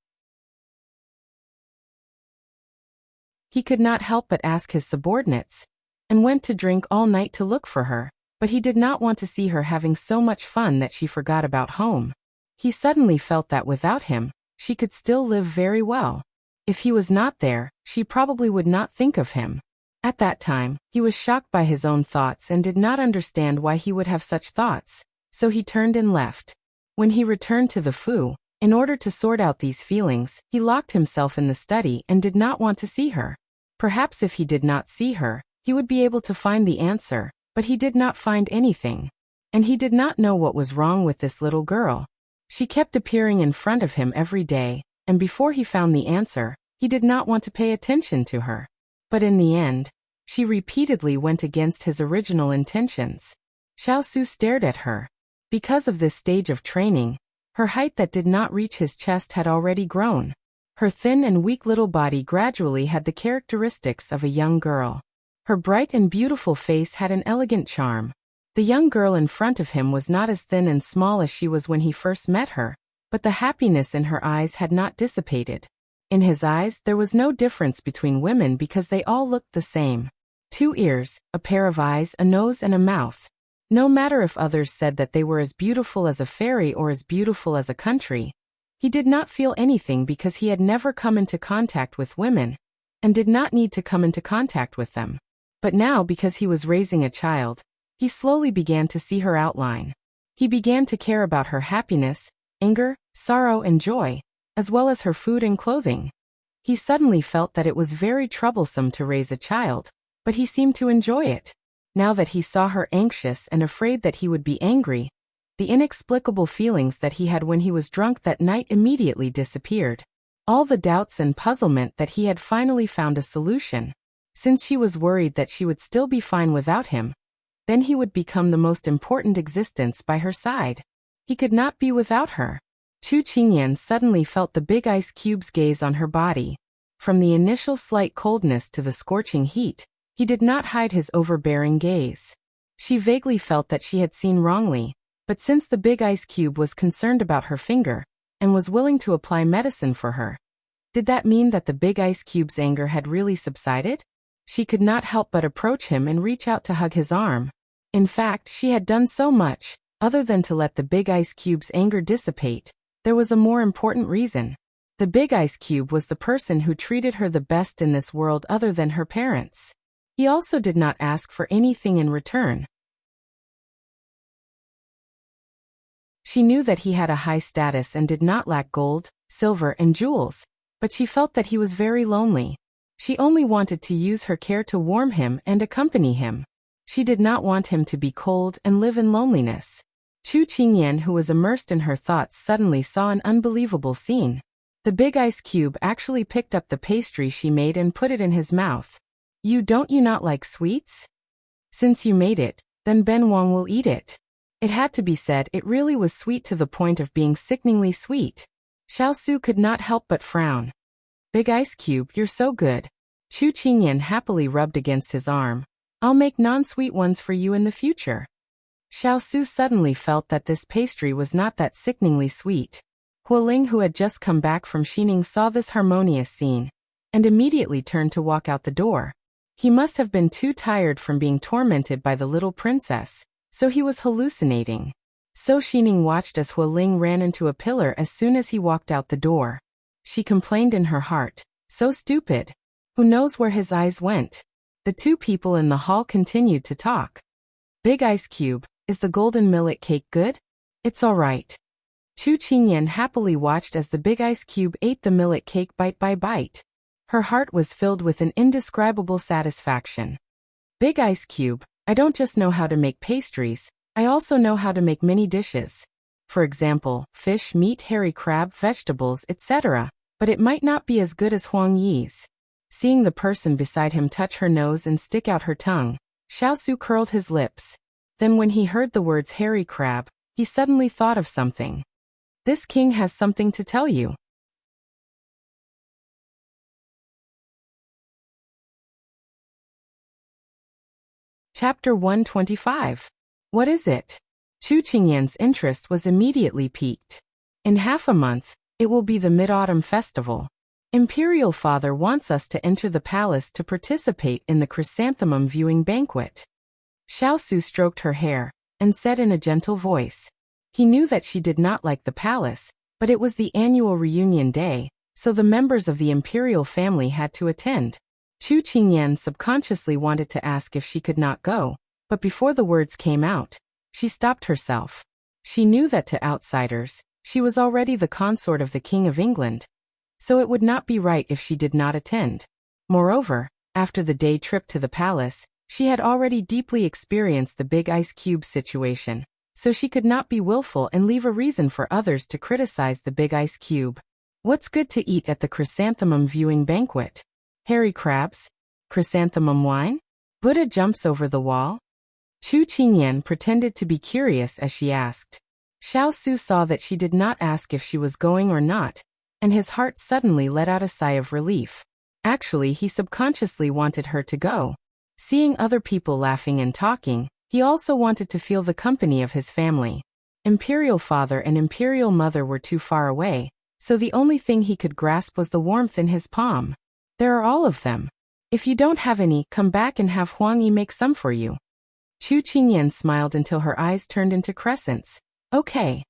He could not help but ask his subordinates, and went to drink all night to look for her, but he did not want to see her having so much fun that she forgot about home. He suddenly felt that without him, she could still live very well. If he was not there, she probably would not think of him. At that time, he was shocked by his own thoughts and did not understand why he would have such thoughts, so he turned and left. When he returned to the Fu, in order to sort out these feelings, he locked himself in the study and did not want to see her. Perhaps if he did not see her, he would be able to find the answer, but he did not find anything. And he did not know what was wrong with this little girl. She kept appearing in front of him every day, and before he found the answer, he did not want to pay attention to her. But in the end, she repeatedly went against his original intentions. Xiao Su stared at her. Because of this stage of training, her height that did not reach his chest had already grown. Her thin and weak little body gradually had the characteristics of a young girl. Her bright and beautiful face had an elegant charm. The young girl in front of him was not as thin and small as she was when he first met her, but the happiness in her eyes had not dissipated. In his eyes, there was no difference between women because they all looked the same. 2 ears, a pair of eyes, a nose and a mouth. No matter if others said that they were as beautiful as a fairy or as beautiful as a country, he did not feel anything because he had never come into contact with women, and did not need to come into contact with them. But now, because he was raising a child, he slowly began to see her outline. He began to care about her happiness, anger, sorrow and joy, as well as her food and clothing. He suddenly felt that it was very troublesome to raise a child, but he seemed to enjoy it. Now that he saw her anxious and afraid that he would be angry, the inexplicable feelings that he had when he was drunk that night immediately disappeared. All the doubts and puzzlement that he had finally found a solution. Since she was worried that she would still be fine without him, then he would become the most important existence by her side. He could not be without her. Chu Qingyan suddenly felt the big ice cube's gaze on her body. From the initial slight coldness to the scorching heat, he did not hide his overbearing gaze. She vaguely felt that she had seen wrongly, but since the big ice cube was concerned about her finger, and was willing to apply medicine for her, did that mean that the big ice cube's anger had really subsided? She could not help but approach him and reach out to hug his arm. In fact, she had done so much, other than to let the big ice cube's anger dissipate. There was a more important reason. The big ice cube was the person who treated her the best in this world other than her parents. He also did not ask for anything in return. She knew that he had a high status and did not lack gold, silver and jewels, but she felt that he was very lonely. She only wanted to use her care to warm him and accompany him. She did not want him to be cold and live in loneliness. Chu Qingyan, who was immersed in her thoughts, suddenly saw an unbelievable scene. The big ice cube actually picked up the pastry she made and put it in his mouth. You not like sweets? Since you made it, then Ben Wang will eat it. It had to be said, it really was sweet to the point of being sickeningly sweet. Xiao Su could not help but frown. Big ice cube, you're so good. Chu Qingyan happily rubbed against his arm. I'll make non-sweet ones for you in the future. Xiao Su suddenly felt that this pastry was not that sickeningly sweet. Hualing, who had just come back from Xining, saw this harmonious scene and immediately turned to walk out the door. He must have been too tired from being tormented by the little princess, so he was hallucinating. So Xining watched as Hualing ran into a pillar as soon as he walked out the door. She complained in her heart, so stupid. Who knows where his eyes went? The two people in the hall continued to talk. Big Ice Cube, is the golden millet cake good? It's all right. Chu Qingyan happily watched as the Big Ice Cube ate the millet cake bite by bite. Her heart was filled with an indescribable satisfaction. Big Ice Cube, I don't just know how to make pastries, I also know how to make many dishes. For example, fish, meat, hairy crab, vegetables, etc. But it might not be as good as Huang Yi's. Seeing the person beside him touch her nose and stick out her tongue, Xiao Su curled his lips. Then when he heard the words hairy crab, he suddenly thought of something. This king has something to tell you. Chapter 125. What is it? Chu Qingyan's interest was immediately piqued. In half a month, it will be the Mid-Autumn Festival. Imperial Father wants us to enter the palace to participate in the chrysanthemum viewing banquet. Xiao Su stroked her hair and said in a gentle voice. He knew that she did not like the palace, but it was the annual reunion day, so the members of the imperial family had to attend. Chu Qingyan subconsciously wanted to ask if she could not go, but before the words came out, she stopped herself. She knew that to outsiders, she was already the consort of the King of England, so it would not be right if she did not attend. Moreover, after the day trip to the palace, she had already deeply experienced the Big Ice Cube situation, so she could not be willful and leave a reason for others to criticize the Big Ice Cube. What's good to eat at the chrysanthemum viewing banquet? Hairy crabs? Chrysanthemum wine? Buddha jumps over the wall? Chu Qingyan pretended to be curious as she asked. Xiao Su saw that she did not ask if she was going or not, and his heart suddenly let out a sigh of relief. Actually, he subconsciously wanted her to go. Seeing other people laughing and talking, he also wanted to feel the company of his family. Imperial Father and Imperial Mother were too far away, so the only thing he could grasp was the warmth in his palm. There are all of them. If you don't have any, come back and have Huang Yi make some for you. Chu Qingyan smiled until her eyes turned into crescents. Okay.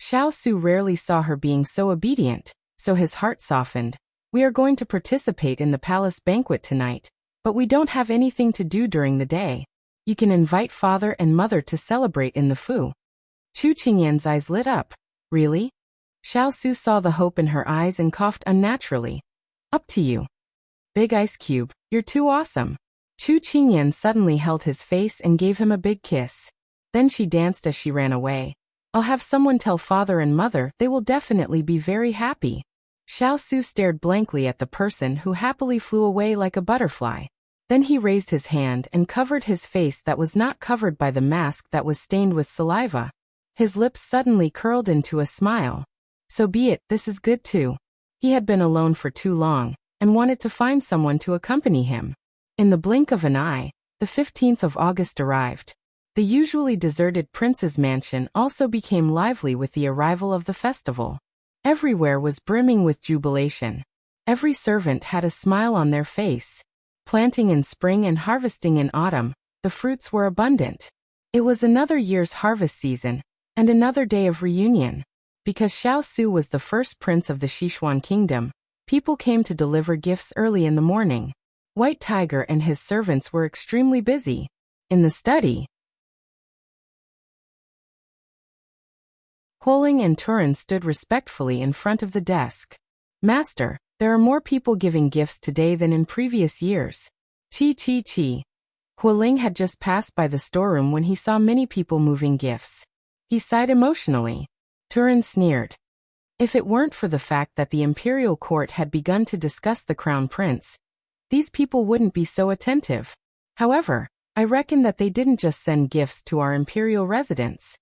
Xiao Su rarely saw her being so obedient, so his heart softened. We are going to participate in the palace banquet tonight, but we don't have anything to do during the day. You can invite father and mother to celebrate in the Fu. Chu Qingyan's eyes lit up. Really? Xiao Su saw the hope in her eyes and coughed unnaturally. Up to you. Big Ice Cube, you're too awesome. Chu Qingyan suddenly held his face and gave him a big kiss. Then she danced as she ran away. I'll have someone tell father and mother, they will definitely be very happy. Xiao Su stared blankly at the person who happily flew away like a butterfly. Then he raised his hand and covered his face that was not covered by the mask that was stained with saliva. His lips suddenly curled into a smile. So be it, this is good too. He had been alone for too long, and wanted to find someone to accompany him. In the blink of an eye, the 15th of August arrived. The usually deserted prince's mansion also became lively with the arrival of the festival. Everywhere was brimming with jubilation. Every servant had a smile on their face. Planting in spring and harvesting in autumn, the fruits were abundant. It was another year's harvest season, and another day of reunion. Because Xiao Su was the first prince of the Sichuan kingdom, people came to deliver gifts early in the morning. White Tiger and his servants were extremely busy. In the study, Hualing and Turin stood respectfully in front of the desk. Master, there are more people giving gifts today than in previous years. Chi. Hualing had just passed by the storeroom when he saw many people moving gifts. He sighed emotionally. Turin sneered. If it weren't for the fact that the imperial court had begun to discuss the crown prince, these people wouldn't be so attentive. However, I reckon that they didn't just send gifts to our imperial residence.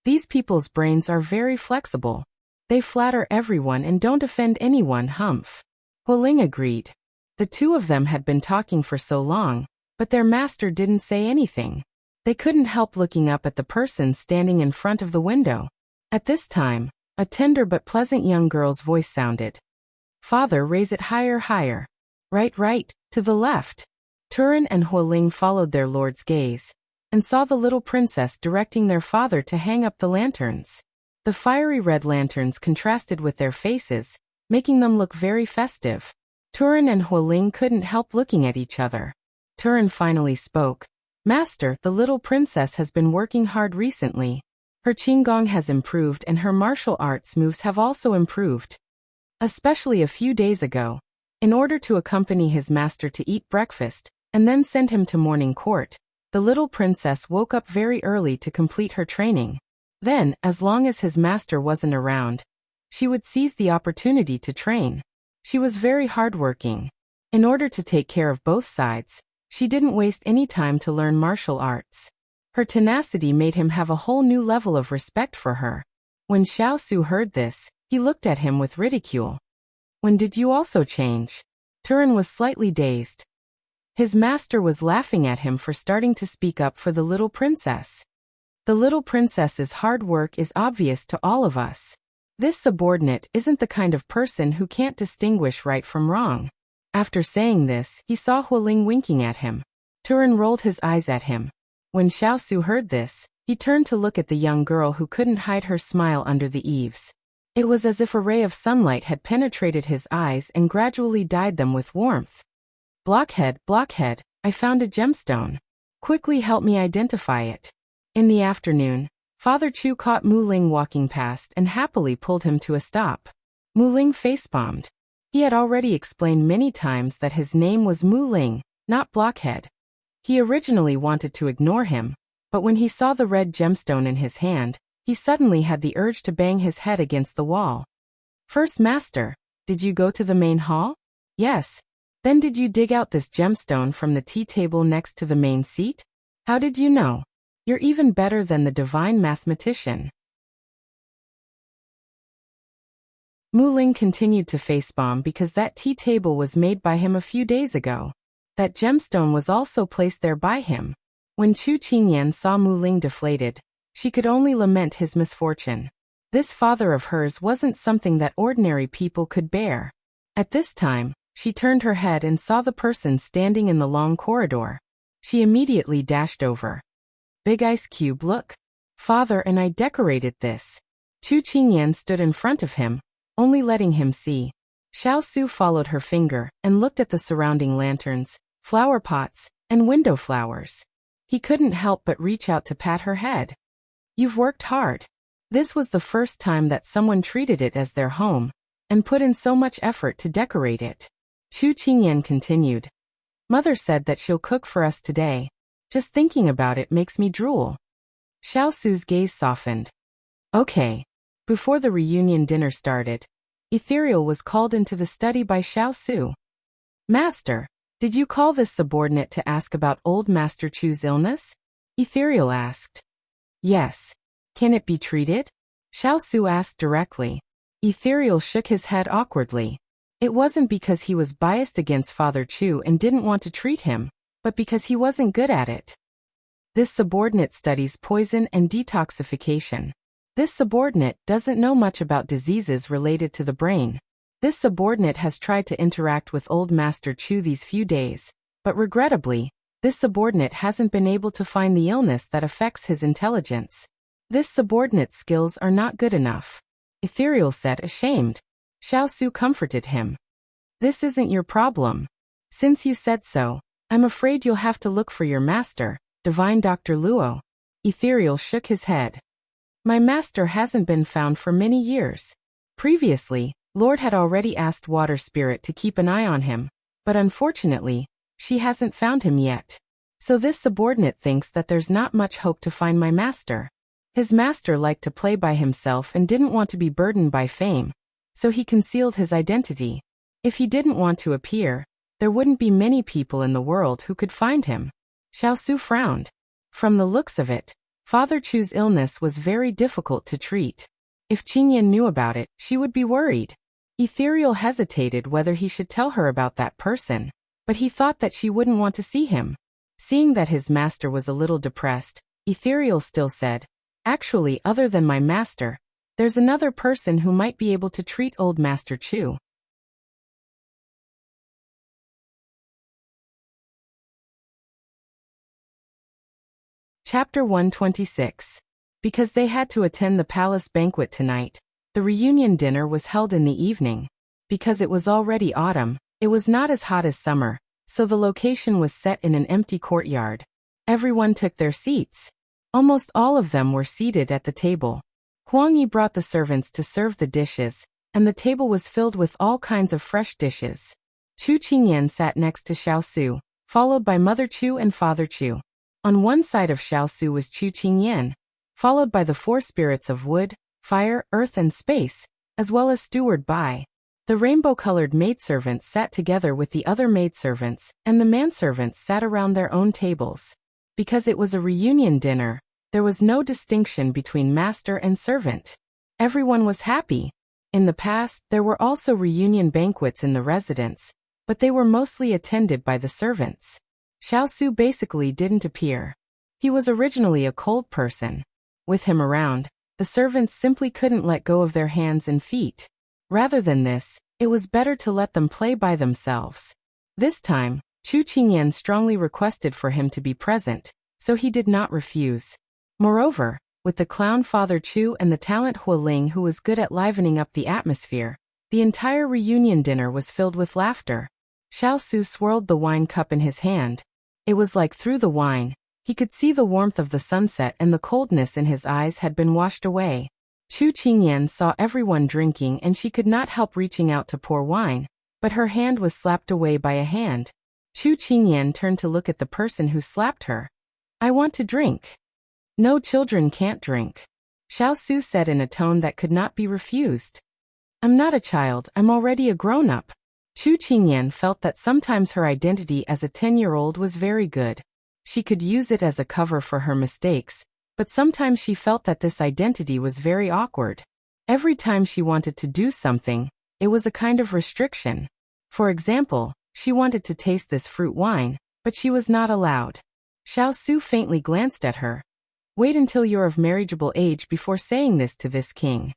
These people's brains are very flexible. They flatter everyone and don't offend anyone. Humph. Hualing agreed. The two of them had been talking for so long, but their master didn't say anything. They couldn't help looking up at the person standing in front of the window. At this time, a tender but pleasant young girl's voice sounded. Father, raise it higher, higher. Right, right, to the left. Turin and Hualing followed their lord's gaze, and saw the little princess directing their father to hang up the lanterns. The fiery red lanterns contrasted with their faces, making them look very festive. Turin and Hualing couldn't help looking at each other. Turin finally spoke. Master, the little princess has been working hard recently. Her qinggong has improved and her martial arts moves have also improved. Especially a few days ago. In order to accompany his master to eat breakfast, and then send him to morning court, the little princess woke up very early to complete her training. Then, as long as his master wasn't around, she would seize the opportunity to train. She was very hardworking. In order to take care of both sides, she didn't waste any time to learn martial arts. Her tenacity made him have a whole new level of respect for her. When Xiao Su heard this, he looked at him with ridicule. When did you also change? Turin was slightly dazed. His master was laughing at him for starting to speak up for the little princess. The little princess's hard work is obvious to all of us. This subordinate isn't the kind of person who can't distinguish right from wrong. After saying this, he saw Hualing winking at him. Turin rolled his eyes at him. When Xiao Su heard this, he turned to look at the young girl who couldn't hide her smile under the eaves. It was as if a ray of sunlight had penetrated his eyes and gradually dyed them with warmth. Blockhead, blockhead, I found a gemstone. Quickly help me identify it. In the afternoon, Father Chu caught Mu Ling walking past and happily pulled him to a stop. Mu Ling facepalmed. He had already explained many times that his name was Mu Ling, not Blockhead. He originally wanted to ignore him, but when he saw the red gemstone in his hand, he suddenly had the urge to bang his head against the wall. First Master, did you go to the main hall? Yes. Then did you dig out this gemstone from the tea table next to the main seat? How did you know? You're even better than the divine mathematician. Mu Ling continued to facepalm because that tea table was made by him a few days ago. That gemstone was also placed there by him. When Chu Qingyan saw Mu Ling deflated, she could only lament his misfortune. This father of hers wasn't something that ordinary people could bear. At this time, she turned her head and saw the person standing in the long corridor. She immediately dashed over. Big ice cube, look. Father and I decorated this. Chu Qingyan stood in front of him, only letting him see. Xiao Su followed her finger and looked at the surrounding lanterns, flower pots, and window flowers. He couldn't help but reach out to pat her head. You've worked hard. This was the first time that someone treated it as their home, and put in so much effort to decorate it. Chu Qingyan continued. Mother said that she'll cook for us today. Just thinking about it makes me drool. Xiao Su's gaze softened. Okay. Before the reunion dinner started, Ethereal was called into the study by Xiao Su. Master, did you call this subordinate to ask about old Master Chu's illness? Ethereal asked. Yes. Can it be treated? Xiao Su asked directly. Ethereal shook his head awkwardly. It wasn't because he was biased against Father Chu and didn't want to treat him, but because he wasn't good at it. This subordinate studies poison and detoxification. This subordinate doesn't know much about diseases related to the brain. This subordinate has tried to interact with old Master Chu these few days, but regrettably, this subordinate hasn't been able to find the illness that affects his intelligence. This subordinate's skills are not good enough. Ethereal said, ashamed. Xiao Su comforted him. This isn't your problem. Since you said so, I'm afraid you'll have to look for your master, Divine Dr. Luo. Ethereal shook his head. My master hasn't been found for many years. Previously, Lord had already asked Water Spirit to keep an eye on him, but unfortunately, she hasn't found him yet. So this subordinate thinks that there's not much hope to find my master. His master liked to play by himself and didn't want to be burdened by fame, so he concealed his identity. If he didn't want to appear, there wouldn't be many people in the world who could find him. Xiao Su frowned. From the looks of it, Father Chu's illness was very difficult to treat. If Qingyan knew about it, she would be worried. Ethereal hesitated whether he should tell her about that person, but he thought that she wouldn't want to see him. Seeing that his master was a little depressed, Ethereal still said, "Actually, other than my master, there's another person who might be able to treat old Master Chu." Chapter 126. Because they had to attend the palace banquet tonight, the reunion dinner was held in the evening. Because it was already autumn, it was not as hot as summer, so the location was set in an empty courtyard. Everyone took their seats. Almost all of them were seated at the table. Huang Yi brought the servants to serve the dishes, and the table was filled with all kinds of fresh dishes. Chu Qingyan sat next to Xiao Su, followed by Mother Chu and Father Chu. On one side of Xiao Su was Chu Qingyan, followed by the four spirits of wood, fire, earth and space, as well as Steward Bai. The rainbow-colored maidservants sat together with the other maidservants, and the manservants sat around their own tables. Because it was a reunion dinner, there was no distinction between master and servant. Everyone was happy. In the past, there were also reunion banquets in the residence, but they were mostly attended by the servants. Xiao Su basically didn't appear. He was originally a cold person. With him around, the servants simply couldn't let go of their hands and feet. Rather than this, it was better to let them play by themselves. This time, Chu Qingyan strongly requested for him to be present, so he did not refuse. Moreover, with the clown Father Chu and the talent Hualing who was good at livening up the atmosphere, the entire reunion dinner was filled with laughter. Xiao Su swirled the wine cup in his hand. It was like through the wine, he could see the warmth of the sunset and the coldness in his eyes had been washed away. Chu Qingyan saw everyone drinking and she could not help reaching out to pour wine, but her hand was slapped away by a hand. Chu Qingyan turned to look at the person who slapped her. "I want to drink." "No, children can't drink," Xiao Su said in a tone that could not be refused. "I'm not a child, I'm already a grown-up." Chu Qingyan felt that sometimes her identity as a 10-year-old was very good. She could use it as a cover for her mistakes, but sometimes she felt that this identity was very awkward. Every time she wanted to do something, it was a kind of restriction. For example, she wanted to taste this fruit wine, but she was not allowed. Xiao Su faintly glanced at her. "Wait until you're of marriageable age before saying this to this king."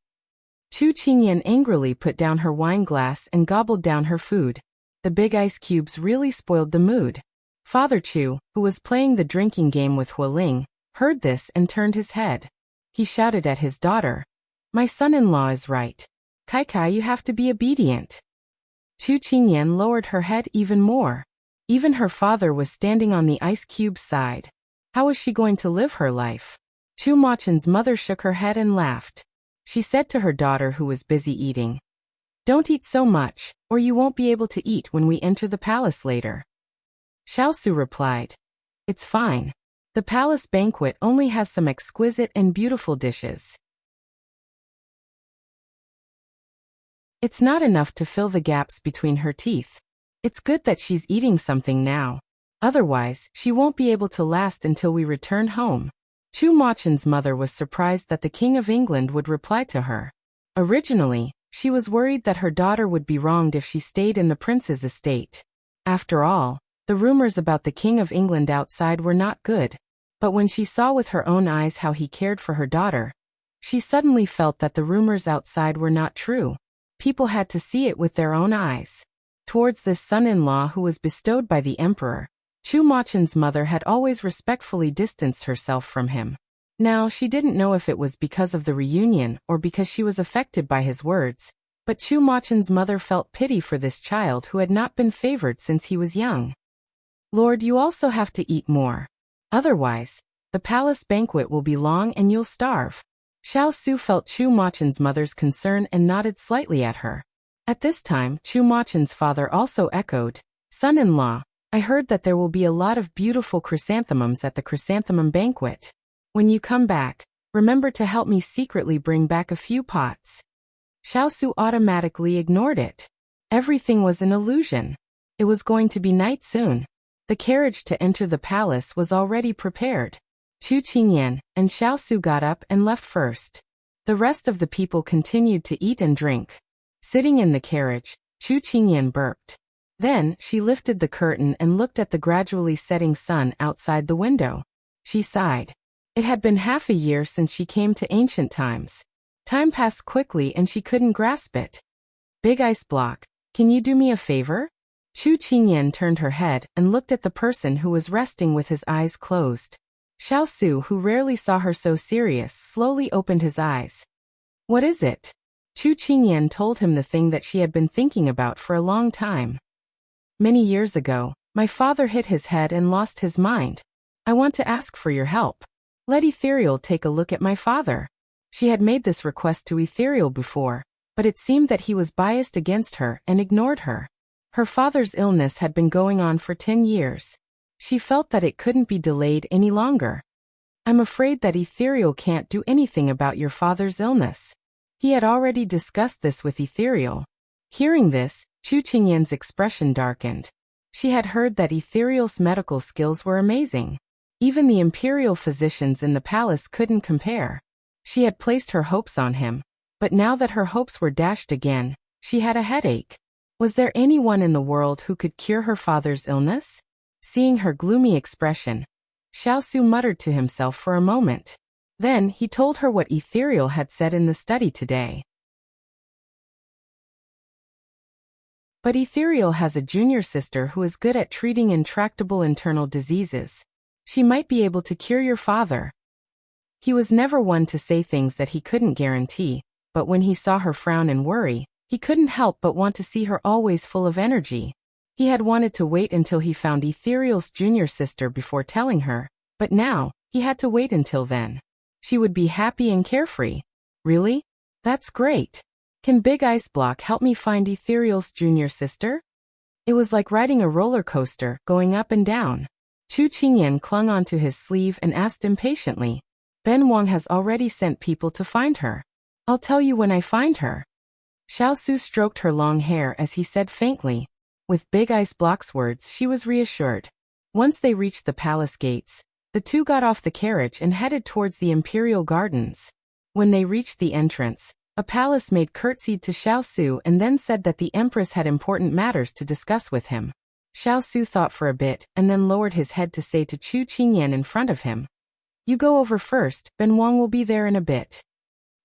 Chu Qingyan angrily put down her wine glass and gobbled down her food. The big ice cubes really spoiled the mood. Father Chu, who was playing the drinking game with Hualing, heard this and turned his head. He shouted at his daughter, "My son-in-law is right. Kai, you have to be obedient." Chu Qingyan lowered her head even more. Even her father was standing on the ice cube's side. How was she going to live her life? Chu Machen's mother shook her head and laughed. She said to her daughter who was busy eating, "Don't eat so much, or you won't be able to eat when we enter the palace later." Xiao Su replied, "It's fine. The palace banquet only has some exquisite and beautiful dishes. It's not enough to fill the gaps between her teeth. It's good that she's eating something now. Otherwise, she won't be able to last until we return home." Chu Machen's mother was surprised that the King of England would reply to her. Originally, she was worried that her daughter would be wronged if she stayed in the prince's estate. After all, the rumors about the King of England outside were not good. But when she saw with her own eyes how he cared for her daughter, she suddenly felt that the rumors outside were not true. People had to see it with their own eyes. Towards this son-in-law who was bestowed by the emperor, Chu Machen's mother had always respectfully distanced herself from him. Now she didn't know if it was because of the reunion or because she was affected by his words, but Chu Machen's mother felt pity for this child who had not been favored since he was young. "Lord, you also have to eat more. Otherwise, the palace banquet will be long and you'll starve." Xiao Su felt Chu Machen's mother's concern and nodded slightly at her. At this time, Chu Machen's father also echoed, "Son-in-law, I heard that there will be a lot of beautiful chrysanthemums at the chrysanthemum banquet. When you come back, remember to help me secretly bring back a few pots." Xiao Su automatically ignored it. Everything was an illusion. It was going to be night soon. The carriage to enter the palace was already prepared. Chu Qingyan and Xiao Su got up and left first. The rest of the people continued to eat and drink. Sitting in the carriage, Chu Qingyan burped. Then, she lifted the curtain and looked at the gradually setting sun outside the window. She sighed. It had been half a year since she came to ancient times. Time passed quickly and she couldn't grasp it. Big ice block, can you do me a favor? Chu Qingyan turned her head and looked at the person who was resting with his eyes closed. Xiao, who rarely saw her so serious, slowly opened his eyes. What is it? Chu Qingyan told him the thing that she had been thinking about for a long time. Many years ago, my father hit his head and lost his mind. I want to ask for your help. Let Ethereal take a look at my father. She had made this request to Ethereal before, but it seemed that he was biased against her and ignored her. Her father's illness had been going on for 10 years. She felt that it couldn't be delayed any longer. I'm afraid that Ethereal can't do anything about your father's illness. He had already discussed this with Ethereal. Hearing this, Chu Qingyan's expression darkened. She had heard that Ethereal's medical skills were amazing. Even the imperial physicians in the palace couldn't compare. She had placed her hopes on him, but now that her hopes were dashed again, she had a headache. Was there anyone in the world who could cure her father's illness? Seeing her gloomy expression, Xiao muttered to himself for a moment. Then, he told her what Ethereal had said in the study today. But Ethereal has a junior sister who is good at treating intractable internal diseases. She might be able to cure your father. He was never one to say things that he couldn't guarantee, but when he saw her frown and worry, he couldn't help but want to see her always full of energy. He had wanted to wait until he found Ethereal's junior sister before telling her, but now, he had to wait until then. She would be happy and carefree. Really? That's great. Can Big Ice Block help me find Ethereal's junior sister? It was like riding a roller coaster, going up and down. Chu Qingyan clung onto his sleeve and asked impatiently. Ben Wang has already sent people to find her. I'll tell you when I find her. Xiao stroked her long hair as he said faintly. With Big Ice Block's words, she was reassured. Once they reached the palace gates, the two got off the carriage and headed towards the imperial gardens. When they reached the entrance, a palace maid curtsied to Xiao and then said that the empress had important matters to discuss with him. Xiao thought for a bit and then lowered his head to say to Chu Qingyan in front of him, "You go over first, Ben Wang will be there in a bit."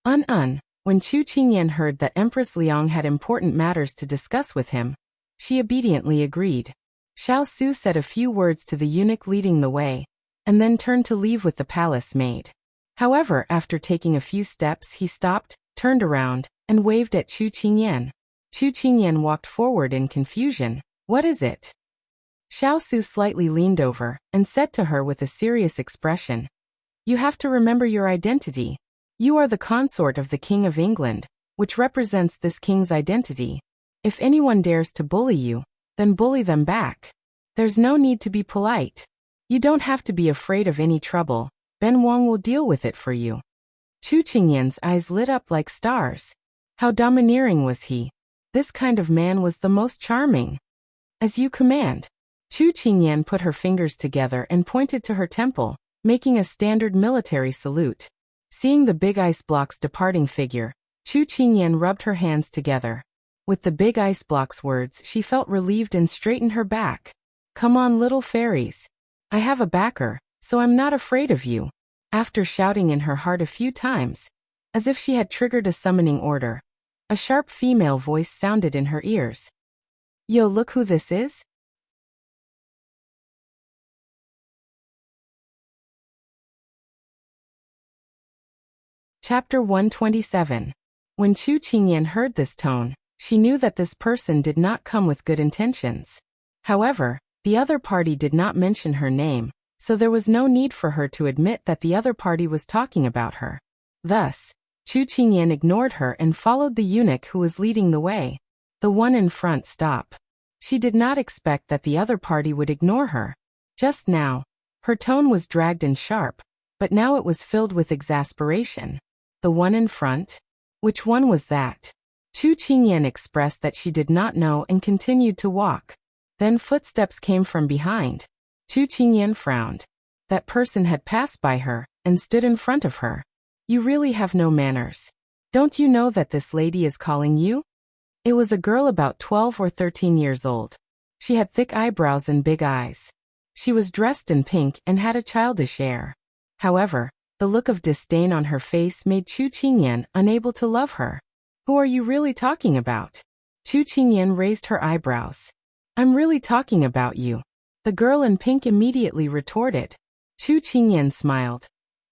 When Chu Qingyan heard that Empress Liang had important matters to discuss with him, she obediently agreed. Xiao said a few words to the eunuch leading the way, and then turned to leave with the palace maid. However, after taking a few steps, he stopped, turned around, and waved at Chu Qingyan. Chu Qingyan walked forward in confusion. What is it? Xiao slightly leaned over and said to her with a serious expression, "You have to remember your identity. You are the consort of the King of England, which represents this king's identity. If anyone dares to bully you, then bully them back. There's no need to be polite. You don't have to be afraid of any trouble. Ben Wang will deal with it for you." Chu Qingyan's eyes lit up like stars. How domineering was he? This kind of man was the most charming. "As you command." Chu Qingyan put her fingers together and pointed to her temple, making a standard military salute. Seeing the Big Ice Block's departing figure, Chu Qingyan rubbed her hands together. With the Big Ice Block's words, she felt relieved and straightened her back. "Come on, little fairies. I have a backer, so I'm not afraid of you." After shouting in her heart a few times, as if she had triggered a summoning order, a sharp female voice sounded in her ears. "Yo, look who this is." Chapter 127. When Chu Qingyan heard this tone, she knew that this person did not come with good intentions. However, the other party did not mention her name, so there was no need for her to admit that the other party was talking about her. Thus, Chu Qingyan ignored her and followed the eunuch who was leading the way. The one in front stopped. She did not expect that the other party would ignore her. Just now, her tone was dragged and sharp, but now it was filled with exasperation. The one in front? Which one was that? Chu Qingyan expressed that she did not know and continued to walk. Then footsteps came from behind. Chu Qingyan frowned. That person had passed by her and stood in front of her. "You really have no manners. Don't you know that this lady is calling you?" It was a girl about 12 or 13 years old. She had thick eyebrows and big eyes. She was dressed in pink and had a childish air. However, the look of disdain on her face made Chu Qingyan unable to love her. Who are you really talking about? Chu Qingyan raised her eyebrows. I'm really talking about you. The girl in pink immediately retorted. Chu Qingyan smiled.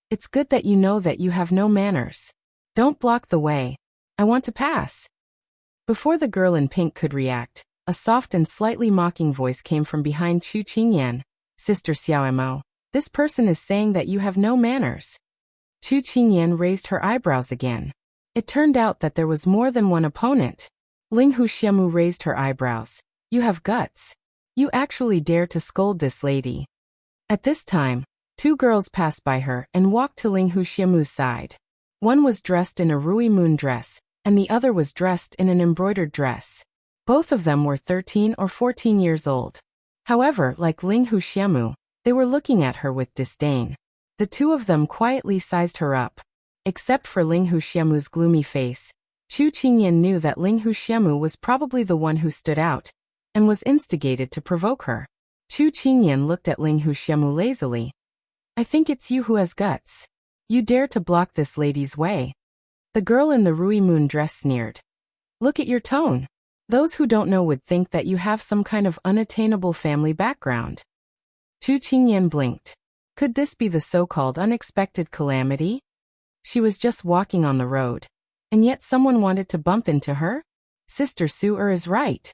It's good that you know that you have no manners. Don't block the way. I want to pass. Before the girl in pink could react, a soft and slightly mocking voice came from behind Chu Qingyan. Sister Xiao, this person is saying that you have no manners. Chu Qingyan raised her eyebrows again. It turned out that there was more than one opponent. Ling Huxiamu raised her eyebrows. You have guts. You actually dare to scold this lady. At this time, two girls passed by her and walked to Ling Huxiamu's side. One was dressed in a Rui Moon dress, and the other was dressed in an embroidered dress. Both of them were 13 or 14 years old. However, like Ling Huxiamu, they were looking at her with disdain. The two of them quietly sized her up. Except for Ling Huxiamu's gloomy face, Chu Qingyan knew that Ling Huxiamu was probably the one who stood out, and was instigated to provoke her. Chu Qingyan looked at Ling Huxiamu lazily. I think it's you who has guts. You dare to block this lady's way. The girl in the Rui Moon dress sneered. Look at your tone. Those who don't know would think that you have some kind of unattainable family background. Chu Qingyan blinked. Could this be the so-called unexpected calamity? She was just walking on the road, and yet someone wanted to bump into her? Sister Su is right.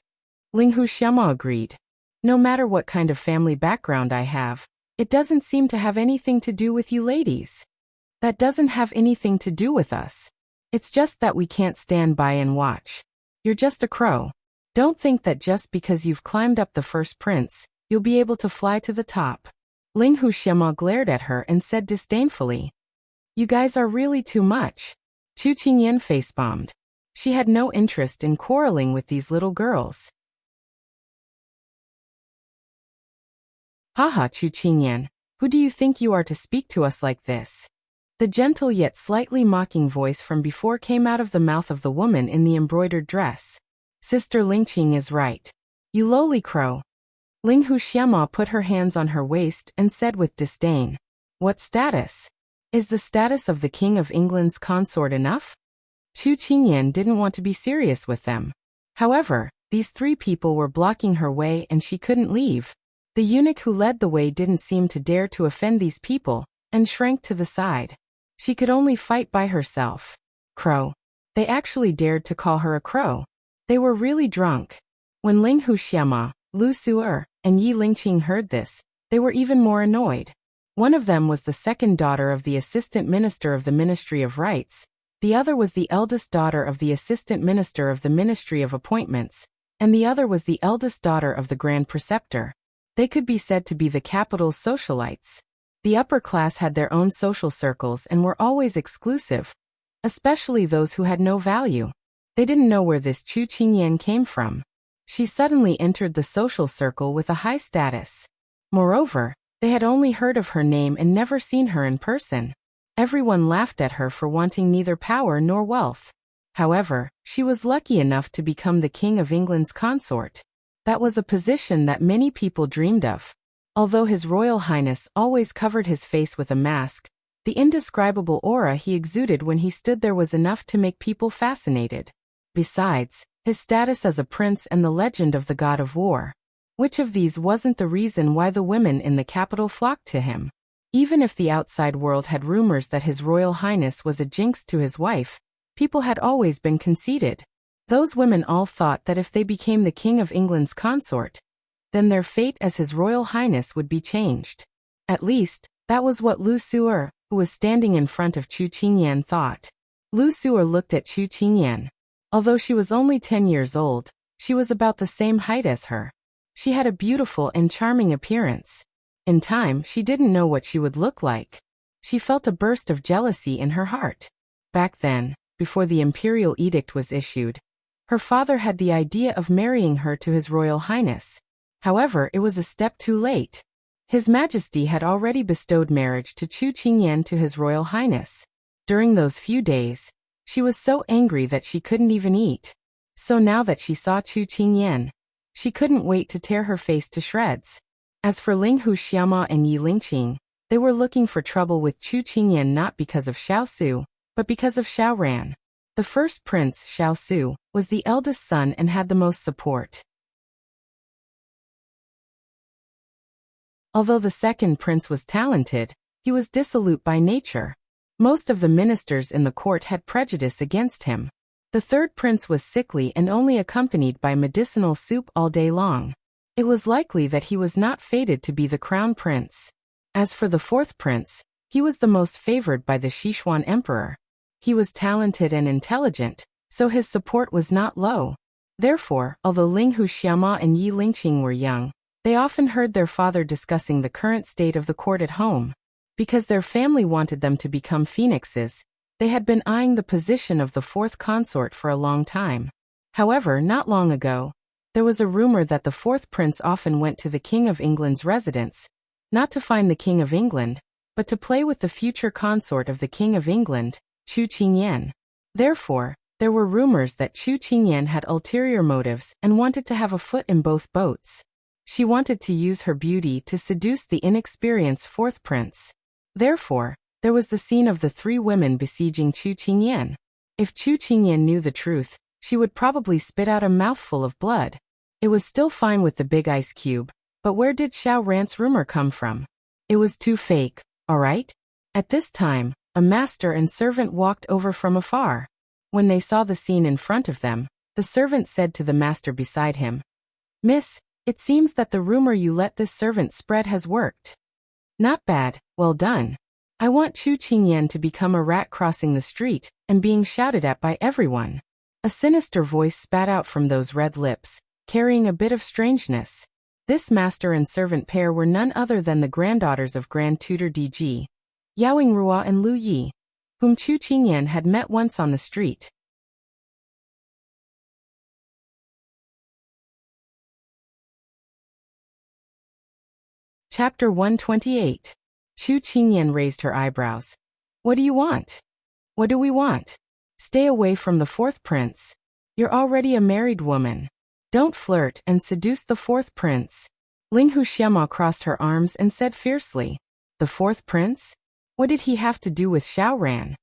Ling Huxiamu agreed. No matter what kind of family background I have, it doesn't seem to have anything to do with you ladies. That doesn't have anything to do with us. It's just that we can't stand by and watch. You're just a crow. Don't think that just because you've climbed up the first prince, you'll be able to fly to the top. Ling Huxiamu glared at her and said disdainfully. You guys are really too much. Chu Qingyan face-bombed. She had no interest in quarreling with these little girls. Haha, Chu Qingyan, who do you think you are to speak to us like this? The gentle yet slightly mocking voice from before came out of the mouth of the woman in the embroidered dress. Sister Lingqing is right. You lowly crow. Ling Huxiamu put her hands on her waist and said with disdain. What status? Is the status of the King of England's consort enough? Chu Qingyan didn't want to be serious with them. However, these three people were blocking her way and she couldn't leave. The eunuch who led the way didn't seem to dare to offend these people, and shrank to the side. She could only fight by herself. Crow. They actually dared to call her a crow. They were really drunk. When Ling Huxiamu, Lu Su'er, and Yi Lingqing heard this, they were even more annoyed. One of them was the second daughter of the assistant minister of the Ministry of Rights, the other was the eldest daughter of the assistant minister of the Ministry of Appointments, and the other was the eldest daughter of the Grand Preceptor. They could be said to be the capital's socialites. The upper class had their own social circles and were always exclusive, especially those who had no value. They didn't know where this Chu Qingyan came from. She suddenly entered the social circle with a high status. Moreover, they had only heard of her name and never seen her in person. Everyone laughed at her for wanting neither power nor wealth. However, she was lucky enough to become the King of England's consort. That was a position that many people dreamed of. Although His Royal Highness always covered his face with a mask, the indescribable aura he exuded when he stood there was enough to make people fascinated. Besides, his status as a prince and the legend of the god of war. Which of these wasn't the reason why the women in the capital flocked to him? Even if the outside world had rumors that His Royal Highness was a jinx to his wife, people had always been conceited. Those women all thought that if they became the King of England's consort, then their fate as His Royal Highness would be changed. At least, that was what Lu Su'er, who was standing in front of Chu Qingyan, thought. Lu Su'er looked at Chu Qingyan. Although she was only 10 years old, she was about the same height as her. She had a beautiful and charming appearance. In time, she didn't know what she would look like. She felt a burst of jealousy in her heart. Back then, before the imperial edict was issued, her father had the idea of marrying her to His Royal Highness. However, it was a step too late. His Majesty had already bestowed marriage to Chu Qingyan to His Royal Highness. During those few days, she was so angry that she couldn't even eat. So now that she saw Chu Qingyan, She couldn't wait to tear her face to shreds. As for Ling Xiaoma and Yi Lingqing, they were looking for trouble with Chu Qingyan not because of Xiao Su, but because of Xiao Ran. The first prince, Xiao Su, was the eldest son and had the most support. Although the second prince was talented, he was dissolute by nature. Most of the ministers in the court had prejudice against him. The third prince was sickly and only accompanied by medicinal soup all day long. It was likely that he was not fated to be the crown prince. As for the fourth prince, he was the most favored by the Sichuan emperor. He was talented and intelligent, so his support was not low. Therefore, although Ling Xiaoma and Yi Lingqing were young, they often heard their father discussing the current state of the court at home. Because their family wanted them to become phoenixes, they had been eyeing the position of the fourth consort for a long time. However, not long ago, there was a rumor that the fourth prince often went to the King of England's residence, not to find the King of England, but to play with the future consort of the King of England, Chu Qingyan. Therefore, there were rumors that Chu Qingyan had ulterior motives and wanted to have a foot in both boats. She wanted to use her beauty to seduce the inexperienced fourth prince. Therefore, there was the scene of the three women besieging Chu Qingyan. If Chu Qingyan knew the truth, she would probably spit out a mouthful of blood. It was still fine with the big ice cube, but where did Xiao Ran's rumor come from? It was too fake, alright? At this time, a master and servant walked over from afar. When they saw the scene in front of them, the servant said to the master beside him, "Miss, it seems that the rumor you let this servant spread has worked. Not bad, well done. I want Chu Qingyan to become a rat crossing the street and being shouted at by everyone." A sinister voice spat out from those red lips, carrying a bit of strangeness. This master and servant pair were none other than the granddaughters of Grand Tutor DG, Yao Yingrua and Lu Yi, whom Chu Qingyan had met once on the street. Chapter 128. Chu Qingyan raised her eyebrows. "What do you want?" "What do we want?" "Stay away from the fourth prince. You're already a married woman. Don't flirt and seduce the fourth prince." Ling Xiaoma crossed her arms and said fiercely, "The fourth prince? What did he have to do with Xiao Ran?"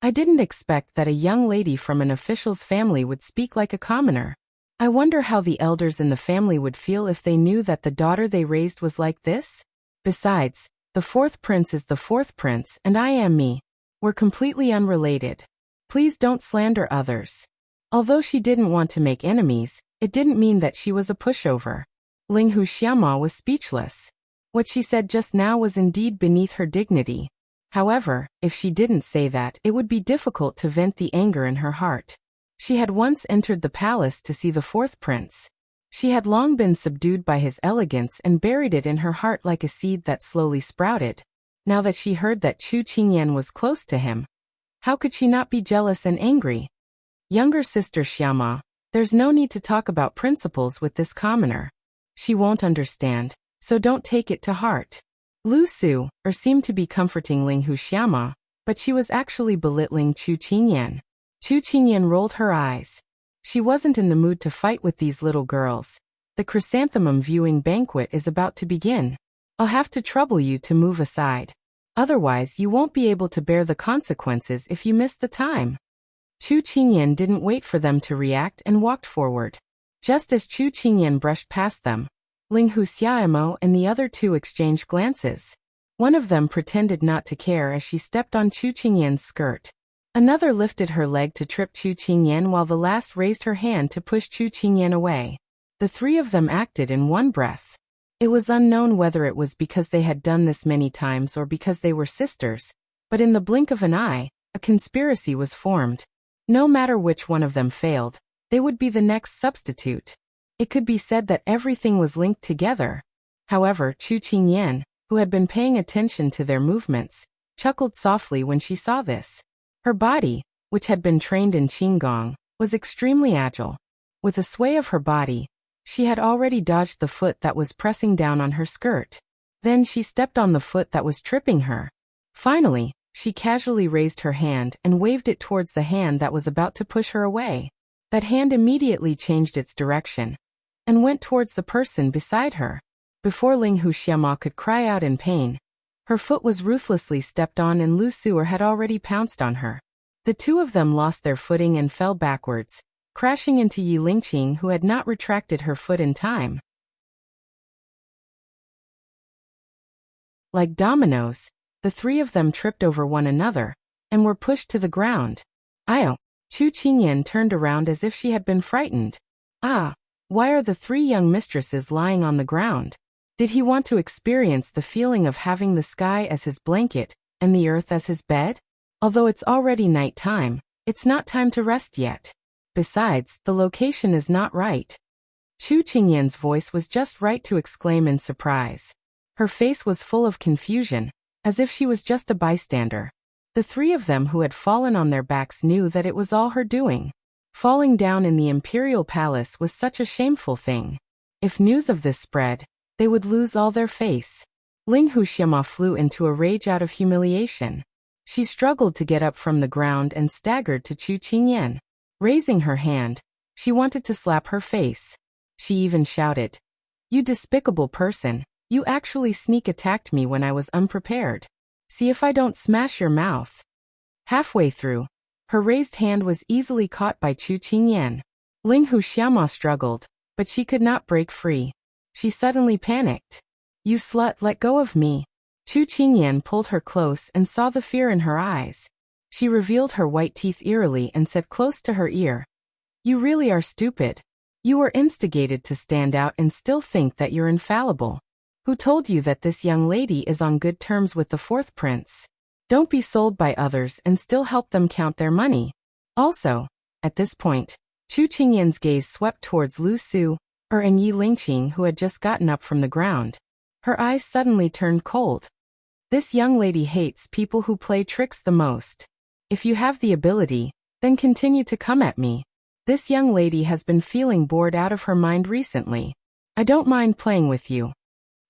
I didn't expect that a young lady from an official's family would speak like a commoner. I wonder how the elders in the family would feel if they knew that the daughter they raised was like this? Besides, the fourth prince is the fourth prince and I am me. We're completely unrelated. Please don't slander others. Although she didn't want to make enemies, it didn't mean that she was a pushover. Ling Xiaoma was speechless. What she said just now was indeed beneath her dignity. However, if she didn't say that, it would be difficult to vent the anger in her heart. She had once entered the palace to see the fourth prince. She had long been subdued by his elegance and buried it in her heart like a seed that slowly sprouted. Now that she heard that Chu Qingyan was close to him, how could she not be jealous and angry? Younger sister Xiaoma, there's no need to talk about principles with this commoner. She won't understand, so don't take it to heart. Lu Su, seemed to be comforting Ling Xiaoma, but she was actually belittling Chu Qingyan. Chu Qingyan rolled her eyes. She wasn't in the mood to fight with these little girls. The chrysanthemum viewing banquet is about to begin. I'll have to trouble you to move aside. Otherwise you won't be able to bear the consequences if you miss the time. Chu Qingyan didn't wait for them to react and walked forward. Just as Chu Qingyan brushed past them, Ling Xiaomo and the other two exchanged glances. One of them pretended not to care as she stepped on Chu Qingyan's skirt. Another lifted her leg to trip Chu Qingyan while the last raised her hand to push Chu Qingyan away. The three of them acted in one breath. It was unknown whether it was because they had done this many times or because they were sisters, but in the blink of an eye, a conspiracy was formed. No matter which one of them failed, they would be the next substitute. It could be said that everything was linked together. However, Chu Qingyan, who had been paying attention to their movements, chuckled softly when she saw this. Her body, which had been trained in Qinggong, was extremely agile. With a sway of her body, she had already dodged the foot that was pressing down on her skirt. Then she stepped on the foot that was tripping her. Finally, she casually raised her hand and waved it towards the hand that was about to push her away. That hand immediately changed its direction. and went towards the person beside her. Before Ling Wuxia could cry out in pain, her foot was ruthlessly stepped on and Lu Suer had already pounced on her. The two of them lost their footing and fell backwards, crashing into Yi Lingqing, who had not retracted her foot in time. Like dominoes, the three of them tripped over one another, and were pushed to the ground. Io! Chu Qingyan turned around as if she had been frightened. Ah! Why are the three young mistresses lying on the ground? Did he want to experience the feeling of having the sky as his blanket, and the earth as his bed? Although it's already night time, it's not time to rest yet. Besides, the location is not right. Chu Qingyan's voice was just right to exclaim in surprise. Her face was full of confusion, as if she was just a bystander. The three of them who had fallen on their backs knew that it was all her doing. Falling down in the imperial palace was such a shameful thing. If news of this spread, they would lose all their face. Ling Wuxia flew into a rage out of humiliation. She struggled to get up from the ground and staggered to Chu Qingyan. Raising her hand, she wanted to slap her face. She even shouted, "You despicable person, you actually sneak attacked me when I was unprepared. See if I don't smash your mouth." Halfway through, her raised hand was easily caught by Chu Qingyan. Ling Wuxia struggled, but she could not break free. She suddenly panicked. "You slut, let go of me." Chu Qingyan pulled her close and saw the fear in her eyes. She revealed her white teeth eerily and said close to her ear, "You really are stupid. You were instigated to stand out and still think that you're infallible. Who told you that this young lady is on good terms with the fourth prince? Don't be sold by others and still help them count their money." Also, at this point, Chu Qingyan's gaze swept towards Lu Suer and Yi Lingqing, who had just gotten up from the ground. Her eyes suddenly turned cold. This young lady hates people who play tricks the most. If you have the ability, then continue to come at me. This young lady has been feeling bored out of her mind recently. I don't mind playing with you.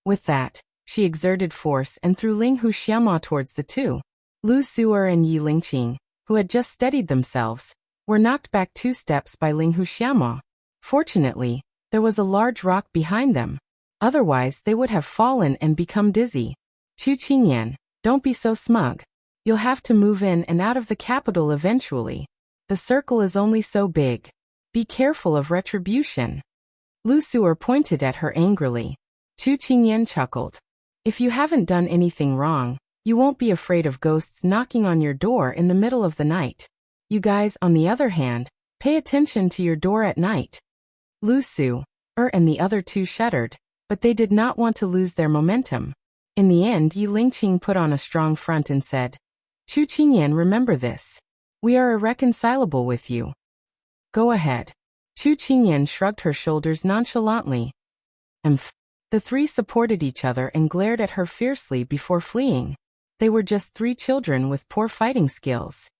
With that, she exerted force and threw Ling Wuxia towards the two. Lu Suer and Yi Lingqing, who had just steadied themselves, were knocked back 2 steps by Ling Wuxia. Fortunately, there was a large rock behind them. Otherwise, they would have fallen and become dizzy. Chu Qingyan, don't be so smug. You'll have to move in and out of the capital eventually. The circle is only so big. Be careful of retribution. Lu Suer pointed at her angrily. Chu Qingyan chuckled. If you haven't done anything wrong, you won't be afraid of ghosts knocking on your door in the middle of the night. You guys, on the other hand, pay attention to your door at night. Lu Suer and the other two shuddered, but they did not want to lose their momentum. In the end, Yi Lingqing put on a strong front and said, "Chu Qingyan, remember this. We are irreconcilable with you. Go ahead." Chu Qingyan shrugged her shoulders nonchalantly. The three supported each other and glared at her fiercely before fleeing. They were just 3 children with poor fighting skills.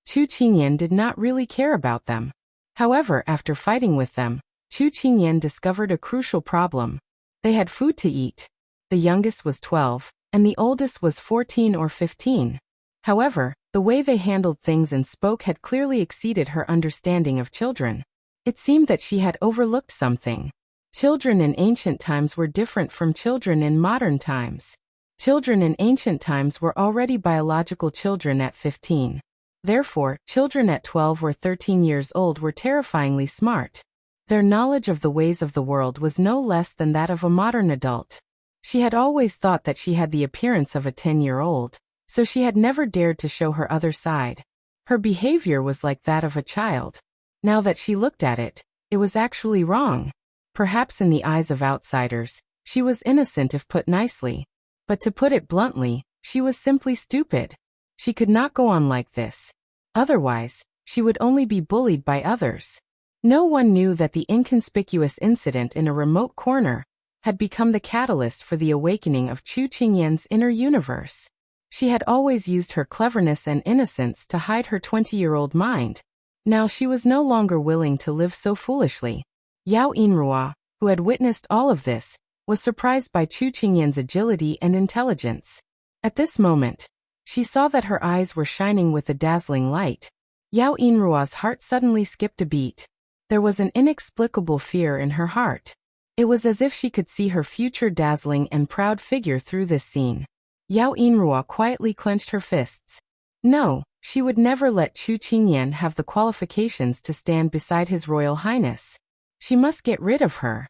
Chu Qingyan did not really care about them. However, after fighting with them, Chu Qingyan discovered a crucial problem. They had food to eat. The youngest was 12, and the oldest was 14 or 15. However, the way they handled things and spoke had clearly exceeded her understanding of children. It seemed that she had overlooked something. Children in ancient times were different from children in modern times. Children in ancient times were already biological children at 15. Therefore, children at 12 or 13 years old were terrifyingly smart. Their knowledge of the ways of the world was no less than that of a modern adult. She had always thought that she had the appearance of a 10-year-old, so she had never dared to show her other side. Her behavior was like that of a child. Now that she looked at it, it was actually wrong. Perhaps in the eyes of outsiders, she was innocent if put nicely. But to put it bluntly, she was simply stupid. She could not go on like this. Otherwise, she would only be bullied by others. No one knew that the inconspicuous incident in a remote corner had become the catalyst for the awakening of Chu Qingyan's inner universe. She had always used her cleverness and innocence to hide her 20-year-old mind. Now she was no longer willing to live so foolishly. Yao Yinrua, who had witnessed all of this, was surprised by Chu Qingyan's agility and intelligence. At this moment, she saw that her eyes were shining with a dazzling light. Yao Yinruo's heart suddenly skipped a beat. There was an inexplicable fear in her heart. It was as if she could see her future dazzling and proud figure through this scene. Yao Yinruo quietly clenched her fists. No, she would never let Chu Qingyan have the qualifications to stand beside His Royal Highness. She must get rid of her.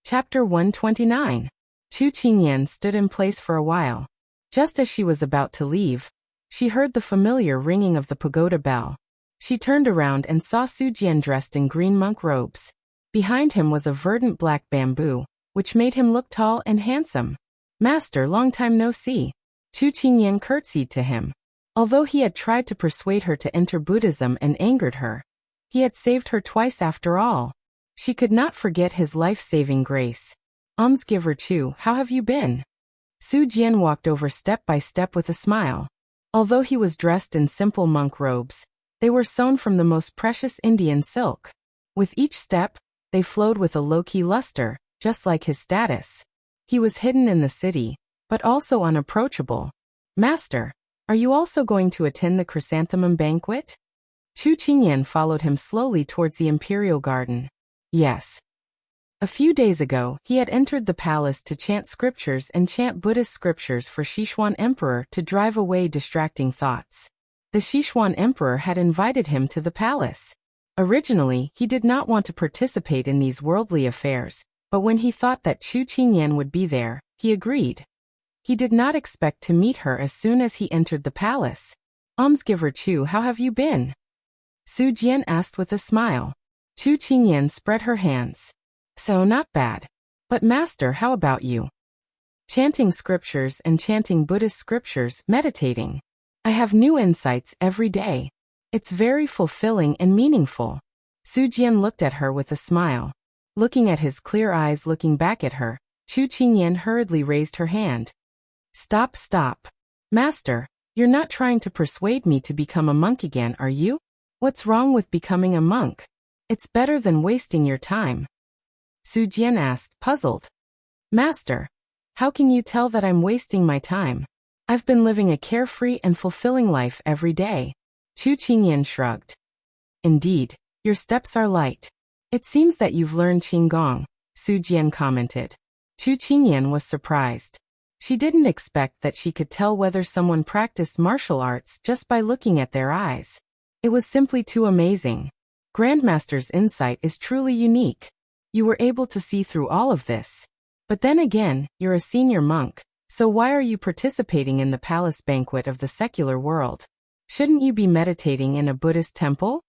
Chapter 129. Chu Qingyan stood in place for a while. Just as she was about to leave, she heard the familiar ringing of the pagoda bell. She turned around and saw Su Jian dressed in green monk robes. Behind him was a verdant black bamboo, which made him look tall and handsome. Master, long time no see. Chu Qingyan curtsied to him. Although he had tried to persuade her to enter Buddhism and angered her, he had saved her twice after all. She could not forget his life-saving grace. Almsgiver Chu, how have you been? Su Jian walked over step by step with a smile. Although he was dressed in simple monk robes, they were sewn from the most precious Indian silk. With each step, they flowed with a low-key luster, just like his status. He was hidden in the city, but also unapproachable. Master, are you also going to attend the chrysanthemum banquet? Chu Qingyan followed him slowly towards the imperial garden. Yes. A few days ago, he had entered the palace to chant scriptures and chant Buddhist scriptures for Sichuan Emperor to drive away distracting thoughts. The Sichuan Emperor had invited him to the palace. Originally, he did not want to participate in these worldly affairs, but when he thought that Chu Qingyan would be there, he agreed. He did not expect to meet her as soon as he entered the palace. Almsgiver Chu, how have you been? Su Jian asked with a smile. Chu Qingyan spread her hands. So not bad. But master, how about you? Chanting scriptures and chanting Buddhist scriptures, meditating. I have new insights every day. It's very fulfilling and meaningful. Su Jian looked at her with a smile. Looking at his clear eyes looking back at her, Chu Qingyan hurriedly raised her hand. Stop, stop. Master, you're not trying to persuade me to become a monk again, are you? What's wrong with becoming a monk? It's better than wasting your time. Su Jian asked, puzzled. Master, how can you tell that I'm wasting my time? I've been living a carefree and fulfilling life every day. Chu Qingyan shrugged. Indeed, your steps are light. It seems that you've learned Qigong, Su Jian commented. Chu Qingyan was surprised. She didn't expect that she could tell whether someone practiced martial arts just by looking at their eyes. It was simply too amazing. Grandmaster's insight is truly unique. You were able to see through all of this. But then again, you're a senior monk, so why are you participating in the palace banquet of the secular world? Shouldn't you be meditating in a Buddhist temple?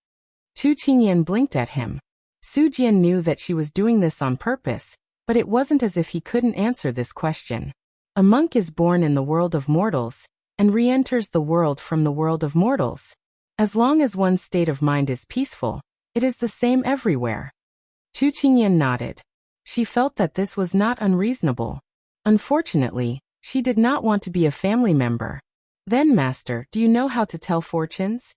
Chu Qingyan blinked at him. Su Jian knew that she was doing this on purpose, but it wasn't as if he couldn't answer this question. A monk is born in the world of mortals, and re-enters the world from the world of mortals. As long as one's state of mind is peaceful, it is the same everywhere. Chu Qingyan nodded. She felt that this was not unreasonable. Unfortunately, she did not want to be a family member. Then, Master, do you know how to tell fortunes?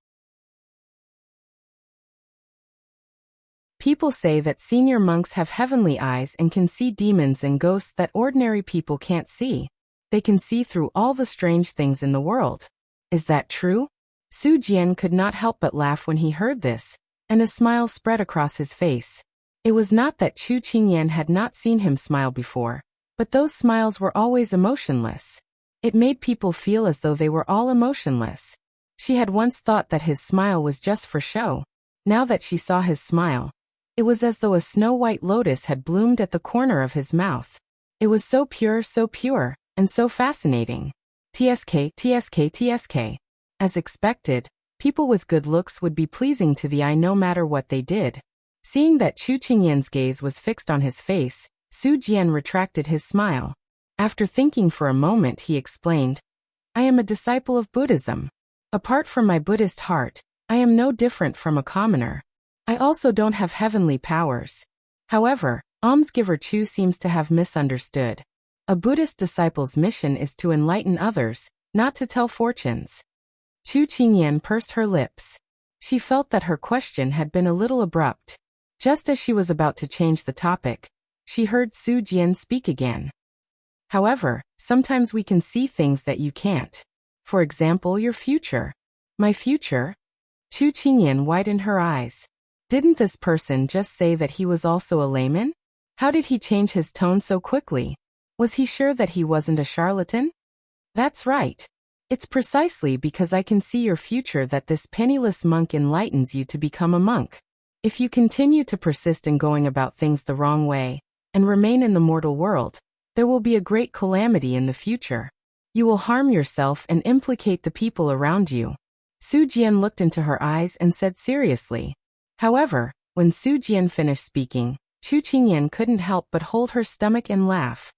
People say that senior monks have heavenly eyes and can see demons and ghosts that ordinary people can't see. They can see through all the strange things in the world. Is that true? Su Jian could not help but laugh when he heard this, and a smile spread across his face. It was not that Chu Qingyan had not seen him smile before, but those smiles were always emotionless. It made people feel as though they were all emotionless. She had once thought that his smile was just for show. Now that she saw his smile, it was as though a snow-white lotus had bloomed at the corner of his mouth. It was so pure, and so fascinating. TSK, TSK, TSK. As expected, people with good looks would be pleasing to the eye no matter what they did. Seeing that Chu Qingyan's gaze was fixed on his face, Su Jian retracted his smile. After thinking for a moment, he explained, I am a disciple of Buddhism. Apart from my Buddhist heart, I am no different from a commoner. I also don't have heavenly powers. However, almsgiver Chu seems to have misunderstood. A Buddhist disciple's mission is to enlighten others, not to tell fortunes. Chu Qingyan pursed her lips. She felt that her question had been a little abrupt. Just as she was about to change the topic, she heard Su Jian speak again. However, sometimes we can see things that you can't. For example, your future. My future? Chu Qingyan widened her eyes. Didn't this person just say that he was also a layman? How did he change his tone so quickly? Was he sure that he wasn't a charlatan? That's right. It's precisely because I can see your future that this penniless monk enlightens you to become a monk. If you continue to persist in going about things the wrong way, and remain in the mortal world, there will be a great calamity in the future. You will harm yourself and implicate the people around you. Su Jian looked into her eyes and said seriously. However, when Su Jian finished speaking, Chu Qingyan couldn't help but hold her stomach and laugh.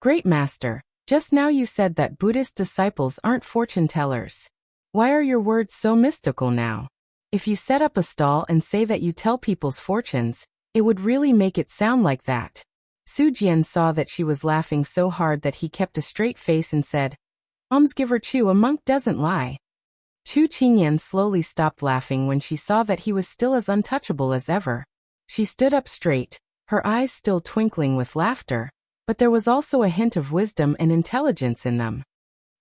Great master, just now you said that Buddhist disciples aren't fortune-tellers. Why are your words so mystical now? If you set up a stall and say that you tell people's fortunes, it would really make it sound like that. Su Jian saw that she was laughing so hard that he kept a straight face and said, Almsgiver Chu, a monk doesn't lie. Chu Qingyan slowly stopped laughing when she saw that he was still as untouchable as ever. She stood up straight, her eyes still twinkling with laughter, but there was also a hint of wisdom and intelligence in them.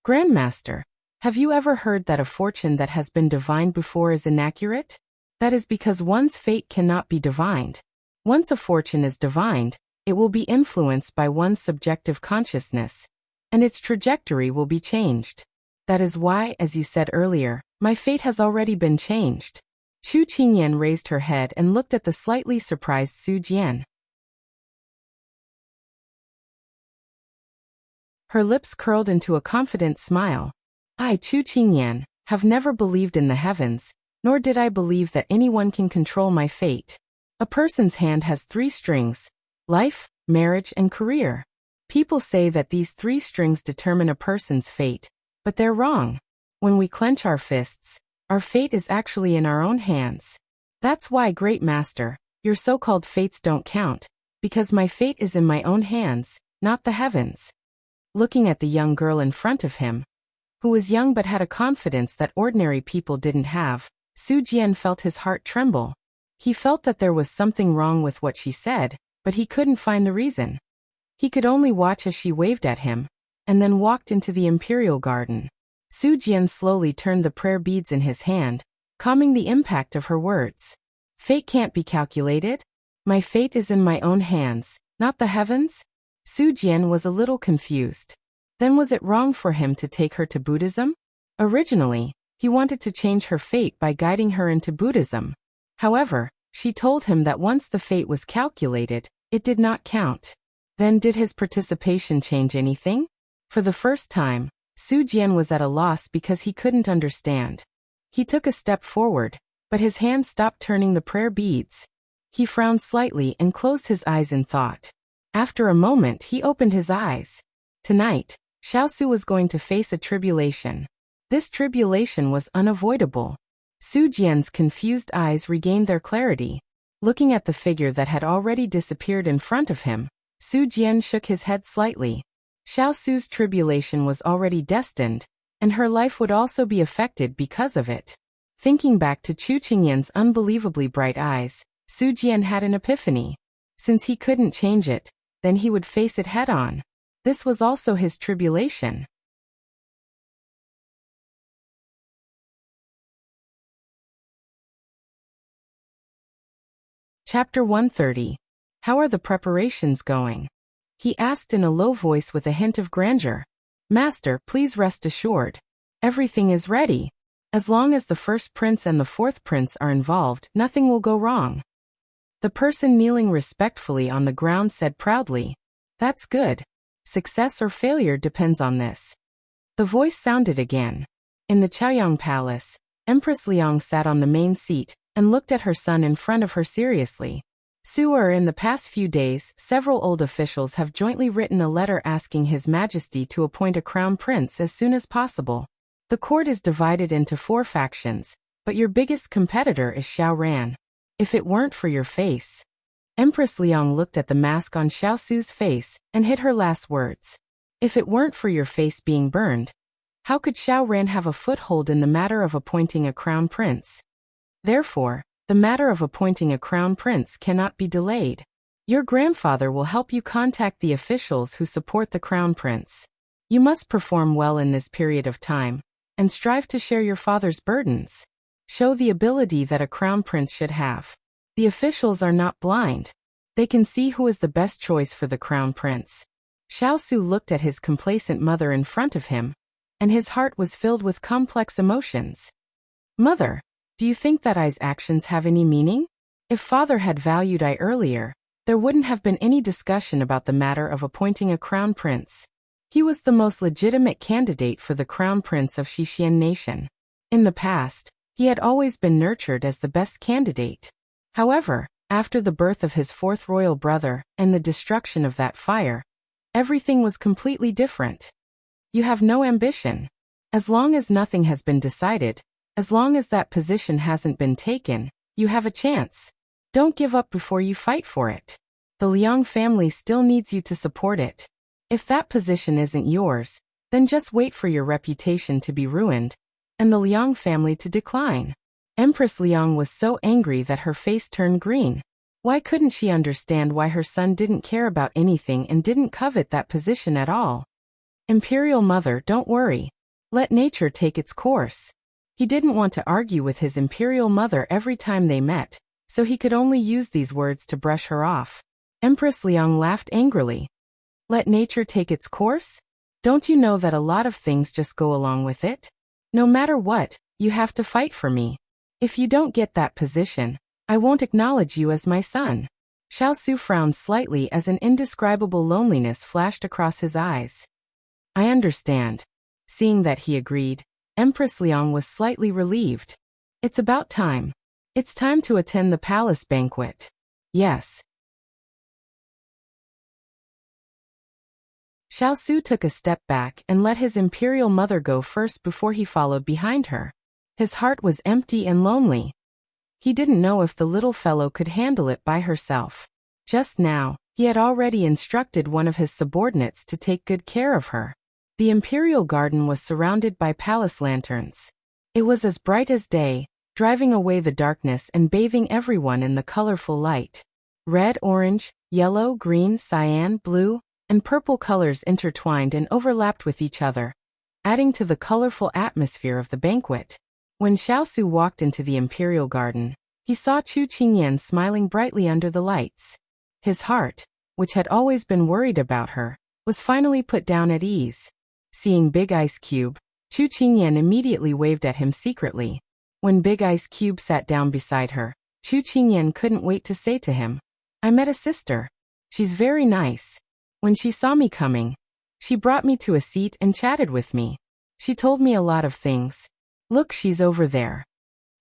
Grandmaster, have you ever heard that a fortune that has been divined before is inaccurate? That is because one's fate cannot be divined. Once a fortune is divined, it will be influenced by one's subjective consciousness, and its trajectory will be changed. That is why, as you said earlier, my fate has already been changed. Chu Qingyan raised her head and looked at the slightly surprised Su Jian. Her lips curled into a confident smile. I, Chu Qingyan, have never believed in the heavens, nor did I believe that anyone can control my fate. A person's hand has 3 strings: life, marriage, and career. People say that these 3 strings determine a person's fate, but they're wrong. When we clench our fists, our fate is actually in our own hands. That's why, great master, your so-called fates don't count, because my fate is in my own hands, not the heavens. Looking at the young girl in front of him, who was young but had a confidence that ordinary people didn't have, Su Jian felt his heart tremble. He felt that there was something wrong with what she said, but he couldn't find the reason. He could only watch as she waved at him, and then walked into the imperial garden. Su Jian slowly turned the prayer beads in his hand, calming the impact of her words. Fate can't be calculated. My fate is in my own hands, not the heavens? Su Jian was a little confused. Then was it wrong for him to take her to Buddhism? Originally, he wanted to change her fate by guiding her into Buddhism. However, she told him that once the fate was calculated, it did not count. Then did his participation change anything? For the first time, Su Jian was at a loss because he couldn't understand. He took a step forward, but his hand stopped turning the prayer beads. He frowned slightly and closed his eyes in thought. After a moment, he opened his eyes. Tonight, Xiao Su was going to face a tribulation. This tribulation was unavoidable. Su Jian's confused eyes regained their clarity. Looking at the figure that had already disappeared in front of him, Su Jian shook his head slightly. Xiao Su's tribulation was already destined, and her life would also be affected because of it. Thinking back to Chu Qingyan's unbelievably bright eyes, Su Jian had an epiphany. Since he couldn't change it, then he would face it head-on. This was also his tribulation. Chapter 130. How are the preparations going? He asked in a low voice with a hint of grandeur. Master, please rest assured. Everything is ready. As long as the first prince and the fourth prince are involved, nothing will go wrong. The person kneeling respectfully on the ground said proudly. That's good. Success or failure depends on this. The voice sounded again. In the Chaoyang Palace, Empress Liang sat on the main seat and looked at her son in front of her seriously. In the past few days, several old officials have jointly written a letter asking His Majesty to appoint a crown prince as soon as possible. The court is divided into 4 factions, but your biggest competitor is Xiao Ran. If it weren't for your face. Empress Liang looked at the mask on Xiao Su's face and hid her last words. If it weren't for your face being burned, how could Xiao Ran have a foothold in the matter of appointing a crown prince? Therefore, the matter of appointing a crown prince cannot be delayed. Your grandfather will help you contact the officials who support the crown prince. You must perform well in this period of time, and strive to share your father's burdens. Show the ability that a crown prince should have. The officials are not blind. They can see who is the best choice for the crown prince. Xiao Su looked at his complacent mother in front of him, and his heart was filled with complex emotions. Mother, do you think that I's actions have any meaning? If father had valued I earlier, there wouldn't have been any discussion about the matter of appointing a crown prince. He was the most legitimate candidate for the crown prince of Xixian nation. In the past, he had always been nurtured as the best candidate. However, after the birth of his fourth royal brother and the destruction of that fire, everything was completely different. You have no ambition. As long as nothing has been decided, as long as that position hasn't been taken, you have a chance. Don't give up before you fight for it. The Liang family still needs you to support it. If that position isn't yours, then just wait for your reputation to be ruined, and the Liang family to decline. Empress Liang was so angry that her face turned green. Why couldn't she understand why her son didn't care about anything and didn't covet that position at all? Imperial Mother, don't worry. Let nature take its course. He didn't want to argue with his Imperial Mother every time they met, so he could only use these words to brush her off. Empress Liang laughed angrily. Let nature take its course? Don't you know that a lot of things just go along with it? No matter what, you have to fight for me. If you don't get that position, I won't acknowledge you as my son. Xiao Su frowned slightly as an indescribable loneliness flashed across his eyes. I understand. Seeing that he agreed, Empress Liang was slightly relieved. It's about time. It's time to attend the palace banquet. Yes. Xiao Su took a step back and let his imperial mother go first before he followed behind her. His heart was empty and lonely. He didn't know if the little fellow could handle it by herself. Just now, he had already instructed one of his subordinates to take good care of her. The imperial garden was surrounded by palace lanterns. It was as bright as day, driving away the darkness and bathing everyone in the colorful light. Red, orange, yellow, green, cyan, blue, and purple colors intertwined and overlapped with each other, adding to the colorful atmosphere of the banquet. When Xiao Su walked into the imperial garden, he saw Chu Qingyan smiling brightly under the lights. His heart, which had always been worried about her, was finally put down at ease. Seeing Big Ice Cube, Chu Qingyan immediately waved at him secretly. When Big Ice Cube sat down beside her, Chu Qingyan couldn't wait to say to him, I met a sister. She's very nice. When she saw me coming, she brought me to a seat and chatted with me. She told me a lot of things. Look, she's over there.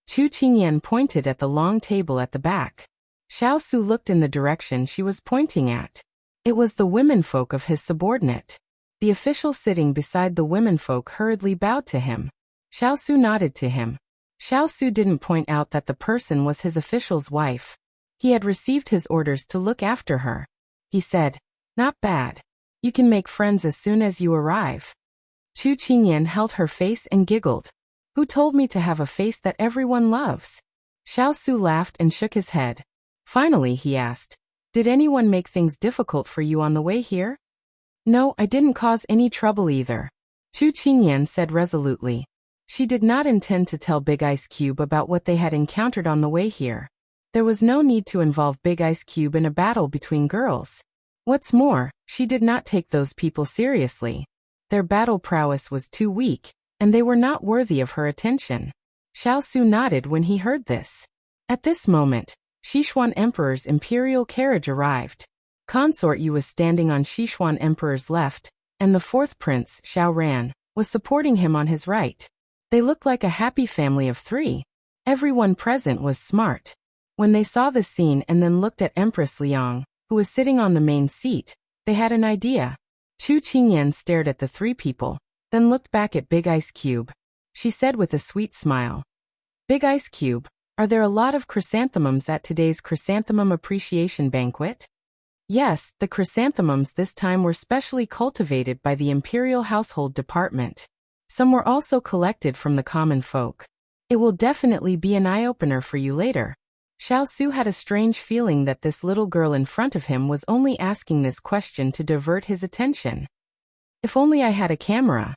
Chu Qingyan pointed at the long table at the back. Xiao Su looked in the direction she was pointing at. It was the womenfolk of his subordinate. The official sitting beside the womenfolk hurriedly bowed to him. Xiao Su nodded to him. Xiao Su didn't point out that the person was his official's wife. He had received his orders to look after her. He said, Not bad. You can make friends as soon as you arrive. Chu Qingyan held her face and giggled. Who told me to have a face that everyone loves? Xiao Su laughed and shook his head. Finally, he asked, Did anyone make things difficult for you on the way here? No, I didn't cause any trouble either. Chu Qingyan said resolutely. She did not intend to tell Big Ice Cube about what they had encountered on the way here. There was no need to involve Big Ice Cube in a battle between girls. What's more, she did not take those people seriously. Their battle prowess was too weak, and they were not worthy of her attention. Xiao Su nodded when he heard this. At this moment, Sichuan Emperor's imperial carriage arrived. Consort Yu was standing on Sichuan Emperor's left, and the fourth prince, Xiao Ran, was supporting him on his right. They looked like a happy family of three. Everyone present was smart. When they saw the scene and then looked at Empress Liang, who was sitting on the main seat, they had an idea. Chu Qingyan stared at the three people, then looked back at Big Ice Cube. She said with a sweet smile, Big Ice Cube, are there a lot of chrysanthemums at today's chrysanthemum appreciation banquet? Yes, the chrysanthemums this time were specially cultivated by the Imperial Household Department. Some were also collected from the common folk. It will definitely be an eye-opener for you later. Xiao Su had a strange feeling that this little girl in front of him was only asking this question to divert his attention. If only I had a camera.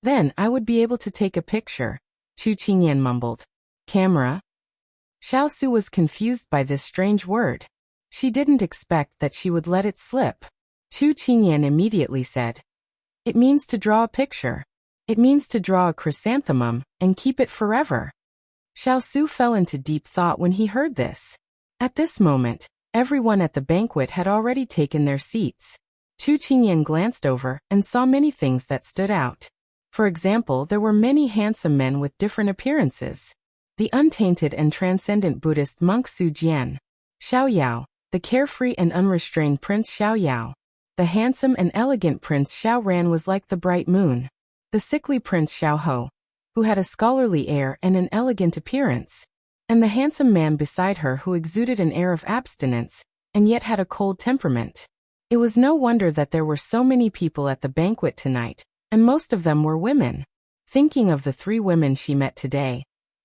Then I would be able to take a picture, Chu Qingyan mumbled. Camera? Xiao Su was confused by this strange word. She didn't expect that she would let it slip. Chu Qingyan immediately said, "It means to draw a picture. It means to draw a chrysanthemum and keep it forever." Xiao Su fell into deep thought when he heard this. At this moment, everyone at the banquet had already taken their seats. Chu Qingyan glanced over and saw many things that stood out. For example, there were many handsome men with different appearances. The untainted and transcendent Buddhist monk Su Jian, Xiao Yao, the carefree and unrestrained Prince Xiao Yao. The handsome and elegant Prince Xiao Ran was like the bright moon. The sickly Prince Xiao Ho, who had a scholarly air and an elegant appearance. And the handsome man beside her who exuded an air of abstinence, and yet had a cold temperament. It was no wonder that there were so many people at the banquet tonight, and most of them were women. Thinking of the 3 women she met today,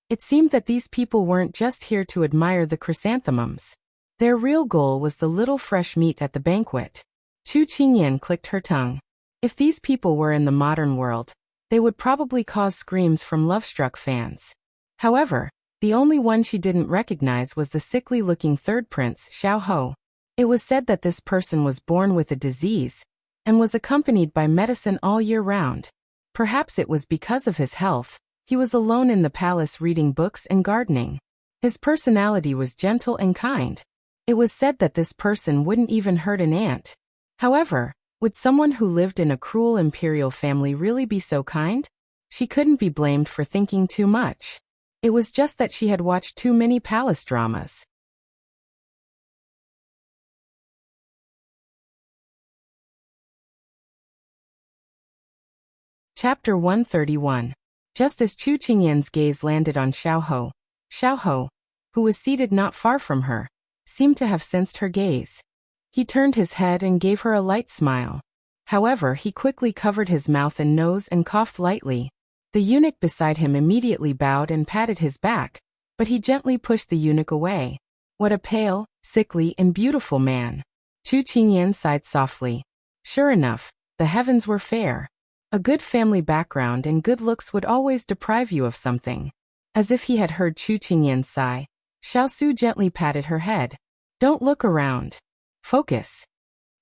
it seemed that these people weren't just here to admire the chrysanthemums. Their real goal was the little fresh meat at the banquet. Chu Qingyan clicked her tongue. If these people were in the modern world, they would probably cause screams from love-struck fans. However, the only one she didn't recognize was the sickly-looking third prince, Xiao Ho. It was said that this person was born with a disease, and was accompanied by medicine all year round. Perhaps it was because of his health. He was alone in the palace reading books and gardening. His personality was gentle and kind. It was said that this person wouldn't even hurt an ant. However, would someone who lived in a cruel imperial family really be so kind? She couldn't be blamed for thinking too much. It was just that she had watched too many palace dramas. Chapter 131. Just as Chu Qingyan's gaze landed on Xiao Ho, who was seated not far from her, seemed to have sensed her gaze. He turned his head and gave her a light smile. However, he quickly covered his mouth and nose and coughed lightly. The eunuch beside him immediately bowed and patted his back, but he gently pushed the eunuch away. What a pale, sickly, and beautiful man. Chu Qingyan sighed softly. Sure enough, the heavens were fair. A good family background and good looks would always deprive you of something. As if he had heard Chu Qingyan's sigh, Xiao Su gently patted her head. Don't look around. Focus.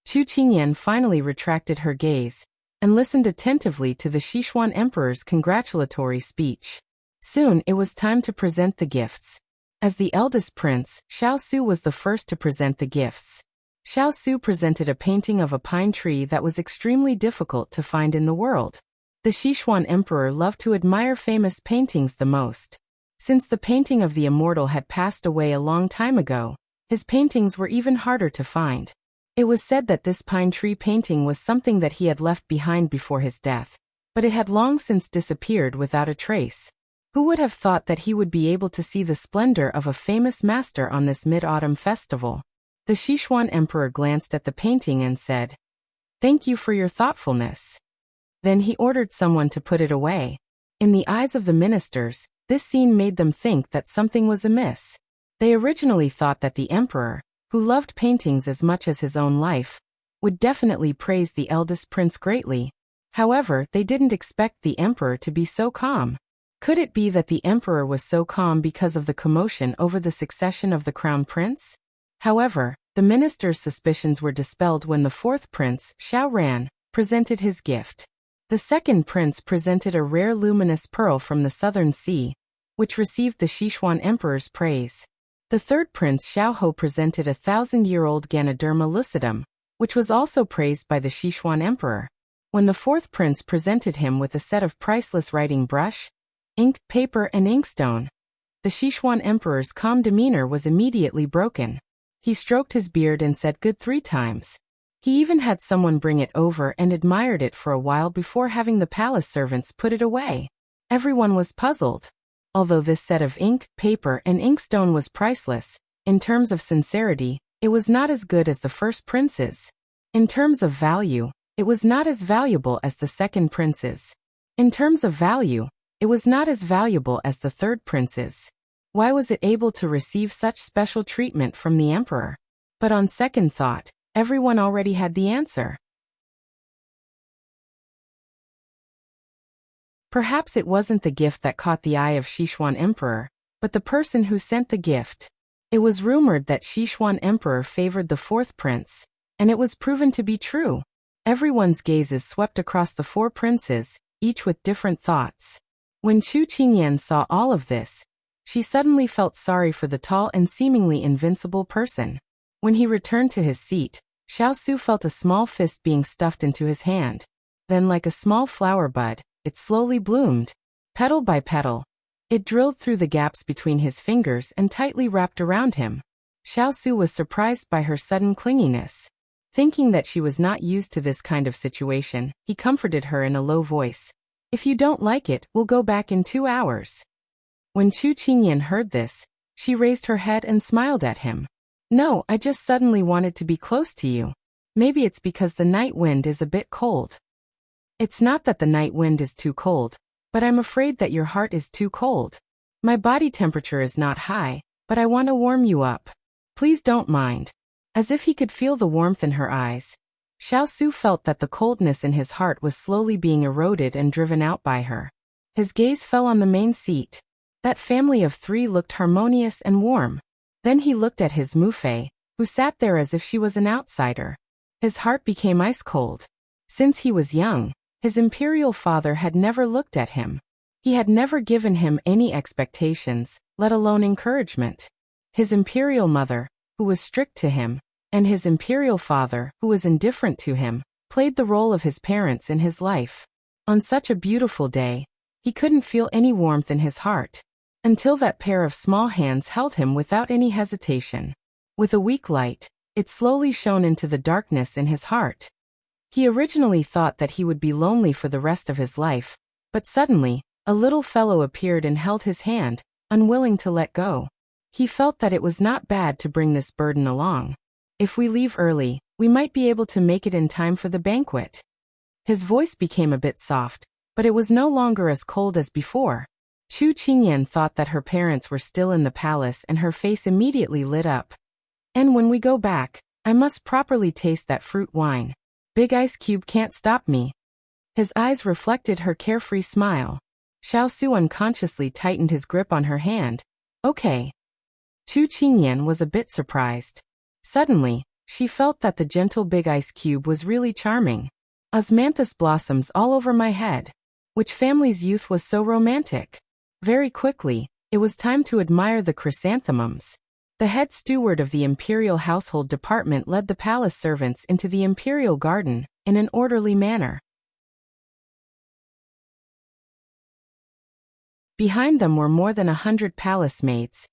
Chu Qingyan finally retracted her gaze, and listened attentively to the Sichuan Emperor's congratulatory speech. Soon it was time to present the gifts. As the eldest prince, Xiao Su was the first to present the gifts. Xiao Su presented a painting of a pine tree that was extremely difficult to find in the world. The Sichuan Emperor loved to admire famous paintings the most. Since the painting of the immortal had passed away a long time ago, his paintings were even harder to find. It was said that this pine tree painting was something that he had left behind before his death, but it had long since disappeared without a trace. Who would have thought that he would be able to see the splendor of a famous master on this mid-autumn festival? The Sichuan Emperor glanced at the painting and said, "Thank you for your thoughtfulness." Then he ordered someone to put it away. In the eyes of the ministers, this scene made them think that something was amiss. They originally thought that the emperor, who loved paintings as much as his own life, would definitely praise the eldest prince greatly. However, they didn't expect the emperor to be so calm. Could it be that the emperor was so calm because of the commotion over the succession of the crown prince? However, the minister's suspicions were dispelled when the fourth prince, Xiao Ran, presented his gift. The second prince presented a rare luminous pearl from the southern sea, which received the Sichuan emperor's praise. The third prince, Xiao Ho, presented a 1,000-year-old Ganoderma lucidum, which was also praised by the Sichuan emperor. When the fourth prince presented him with a set of priceless writing brush, ink, paper, and inkstone, the Sichuan emperor's calm demeanor was immediately broken. He stroked his beard and said good 3 times. He even had someone bring it over and admired it for a while before having the palace servants put it away. Everyone was puzzled. Although this set of ink, paper, and inkstone was priceless, in terms of sincerity, it was not as good as the first prince's. In terms of value, it was not as valuable as the second prince's. In terms of value, It was not as valuable as the third prince's. Why was it able to receive such special treatment from the emperor? But on second thought, everyone already had the answer. Perhaps it wasn't the gift that caught the eye of Sichuan Emperor, but the person who sent the gift. It was rumored that Sichuan Emperor favored the fourth prince, and it was proven to be true. Everyone's gazes swept across the four princes, each with different thoughts. When Chu Qingyan saw all of this, she suddenly felt sorry for the tall and seemingly invincible person. When he returned to his seat, Xiao Su felt a small fist being stuffed into his hand. Then, like a small flower bud, it slowly bloomed. Petal by petal, it drilled through the gaps between his fingers and tightly wrapped around him. Xiao Su was surprised by her sudden clinginess. Thinking that she was not used to this kind of situation, he comforted her in a low voice. If you don't like it, we'll go back in 2 hours. When Chu Qingyan heard this, she raised her head and smiled at him. No, I just suddenly wanted to be close to you. Maybe it's because the night wind is a bit cold. It's not that the night wind is too cold, but I'm afraid that your heart is too cold. My body temperature is not high, but I want to warm you up. Please don't mind. As if he could feel the warmth in her eyes, Xiao Su felt that the coldness in his heart was slowly being eroded and driven out by her. His gaze fell on the main seat. That family of 3 looked harmonious and warm. Then he looked at his Mufei, who sat there as if she was an outsider. His heart became ice cold. Since he was young, his imperial father had never looked at him. He had never given him any expectations, let alone encouragement. His imperial mother, who was strict to him, and his imperial father, who was indifferent to him, played the role of his parents in his life. On such a beautiful day, he couldn't feel any warmth in his heart, until that pair of small hands held him without any hesitation. With a weak light, it slowly shone into the darkness in his heart. He originally thought that he would be lonely for the rest of his life, but suddenly, a little fellow appeared and held his hand, unwilling to let go. He felt that it was not bad to bring this burden along. If we leave early, we might be able to make it in time for the banquet. His voice became a bit soft, but it was no longer as cold as before. Chu Qingyan thought that her parents were still in the palace and her face immediately lit up. And when we go back, I must properly taste that fruit wine. Big Ice Cube can't stop me. His eyes reflected her carefree smile. Xiao Su unconsciously tightened his grip on her hand. Okay. Chu Qingyan was a bit surprised. Suddenly, she felt that the gentle Big Ice Cube was really charming. Osmanthus blossoms all over my head. Which family's youth was so romantic? Very quickly, it was time to admire the chrysanthemums. The head steward of the imperial household department led the palace servants into the imperial garden, in an orderly manner. Behind them were more than 100 palace maids,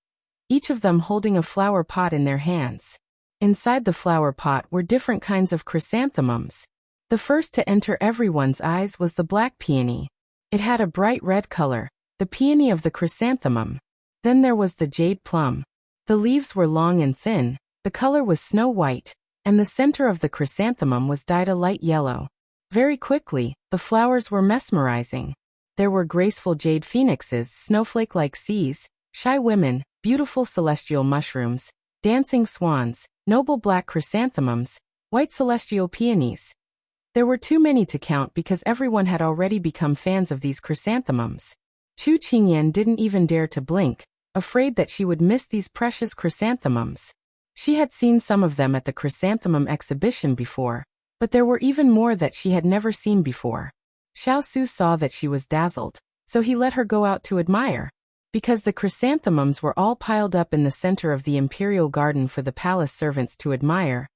each of them holding a flower pot in their hands. Inside the flower pot were different kinds of chrysanthemums. The first to enter everyone's eyes was the black peony. It had a bright red color, the peony of the chrysanthemum. Then there was the jade plum. The leaves were long and thin, the color was snow white, and the center of the chrysanthemum was dyed a light yellow. Very quickly, the flowers were mesmerizing. There were graceful jade phoenixes, snowflake-like seas, shy women, beautiful celestial mushrooms, dancing swans, noble black chrysanthemums, white celestial peonies. There were too many to count because everyone had already become fans of these chrysanthemums. Chu Qingyan didn't even dare to blink, afraid that she would miss these precious chrysanthemums. She had seen some of them at the chrysanthemum exhibition before, but there were even more that she had never seen before. Xiao Su saw that she was dazzled, so he let her go out to admire. Because the chrysanthemums were all piled up in the center of the imperial garden for the palace servants to admire,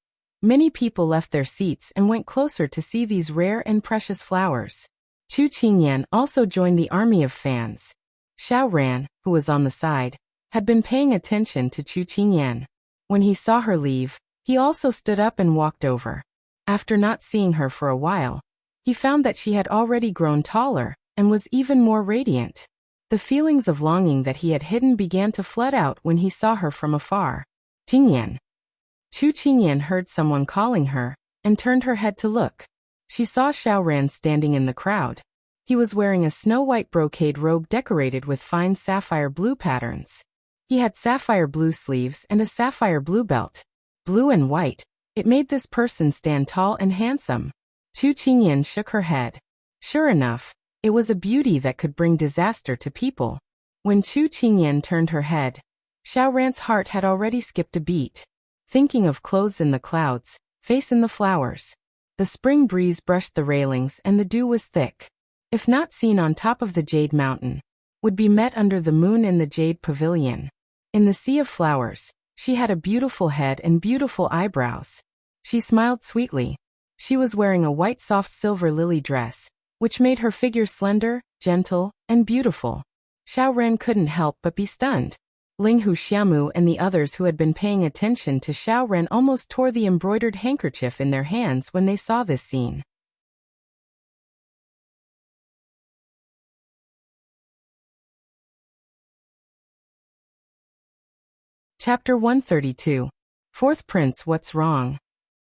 many people left their seats and went closer to see these rare and precious flowers. Chu Qingyan also joined the army of fans. Xiao Ran, who was on the side, had been paying attention to Chu Qingyan. When he saw her leave, he also stood up and walked over. After not seeing her for a while, he found that she had already grown taller and was even more radiant. The feelings of longing that he had hidden began to flood out when he saw her from afar. Qingyan. Chu Qingyan heard someone calling her and turned her head to look. She saw Xiao Ran standing in the crowd. He was wearing a snow-white brocade robe decorated with fine sapphire blue patterns. He had sapphire blue sleeves and a sapphire blue belt. Blue and white. It made this person stand tall and handsome. Chu Qingyan shook her head. Sure enough, it was a beauty that could bring disaster to people. When Chu Qingyan turned her head, Xiao Ran's heart had already skipped a beat. Thinking of clothes in the clouds, face in the flowers. The spring breeze brushed the railings and the dew was thick. If not seen on top of the Jade Mountain, would be met under the moon in the Jade Pavilion. In the sea of flowers, she had a beautiful head and beautiful eyebrows. She smiled sweetly. She was wearing a white soft silver lily dress, which made her figure slender, gentle, and beautiful. Xiao Ran couldn't help but be stunned. Ling Hu Xiaomu and the others who had been paying attention to Xiao Ran almost tore the embroidered handkerchief in their hands when they saw this scene. Chapter 132. Fourth Prince, What's Wrong?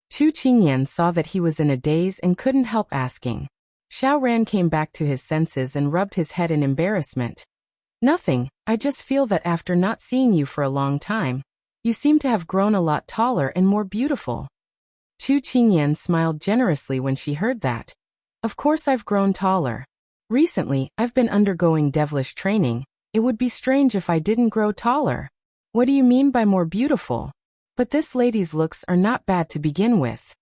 Chu Qingyan saw that he was in a daze and couldn't help asking. Xiao Ran came back to his senses and rubbed his head in embarrassment. Nothing, I just feel that after not seeing you for a long time, you seem to have grown a lot taller and more beautiful. Chu Qingyan smiled generously when she heard that. Of course I've grown taller. Recently, I've been undergoing devilish training. It would be strange if I didn't grow taller. What do you mean by more beautiful? But this lady's looks are not bad to begin with.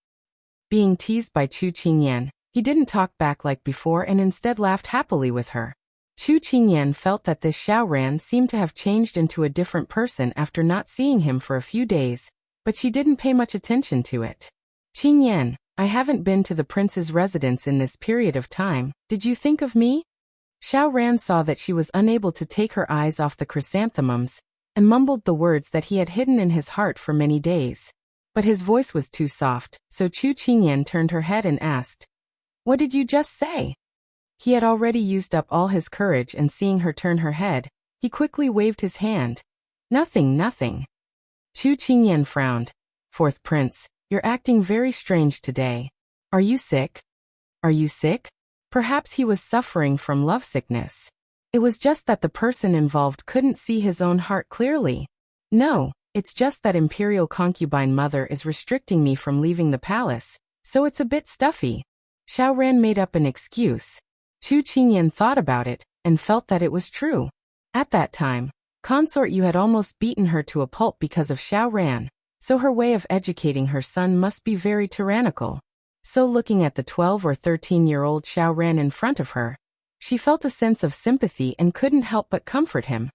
Being teased by Chu Qingyan, he didn't talk back like before and instead laughed happily with her. Chu Qingyan felt that this Xiao Ran seemed to have changed into a different person after not seeing him for a few days, but she didn't pay much attention to it. Qingyan, I haven't been to the prince's residence in this period of time. Did you think of me? Xiao Ran saw that she was unable to take her eyes off the chrysanthemums, and mumbled the words that he had hidden in his heart for many days. But his voice was too soft, so Chu Qingyan turned her head and asked, What did you just say? He had already used up all his courage, and seeing her turn her head, he quickly waved his hand. Nothing, nothing. Chu Qingyan frowned. Fourth Prince, you're acting very strange today. Are you sick? Are you sick? Perhaps he was suffering from lovesickness. It was just that the person involved couldn't see his own heart clearly. No, it's just that Imperial Concubine Mother is restricting me from leaving the palace, so it's a bit stuffy. Xiao Ran made up an excuse. Chu Qingyan thought about it, and felt that it was true. At that time, Consort Yu had almost beaten her to a pulp because of Xiao Ran, so her way of educating her son must be very tyrannical. So looking at the 12 or 13-year-old Xiao Ran in front of her, she felt a sense of sympathy and couldn't help but comfort him.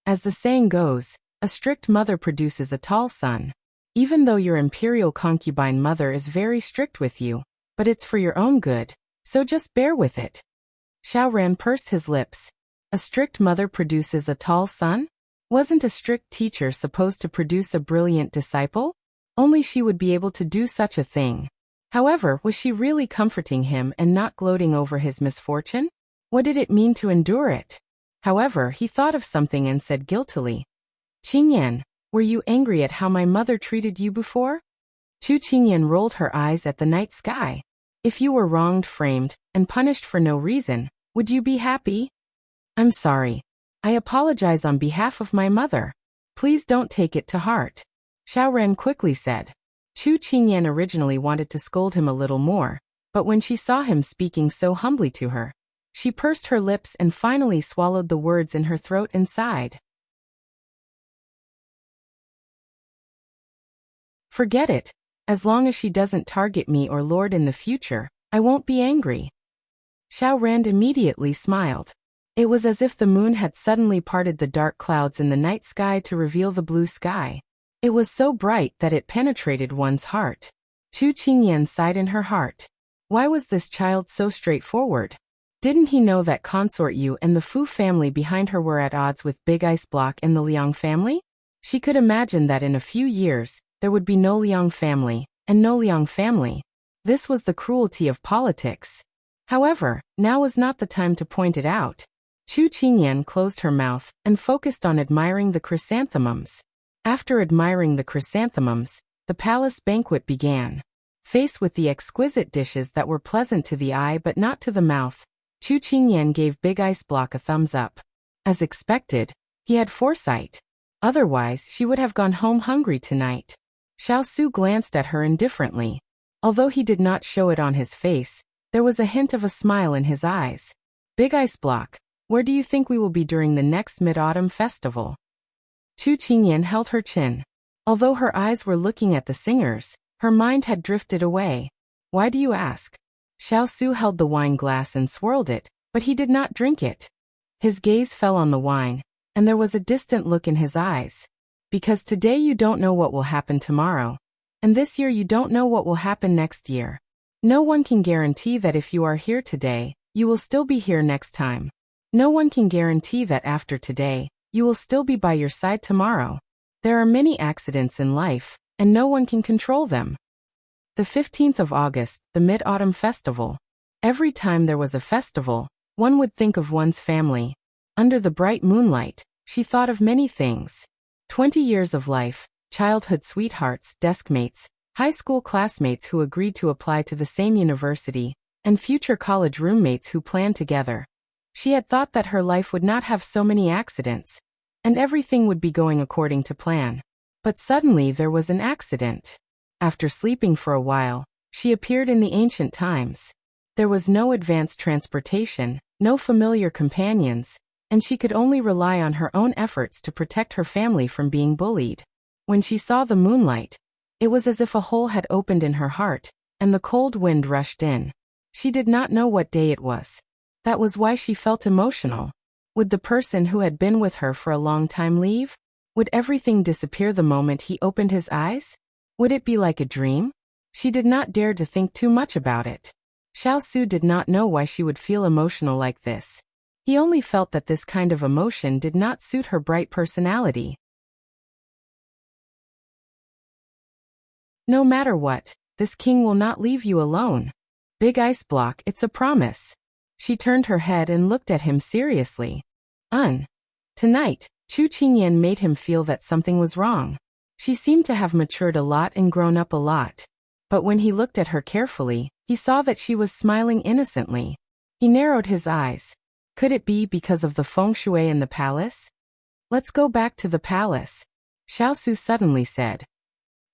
As the saying goes, a strict mother produces a tall son. Even though your Imperial Concubine Mother is very strict with you, but it's for your own good, so just bear with it. Xiao Ran pursed his lips. A strict mother produces a tall son? Wasn't a strict teacher supposed to produce a brilliant disciple? Only she would be able to do such a thing. However, was she really comforting him and not gloating over his misfortune? What did it mean to endure it? However, he thought of something and said guiltily, Qingyan, were you angry at how my mother treated you before? Chu Qingyan rolled her eyes at the night sky. If you were wronged, framed, and punished for no reason, would you be happy? I'm sorry. I apologize on behalf of my mother. Please don't take it to heart. Xiao Ran quickly said. Chu Qingyan originally wanted to scold him a little more, but when she saw him speaking so humbly to her, she pursed her lips and finally swallowed the words in her throat and sighed. Forget it. As long as she doesn't target me or Lord in the future, I won't be angry. Xiao Ran immediately smiled. It was as if the moon had suddenly parted the dark clouds in the night sky to reveal the blue sky. It was so bright that it penetrated one's heart. Chu Qingyan sighed in her heart. Why was this child so straightforward? Didn't he know that Consort Yu and the Fu family behind her were at odds with Big Ice Block and the Liang family? She could imagine that in a few years, there would be no Liang family, and no Liang family. This was the cruelty of politics. However, now was not the time to point it out. Chu Qingyan closed her mouth and focused on admiring the chrysanthemums. After admiring the chrysanthemums, the palace banquet began. Faced with the exquisite dishes that were pleasant to the eye but not to the mouth, Chu Qingyan gave Big Ice Block a thumbs up. As expected, he had foresight. Otherwise, she would have gone home hungry tonight. Xiao Su glanced at her indifferently. Although he did not show it on his face, there was a hint of a smile in his eyes. Big Ice Block, where do you think we will be during the next Mid-Autumn Festival? Chu Qingyan held her chin. Although her eyes were looking at the singers, her mind had drifted away. Why do you ask? Xiao Su held the wine glass and swirled it, but he did not drink it. His gaze fell on the wine, and there was a distant look in his eyes. Because today you don't know what will happen tomorrow. And this year you don't know what will happen next year. No one can guarantee that if you are here today, you will still be here next time. No one can guarantee that after today, you will still be by your side tomorrow. There are many accidents in life, and no one can control them. The 15th of August, the Mid-Autumn Festival. Every time there was a festival, one would think of one's family. Under the bright moonlight, she thought of many things. 20 years of life, childhood sweethearts, deskmates, high school classmates who agreed to apply to the same university, and future college roommates who planned together. She had thought that her life would not have so many accidents, and everything would be going according to plan. But suddenly there was an accident. After sleeping for a while, she appeared in the ancient times. There was no advanced transportation, no familiar companions, and she could only rely on her own efforts to protect her family from being bullied. When she saw the moonlight, it was as if a hole had opened in her heart, and the cold wind rushed in. She did not know what day it was. That was why she felt emotional. Would the person who had been with her for a long time leave? Would everything disappear the moment he opened his eyes? Would it be like a dream? She did not dare to think too much about it. Xiao Su did not know why she would feel emotional like this. He only felt that this kind of emotion did not suit her bright personality. No matter what, this king will not leave you alone. Big Ice Block, it's a promise. She turned her head and looked at him seriously. Tonight, Chu Qingyan made him feel that something was wrong. She seemed to have matured a lot and grown up a lot. But when he looked at her carefully, he saw that she was smiling innocently. He narrowed his eyes. Could it be because of the feng shui in the palace? Let's go back to the palace, Xiao Su suddenly said.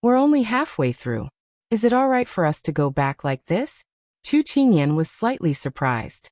We're only halfway through. Is it all right for us to go back like this? Chu Qingyan was slightly surprised.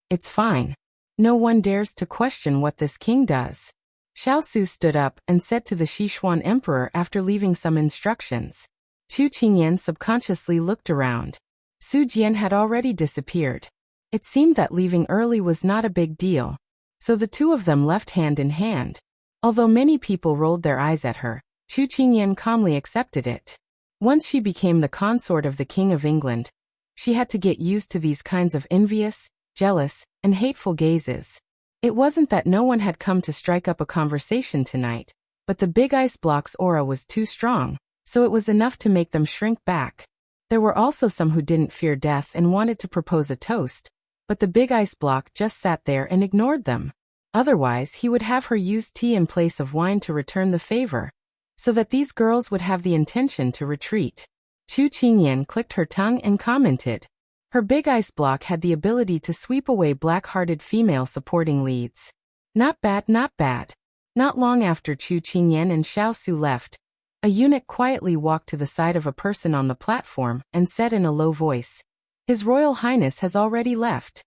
It's fine. No one dares to question what this king does. Xiao Su stood up and said to the Sichuan emperor after leaving some instructions. Chu Qingyan subconsciously looked around. Su Jian had already disappeared. It seemed that leaving early was not a big deal. So the two of them left hand in hand. Although many people rolled their eyes at her, Chu Qingyan calmly accepted it. Once she became the consort of the King of England, she had to get used to these kinds of envious, jealous, and hateful gazes. It wasn't that no one had come to strike up a conversation tonight, but the Big Ice Block's aura was too strong, so it was enough to make them shrink back. There were also some who didn't fear death and wanted to propose a toast, but the Big Ice Block just sat there and ignored them. Otherwise, he would have her use tea in place of wine to return the favor, so that these girls would have the intention to retreat. Chu Qingyan clicked her tongue and commented. Her Big Ice Block had the ability to sweep away black-hearted female supporting leads. Not bad, not bad. Not long after Chu Qingyan and Xiao Su left, a eunuch quietly walked to the side of a person on the platform and said in a low voice, His Royal Highness has already left.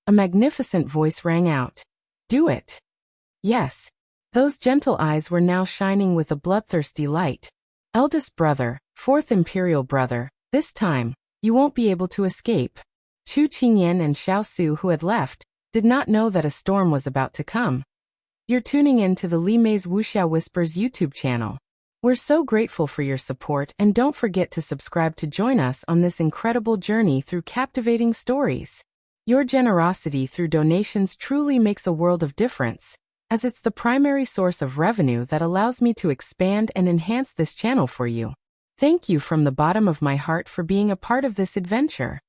A magnificent voice rang out. Do it. Yes. Those gentle eyes were now shining with a bloodthirsty light. Eldest brother, fourth imperial brother, this time, you won't be able to escape. Chu Qingyan and Xiao Su, who had left, did not know that a storm was about to come. You're tuning in to the Li Mei's Wuxia Whispers YouTube channel. We're so grateful for your support, and don't forget to subscribe to join us on this incredible journey through captivating stories. Your generosity through donations truly makes a world of difference, as it's the primary source of revenue that allows me to expand and enhance this channel for you. Thank you from the bottom of my heart for being a part of this adventure.